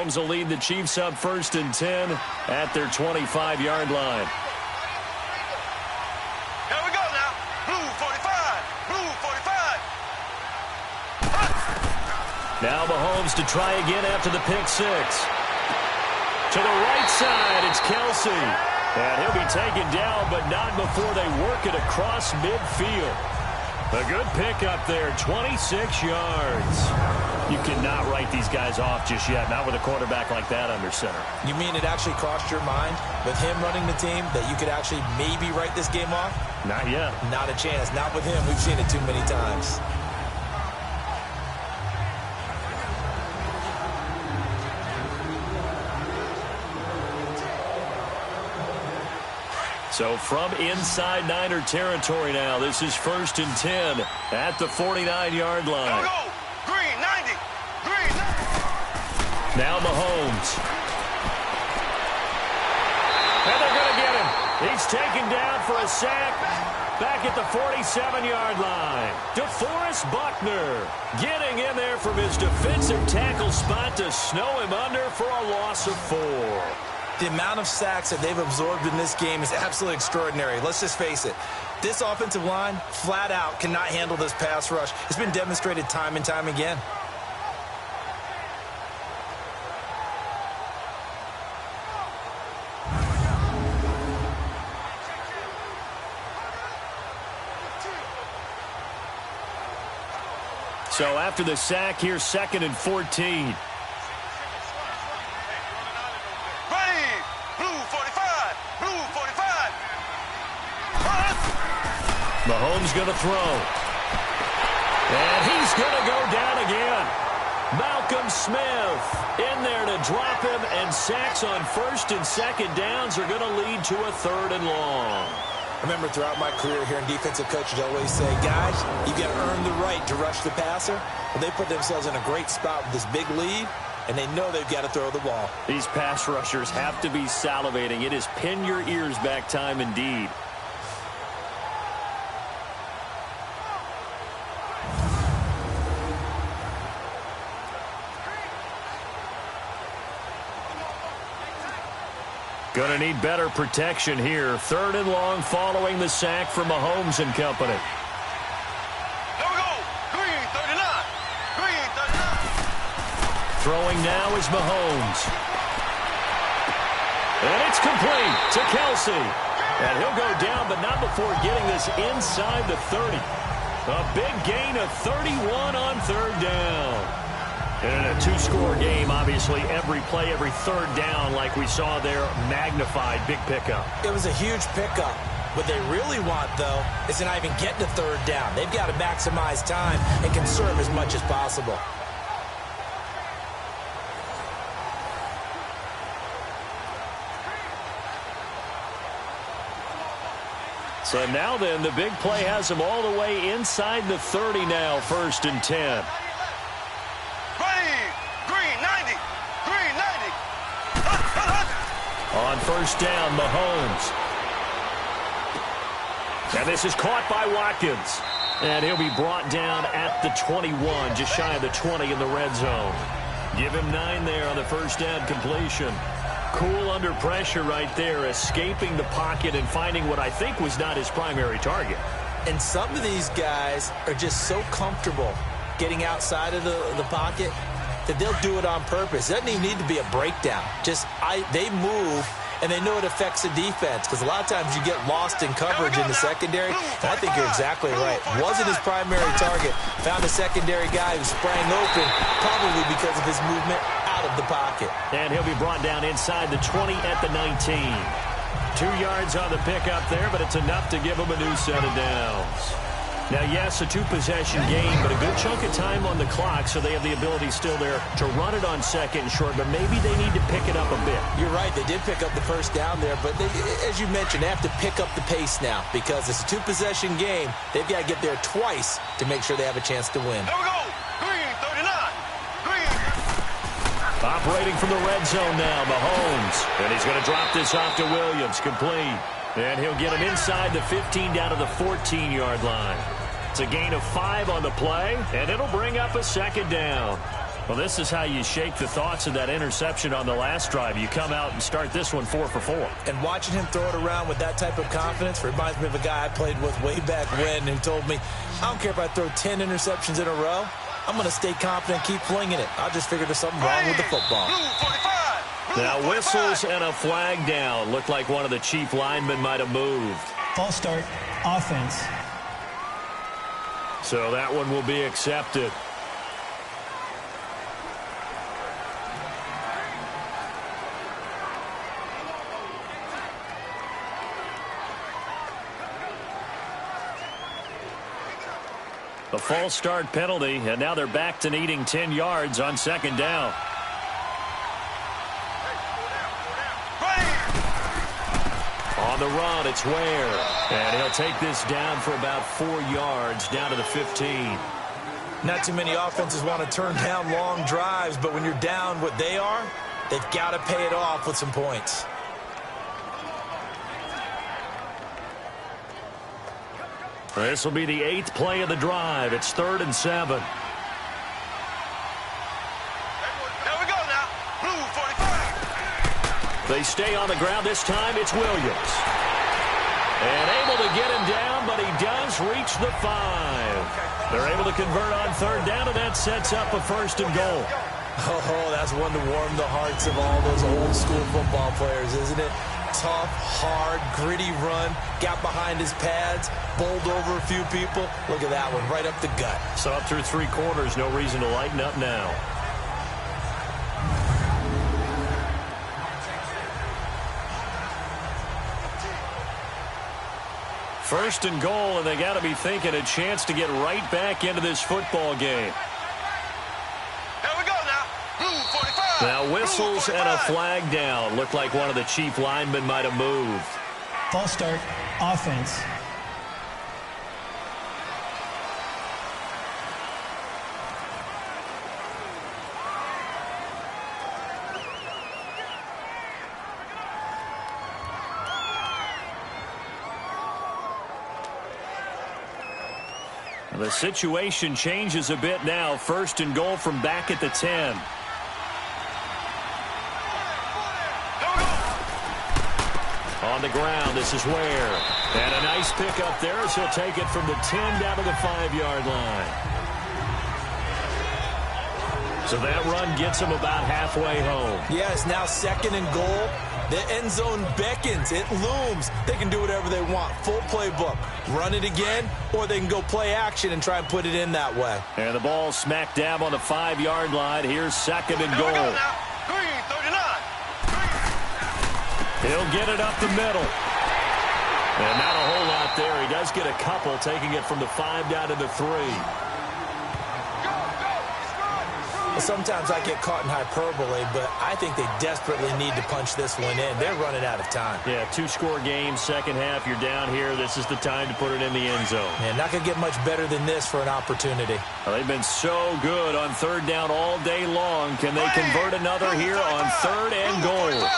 [SPEAKER 2] Mahomes will lead the Chiefs up 1st and 10 at their 25-yard line.
[SPEAKER 5] Here we go now. Blue 45. Blue 45.
[SPEAKER 2] Now Mahomes to try again after the pick 6. To the right side, it's Kelsey. And he'll be taken down, but not before they work it across midfield. A good pick up there, 26 yards. You cannot write these guys off just yet, not with a quarterback like that under center.
[SPEAKER 3] You mean it actually crossed your mind with him running the team that you could actually maybe write this game off?
[SPEAKER 2] Not yet.
[SPEAKER 3] Not a chance. Not with him. We've seen it too many times.
[SPEAKER 2] So from inside Niner territory now, this is 1st and 10 at the 49-yard line.
[SPEAKER 5] Go. Green, 90. Green.
[SPEAKER 2] Now Mahomes. And they're going to get him. He's taken down for a sack back at the 47-yard line. DeForest Buckner getting in there from his defensive tackle spot to snow him under for a loss of 4.
[SPEAKER 3] The amount of sacks that they've absorbed in this game is absolutely extraordinary. Let's just face it. This offensive line, flat out, cannot handle this pass rush. It's been demonstrated time and time again.
[SPEAKER 2] So after the sack, here's 2nd and 14. Mahomes going to throw. And he's going to go down again. Malcolm Smith in there to drop him, and sacks on 1st and 2nd downs are going to lead to a 3rd and long.
[SPEAKER 3] I remember throughout my career here in defensive coaches always say, guys, you got to earn the right to rush the passer. Well, they put themselves in a great spot with this big lead, and they know they've got to throw the ball.
[SPEAKER 2] These pass rushers have to be salivating. It is pin your ears back time indeed. Going to need better protection here. 3rd and long following the sack from Mahomes and company.
[SPEAKER 5] There we go. Green, 39. Green, 39.
[SPEAKER 2] Throwing now is Mahomes. And it's complete to Kelsey. And he'll go down, but not before getting this inside the 30. A big gain of 31 on 3rd down. And in a 2-score game, obviously, every play, every 3rd down, like we saw there, magnified, big pickup.
[SPEAKER 3] It was a huge pickup. What they really want, though, is to not even get to 3rd down. They've got to maximize time and conserve as much as possible.
[SPEAKER 2] So now then, the big play has them all the way inside the 30 now, 1st and 10. On 1st down, Mahomes. And this is caught by Watkins. And he'll be brought down at the 21, just shy of the 20 in the red zone. Give him 9 there on the 1st down completion. Cool under pressure right there, escaping the pocket and finding what I think was not his primary target.
[SPEAKER 3] And some of these guys are just so comfortable getting outside of the pocket that they'll do it on purpose. It doesn't even need to be a breakdown. They move, and they know it affects the defense, because a lot of times you get lost in coverage in the secondary, and I think you're exactly right. Wasn't his primary target. Found a secondary guy who sprang open, probably because of his movement out of the pocket.
[SPEAKER 2] And he'll be brought down inside the 20 at the 19. 2 yards on the pickup there, but it's enough to give him a new set of downs. Now, yes, a 2-possession game, but a good chunk of time on the clock, so they have the ability still there to run it on 2nd and short, but maybe they need to pick it up a bit.
[SPEAKER 3] You're right. They did pick up the 1st down there, but as you mentioned, they have to pick up the pace now because it's a 2-possession game. They've got to get there twice to make sure they have a chance to win.
[SPEAKER 5] There we go. Green, 39. Green.
[SPEAKER 2] Operating from the red zone now, Mahomes. And he's going to drop this off to Williams, complete. And he'll get him inside the 15 down to the 14-yard line. It's a gain of 5 on the play, and it'll bring up a 2nd down. Well, this is how you shake the thoughts of that interception on the last drive. You come out and start this one 4 for 4.
[SPEAKER 3] And watching him throw it around with that type of confidence reminds me of a guy I played with way back when who told me, I don't care if I throw 10 interceptions in a row. I'm going to stay confident and keep flinging it. I just figured there's something wrong with the football.
[SPEAKER 2] Now whistles and a flag down. Looked like one of the chief linemen might have moved.
[SPEAKER 4] False start, offense.
[SPEAKER 2] So that one will be accepted. A false start penalty, and now they're back to needing 10 yards on second down. On the run, it's Ware. And he'll take this down for about 4 yards, down to the 15.
[SPEAKER 3] Not too many offenses want to turn down long drives, but when you're down what they are, they've got to pay it off with some points.
[SPEAKER 2] This will be the 8th play of the drive. It's 3rd and 7.
[SPEAKER 5] There we go now. Blue 45.
[SPEAKER 2] They stay on the ground. This time it's Williams. And able to get him down, but he does reach the 5. They're able to convert on 3rd down, and that sets up a 1st and goal.
[SPEAKER 3] Oh, that's one to warm the hearts of all those old school football players, isn't it? Tough, hard, gritty run, got behind his pads, bowled over a few people. Look at that one, right up the gut.
[SPEAKER 2] So up through 3 quarters, no reason to lighten up now. First and goal, and they got to be thinking a chance to get right back into this football game.
[SPEAKER 5] There we go now. Blue 45.
[SPEAKER 2] Now whistles and a flag down. Looked like one of the chief linemen might have moved.
[SPEAKER 4] False start, offense.
[SPEAKER 2] The situation changes a bit now. 1st and goal from back at the 10. On the ground, this is Ware. And a nice pick up there as he'll take it from the 10 down to the 5-yard line. So that run gets him about halfway home.
[SPEAKER 3] Yeah, it's now 2nd and goal. The end zone beckons. It looms. They can do whatever they want. Full playbook. Run it again, or they can go play action and try and put it in that way.
[SPEAKER 2] And the ball smack dab on the 5-yard line. Here's 2nd and goal.
[SPEAKER 5] Green 39.
[SPEAKER 2] He'll get it up the middle. And not a whole lot there. He does get a couple, taking it from the 5 down to the 3.
[SPEAKER 3] Sometimes I get caught in hyperbole, but I think they desperately need to punch this one in. They're running out of time.
[SPEAKER 2] Yeah, 2-score game, second half. You're down here. This is the time to put it in the end zone.
[SPEAKER 3] Man, not going to get much better than this for an opportunity.
[SPEAKER 2] Well, they've been so good on 3rd down all day long. Can they convert another here on 3rd and goal?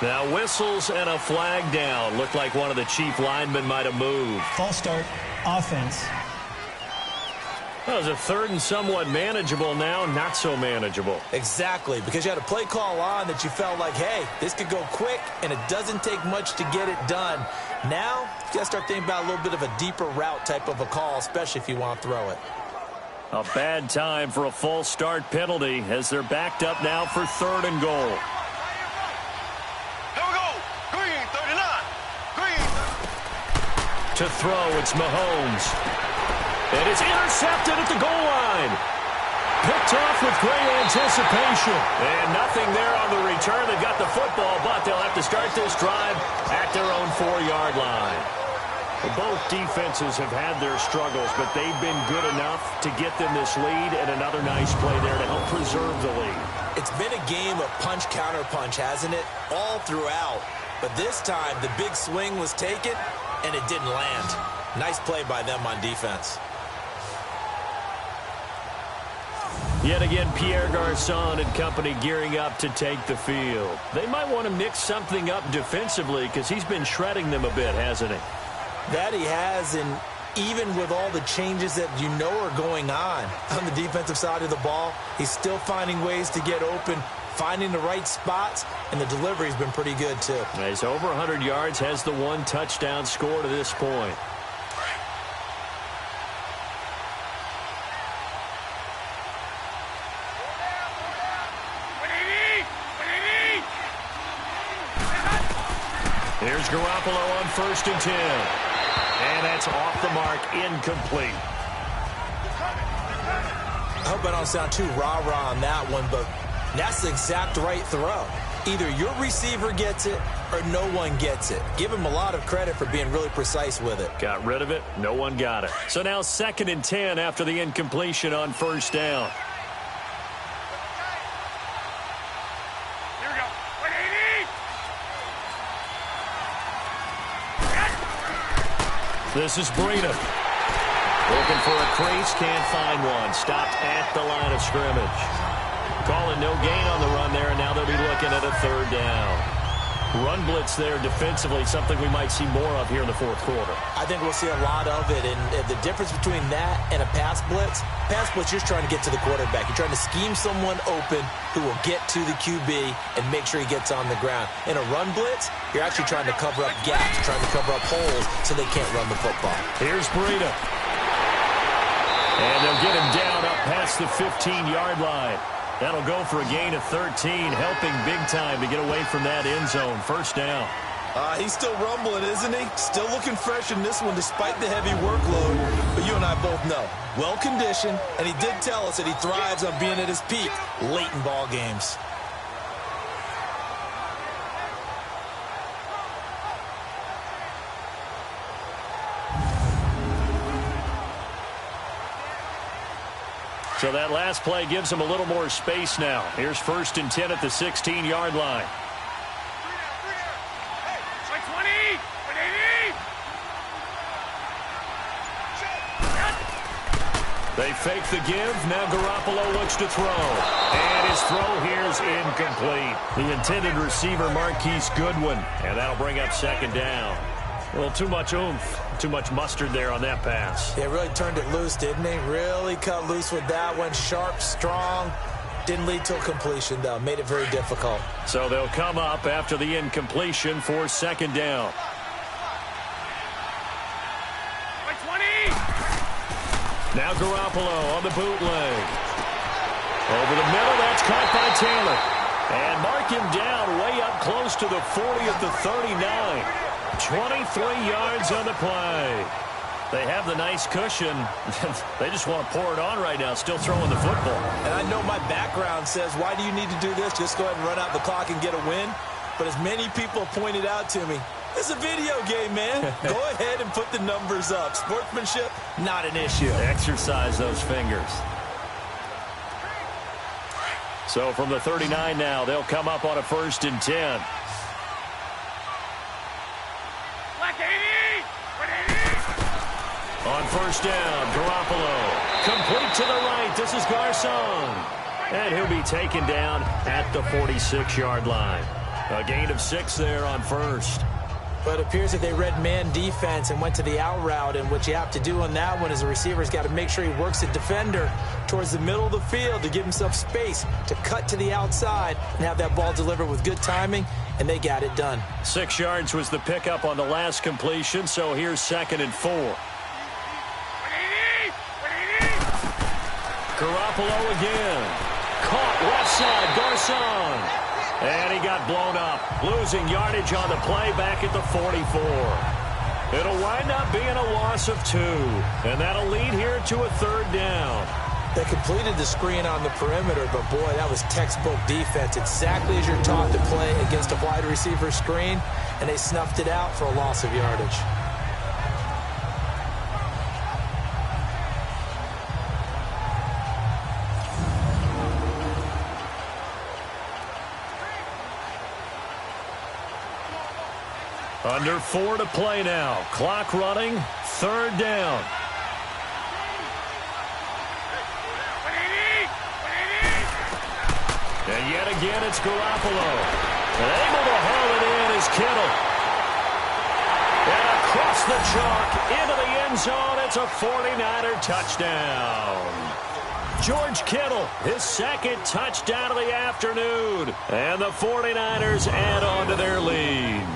[SPEAKER 2] Now whistles and a flag down. Looked like one of the chief linemen might have moved.
[SPEAKER 4] False start, offense.
[SPEAKER 2] That was a 3rd and somewhat manageable, now not so manageable.
[SPEAKER 3] Exactly, because you had a play call on that you felt like, hey, this could go quick, and it doesn't take much to get it done. Now, you got to start thinking about a little bit of a deeper route type of a call, especially if you want to throw it.
[SPEAKER 2] A bad time for a false start penalty as they're backed up now for 3rd and goal.
[SPEAKER 5] Here we go. Green 39. Green.
[SPEAKER 2] To throw, it's Mahomes. And it's intercepted at the goal line. Picked off with great anticipation. And nothing there on the return. They've got the football, but they'll have to start this drive at their own 4-yard line. Well, both defenses have had their struggles, but they've been good enough to get them this lead, and another nice play there to help preserve the lead.
[SPEAKER 3] It's been a game of punch-counter-punch, hasn't it? All throughout. But this time, the big swing was taken, and it didn't land. Nice play by them on defense.
[SPEAKER 2] Yet again, Pierre Garçon and company gearing up to take the field. They might want to mix something up defensively because he's been shredding them a bit, hasn't he?
[SPEAKER 3] That he has, and even with all the changes that you know are going on the defensive side of the ball, he's still finding ways to get open, finding the right spots, and the delivery's been pretty good too.
[SPEAKER 2] He's over 100 yards, has the 1 touchdown score to this point. Here's Garoppolo on 1st and 10. And that's off the mark, incomplete.
[SPEAKER 3] I hope I don't sound too rah-rah on that one, but that's the exact right throw. Either your receiver gets it or no one gets it. Give him a lot of credit for being really precise with it.
[SPEAKER 2] Got rid of it. No one got it. So now 2nd and 10 after the incompletion on 1st down.
[SPEAKER 5] Here we go. 180.
[SPEAKER 2] This is Breida. Looking for a crease, can't find one. Stopped at the line of scrimmage. Calling no gain on the run there, and now they'll be looking at a 3rd down. Run blitz there defensively, something we might see more of here in the 4th quarter.
[SPEAKER 3] I think we'll see a lot of it, and the difference between that and a pass blitz, you're just trying to get to the quarterback. You're trying to scheme someone open who will get to the QB and make sure he gets on the ground. In a run blitz, you're actually trying to cover up gaps, trying to cover up holes so they can't run the football.
[SPEAKER 2] Here's Breida. And they'll get him down up past the 15-yard line. That'll go for a gain of 13, helping big time to get away from that end zone. 1st down.
[SPEAKER 3] He's still rumbling, isn't he? Still looking fresh in this one despite the heavy workload. But you and I both know, well-conditioned, and he did tell us that he thrives on being at his peak late in ball games.
[SPEAKER 2] So that last play gives him a little more space now. Here's 1st and 10 at the 16-yard line.
[SPEAKER 5] Hey, 180.
[SPEAKER 2] They fake the give. Now Garoppolo looks to throw. And his throw here is incomplete. The intended receiver, Marquise Goodwin. And that'll bring up 2nd down. Well, too much oomph, too much mustard there on that pass.
[SPEAKER 3] Yeah, really turned it loose, didn't he? Really cut loose with that one. Sharp, strong. Didn't lead to a completion, though. Made it very difficult.
[SPEAKER 2] So they'll come up after the incompletion for 2nd down.
[SPEAKER 5] 20.
[SPEAKER 2] Now Garoppolo on the bootleg. Over the middle, that's caught by Taylor. And mark him down way up close to the 40 at the 39. 23 yards on the play. They have the nice cushion. They just want to pour it on right now, still throwing the football.
[SPEAKER 3] And I know my background says, why do you need to do this? Just go ahead and run out the clock and get a win. But as many people pointed out to me, it's a video game, man. Go ahead and put the numbers up. Sportsmanship, not an issue.
[SPEAKER 2] Exercise those fingers. So from the 39 now, they'll come up on a 1st and 10. On 1st down, Garoppolo. Complete to the right. This is Garcon. And he'll be taken down at the 46-yard line. A gain of 6 there on 1st.
[SPEAKER 3] But it appears that they read man defense and went to the out route. And what you have to do on that one is the receiver's got to make sure he works the defender towards the middle of the field to give himself space to cut to the outside and have that ball delivered with good timing. And they got it done.
[SPEAKER 2] 6 yards was the pickup on the last completion. So here's 2nd and 4. Garoppolo again. Caught left side, Garcon. And he got blown up. Losing yardage on the play back at the 44. It'll wind up being a loss of 2. And that'll lead here to a 3rd down.
[SPEAKER 3] They completed the screen on the perimeter, but boy, that was textbook defense. Exactly as you're taught to play against a wide receiver screen, and they snuffed it out for a loss of yardage.
[SPEAKER 2] Under 4 to play now. Clock running. 3rd down. And yet again, it's Garoppolo. And able to haul it in is Kittle. And across the chalk into the end zone. It's a 49er touchdown. George Kittle, his 2nd touchdown of the afternoon. And the 49ers add on to their lead.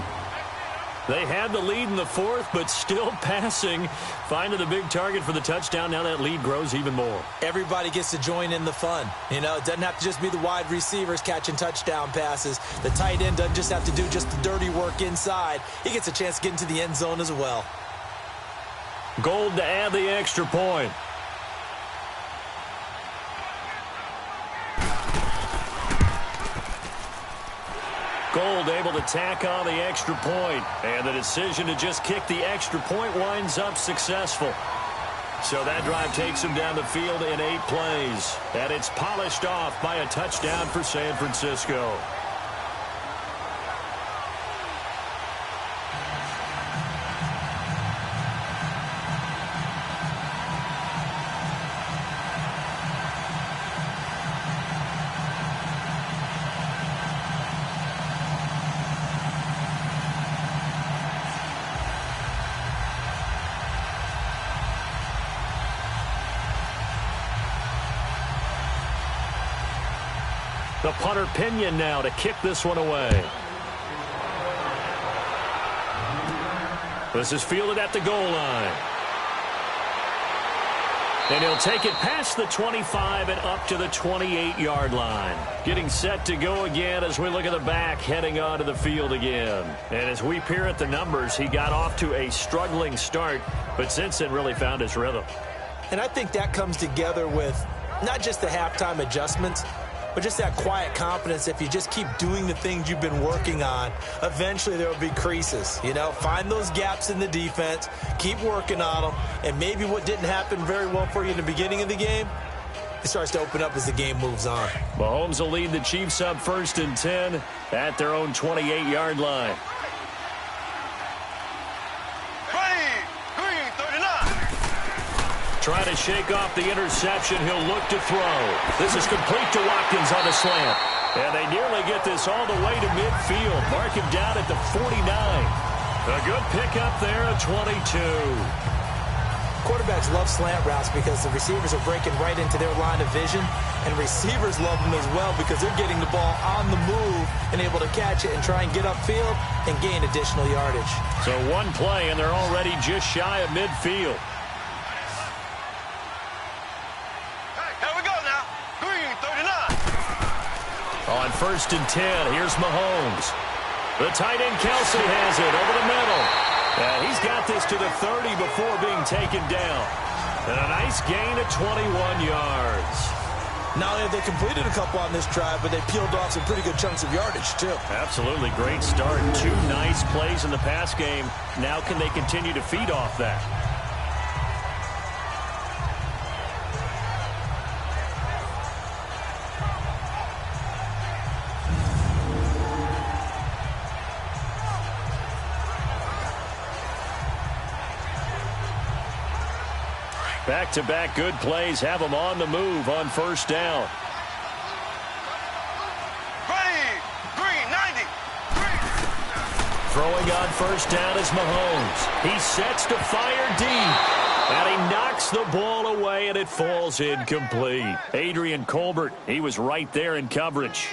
[SPEAKER 2] They had the lead in the 4th, but still passing. Finding the big target for the touchdown. Now that lead grows even more.
[SPEAKER 3] Everybody gets to join in the fun. You know, it doesn't have to just be the wide receivers catching touchdown passes. The tight end doesn't just have to do just the dirty work inside. He gets a chance to get into the end zone as well.
[SPEAKER 2] Gold to add the extra point. Gold able to tack on the extra point, and the decision to just kick the extra point winds up successful. So that drive takes him down the field in 8 plays, and it's polished off by a touchdown for San Francisco. The punter Pinion now to kick this one away. This is fielded at the goal line. And he'll take it past the 25 and up to the 28-yard line. Getting set to go again as we look at the back heading onto the field again. And as we peer at the numbers, he got off to a struggling start, but since then really found his rhythm.
[SPEAKER 3] And I think that comes together with not just the halftime adjustments, but just that quiet confidence. If you just keep doing the things you've been working on, eventually there will be creases. You know, find those gaps in the defense, keep working on them, and maybe what didn't happen very well for you in the beginning of the game, it starts to open up as the game moves on.
[SPEAKER 2] Mahomes will lead the Chiefs up 1st and 10 at their own 28-yard line. Trying to shake off the interception. He'll look to throw. This is complete to Watkins on the slant. And they nearly get this all the way to midfield. Mark him down at the 49. A good pickup there at 22.
[SPEAKER 3] Quarterbacks love slant routes because the receivers are breaking right into their line of vision. And receivers love them as well because they're getting the ball on the move and able to catch it and try and get upfield and gain additional yardage.
[SPEAKER 2] So one play, and they're already just shy of midfield. On 1st and 10, here's Mahomes. The tight end Kelsey has it over the middle. And he's got this to the 30 before being taken down. And a nice gain of 21 yards.
[SPEAKER 3] Not only have they completed a couple on this drive, but they peeled off some pretty good chunks of yardage, too.
[SPEAKER 2] Absolutely great start. 2 nice plays in the pass game. Now can they continue to feed off that? Back-to-back good plays have them on the move on 1st down.
[SPEAKER 5] Green, 90.
[SPEAKER 2] Throwing on 1st down is Mahomes. He sets to fire deep. And he knocks the ball away, and it falls incomplete. Adrian Colbert, he was right there in coverage.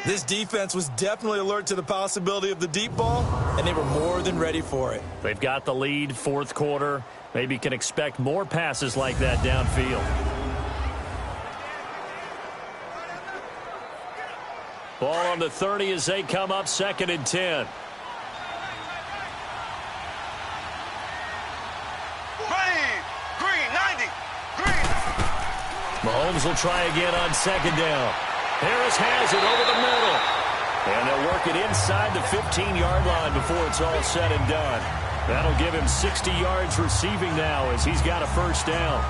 [SPEAKER 3] This defense was definitely alert to the possibility of the deep ball, and they were more than ready for it.
[SPEAKER 2] They've got the lead, 4th quarter. Maybe can expect more passes like that downfield. Ball on the 30 as they come up 2nd and 10.
[SPEAKER 5] Green, 90. Green.
[SPEAKER 2] Mahomes will try again on 2nd down. Harris has it over the middle. And they'll work it inside the 15-yard line before it's all said and done. That'll give him 60 yards receiving now as he's got a 1st down.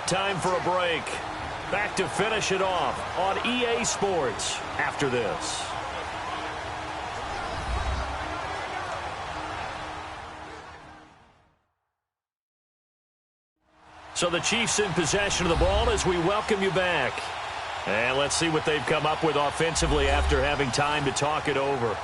[SPEAKER 2] Time for a break. Back to finish it off on EA Sports after this. So the Chiefs in possession of the ball as we welcome you back. And let's see what they've come up with offensively after having time to talk it over.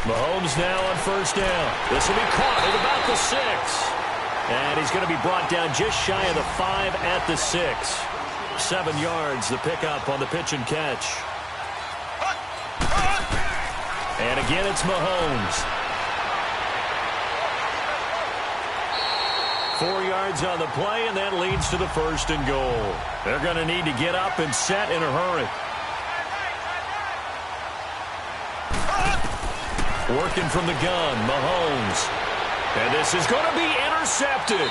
[SPEAKER 2] Mahomes now on 1st down. This will be caught at about the 6. And he's going to be brought down just shy of the 5 at the 6. 7 yards, the pickup on the pitch and catch. And again, it's Mahomes. 4 yards on the play, and that leads to the 1st and goal. They're going to need to get up and set in a hurry. Working from the gun, Mahomes. And this is going to be intercepted.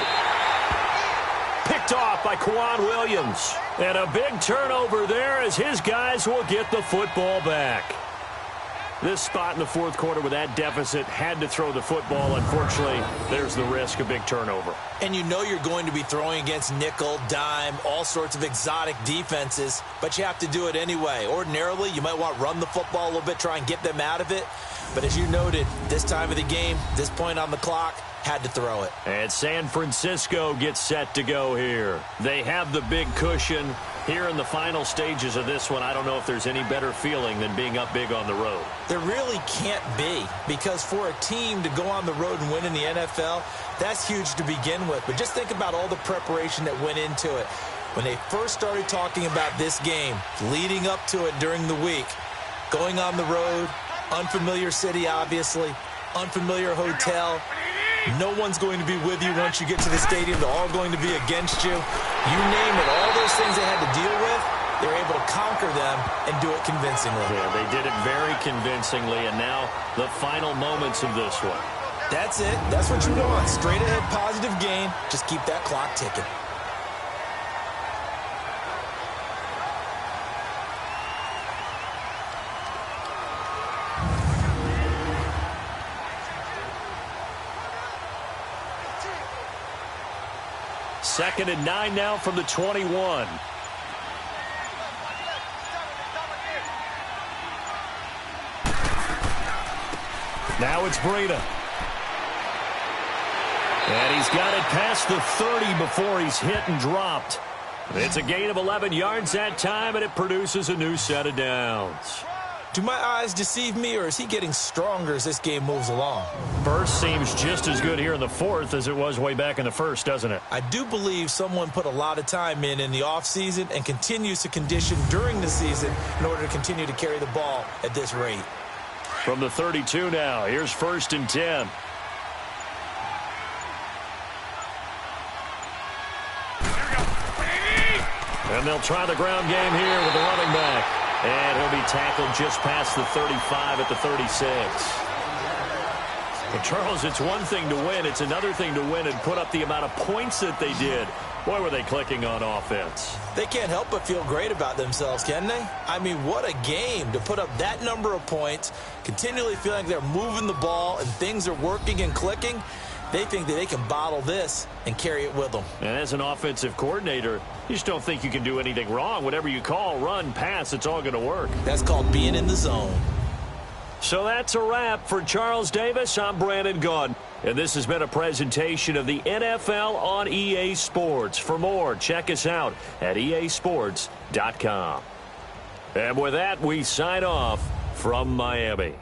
[SPEAKER 2] Picked off by Kwan Williams. And a big turnover there as his guys will get the football back. This spot in the 4th quarter with that deficit had to throw the football. Unfortunately, there's the risk of big turnover.
[SPEAKER 3] And you know you're going to be throwing against nickel, dime, all sorts of exotic defenses, but you have to do it anyway. Ordinarily, you might want to run the football a little bit, try and get them out of it. But as you noted, this time of the game, this point on the clock, had to throw it.
[SPEAKER 2] And San Francisco gets set to go here. They have the big cushion. Here in the final stages of this one, I don't know if there's any better feeling than being up big on the road.
[SPEAKER 3] There really can't be, because for a team to go on the road and win in the NFL, that's huge to begin with. But just think about all the preparation that went into it. When they first started talking about this game, leading up to it during the week, going on the road, unfamiliar city, obviously, unfamiliar hotel. No one's going to be with you once you get to the stadium. They're all going to be against you. You name it, all those things they had to deal with, they were able to conquer them and do it convincingly.
[SPEAKER 2] Yeah, they did it very convincingly, and now the final moments of this one.
[SPEAKER 3] That's it. That's what you want. Straight ahead, positive gain. Just keep that clock ticking.
[SPEAKER 2] Second and 9 now from the 21. Now it's Breida. And he's got it past the 30 before he's hit and dropped. It's a gain of 11 yards that time, and it produces a new set of downs.
[SPEAKER 3] Do my eyes deceive me, or is he getting stronger as this game moves along?
[SPEAKER 2] First seems just as good here in the 4th as it was way back in the 1st, doesn't it?
[SPEAKER 3] I do believe someone put a lot of time in the offseason and continues to condition during the season in order to continue to carry the ball at this rate.
[SPEAKER 2] From the 32 now, here's 1st and 10. And they'll try the ground game here with the running back. And he'll be tackled just past the 35 at the 36. Well, Charles, it's one thing to win. It's another thing to win and put up the amount of points that they did. Boy, were they clicking on offense.
[SPEAKER 3] They can't help but feel great about themselves, can they? I mean, what a game to put up that number of points, continually feeling like they're moving the ball and things are working and clicking. They think that they can bottle this and carry it with them.
[SPEAKER 2] And as an offensive coordinator, you just don't think you can do anything wrong. Whatever you call, run, pass, it's all going to work.
[SPEAKER 3] That's called being in the zone.
[SPEAKER 2] So that's a wrap for Charles Davis. I'm Brandon Gaudin. And this has been a presentation of the NFL on EA Sports. For more, check us out at easports.com. And with that, we sign off from Miami.